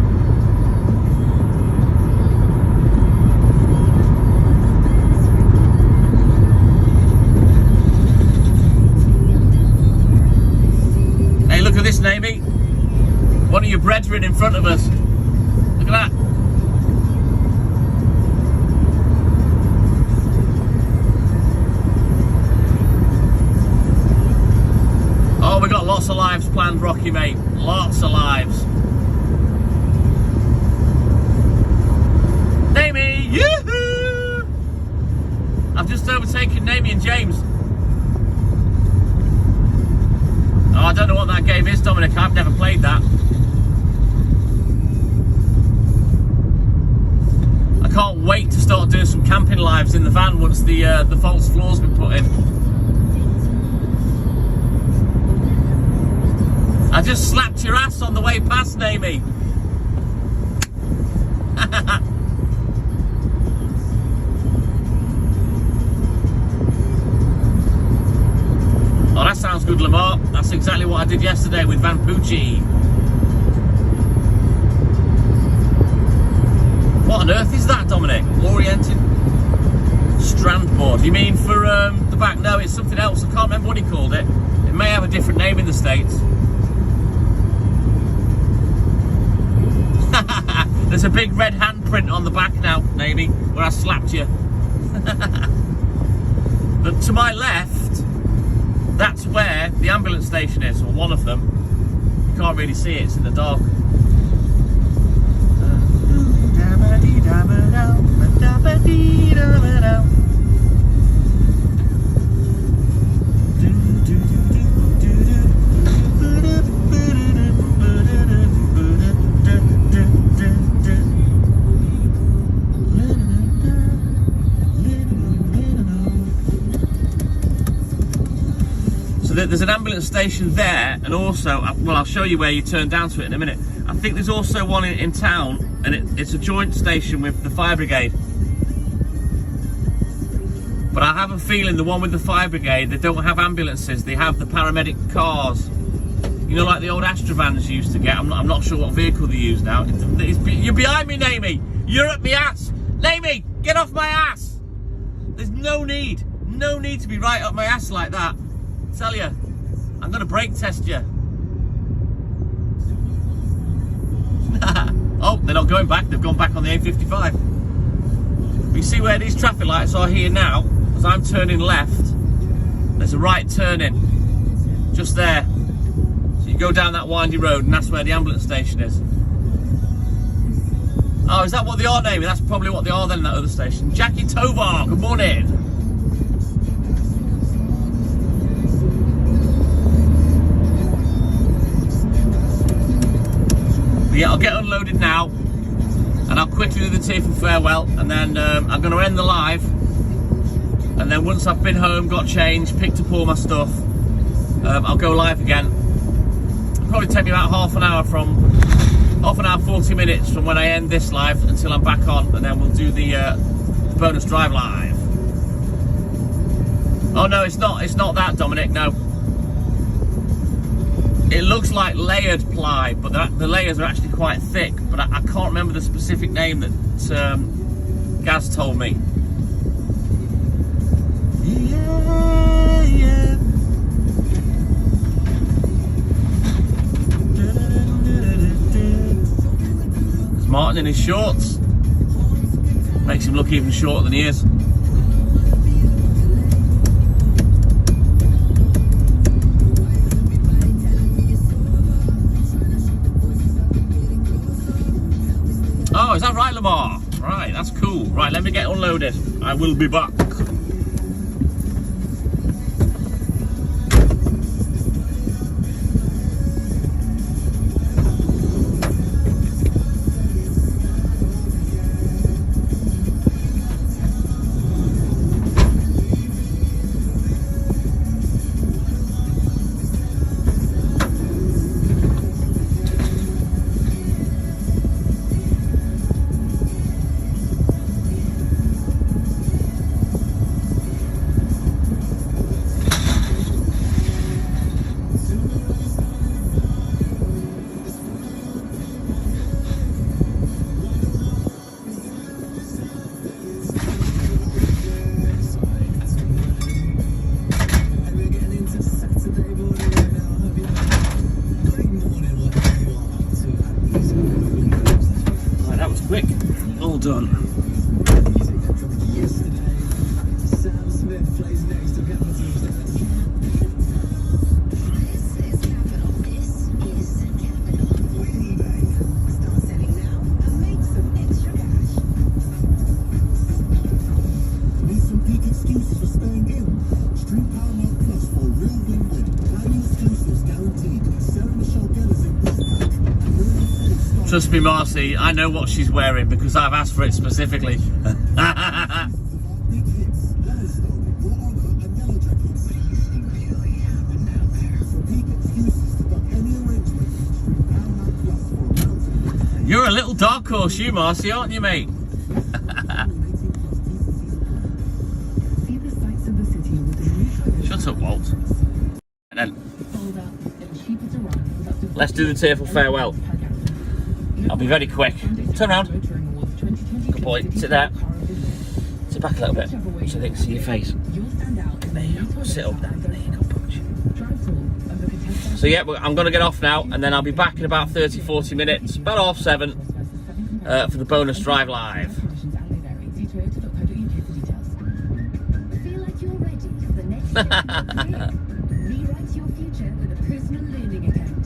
Hey, look at this, Naomi. One of your brethren in front of us. Look at that. Oh, we got lots of lives planned, Rocky, mate. Lots of lives. Naomi, yoo-hoo! I've just overtaken Naomi and James. Oh, I don't know what that game is, Dominic. I've never played that. I can't wait to start doing some camping lives in the van once the false floor's been put in. I just slapped your ass on the way past, Naomi. Oh, that sounds good, Lamar. That's exactly what I did yesterday with Van Pucci. What on earth is that, Dominic? Oriented strand board. You mean for the back? No, it's something else. I can't remember what he called it. It may have a different name in the States. There's a big red handprint on the back now, Naomi, where I slapped you. But to my left, that's where the ambulance station is, or one of them. You can't really see it, it's in the dark. So there's an ambulance station there, and also, well, I'll show you where you turn down to it in a minute. I think there's also one in town, and it's a joint station with the fire brigade. But I have a feeling the one with the fire brigade, they don't have ambulances, they have the paramedic cars. You know, like the old Astravans you used to get. I'm not sure what vehicle they use now. You're behind me, Naomi. You're at my ass. Naomi, get off my ass. There's no need to be right up my ass like that. I tell you, I'm gonna brake test you. Oh, they're not going back. They've gone back on the A55. You see where these traffic lights are here now? As I'm turning left, there's a right turn in, just there. So you go down that windy road, and that's where the ambulance station is. Oh, is that what they are, Naomi? That's probably what they are then, that other station. Jackie Tovar, good morning. But yeah, I'll get unloaded now, and I'll quickly do the tea for farewell, and then I'm going to end the live. And then once I've been home, got changed, picked up all my stuff, I'll go live again. It'll probably take me about half an hour, 40 minutes from when I end this live until I'm back on, and then we'll do the bonus drive live. Oh no, it's not that, Dominic, no. It looks like layered ply, but the layers are actually quite thick, but I can't remember the specific name that Gaz told me. Yeah, yeah. There's Martin in his shorts. Makes him look even shorter than he is. is that right, Lamar? Right, that's cool. Right, let me get unloaded. I will be back. Quick, all done. Need some peak excuses for staying in. Stream Paramount Plus for real win-win. Planning exclusives guaranteed. Sarah Michelle Gellar's in Westpac. Trust me, Marcy, I know what she's wearing because I've asked for it specifically. Big hits, Yellowstone, Your Honor, and Yellow Jackets. For peak excuses to book any arrangement, stream Paramount Plus for mountain. You're a little dark horse, you, Marcy, aren't you, mate? See the sights of the city with the new Shut up, Walt. And then fold up and cheaper to run with up to let's do the tearful farewell. I'll be very quick. Turn around. Good boy. Sit there. Sit back a little bit so they can see your face. There you go. Sit up there. There you go, Punch. So yeah, I'm going to get off now and then I'll be back in about 30-40 minutes, about 7:30 for the bonus drive live. Feel like you're ready for the next step of your career? Rewrite your future with a personal learning account.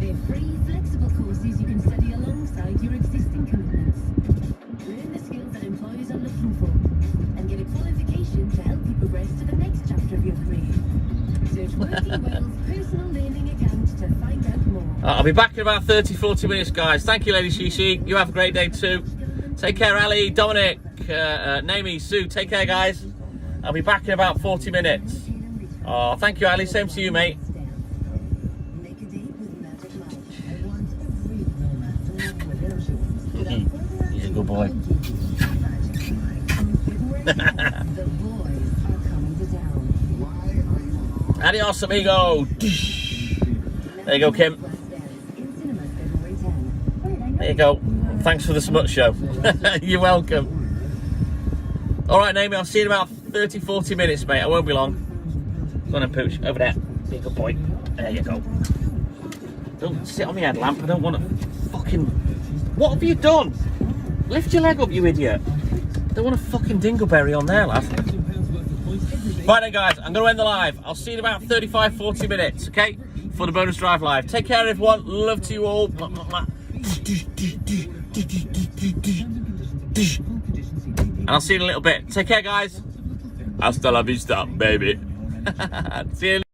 They're free, flexible courses you can study alongside your existing commitments. Learn the skills that employers are looking for and get a qualification to help you progress to the next chapter of your career. Search Working Wales Personal Learning Account to find out more. I'll be back in about 30-40 minutes, guys. Thank you, Lady Shishi. You have a great day too. Take care, Ali, Dominic, Naomi, Sue. Take care, guys. I'll be back in about 40 minutes. Oh, thank you, Ali. Same to you, mate. Make a date with Magic Mike. I want every romance to have with He's a good boy. The boys are coming to town. Adios, amigo. There you go, Kim. There you go. Thanks for the smut show. You're welcome. All right, Naomi, I'll see you in about 30-40 minutes, mate. I won't be long. Go on and pooch. Over there. Be a good boy. There you go. Don't sit on the headlamp. I don't want to fucking... What have you done? Lift your leg up, you idiot. I don't want a fucking dingleberry on there, lad. Right then, guys. I'm going to end the live. I'll see you in about 35-40 minutes, okay? For the bonus drive live. Take care, everyone. Love to you all. And I'll see you in a little bit. Take care, guys. Hasta la vista, baby. See you.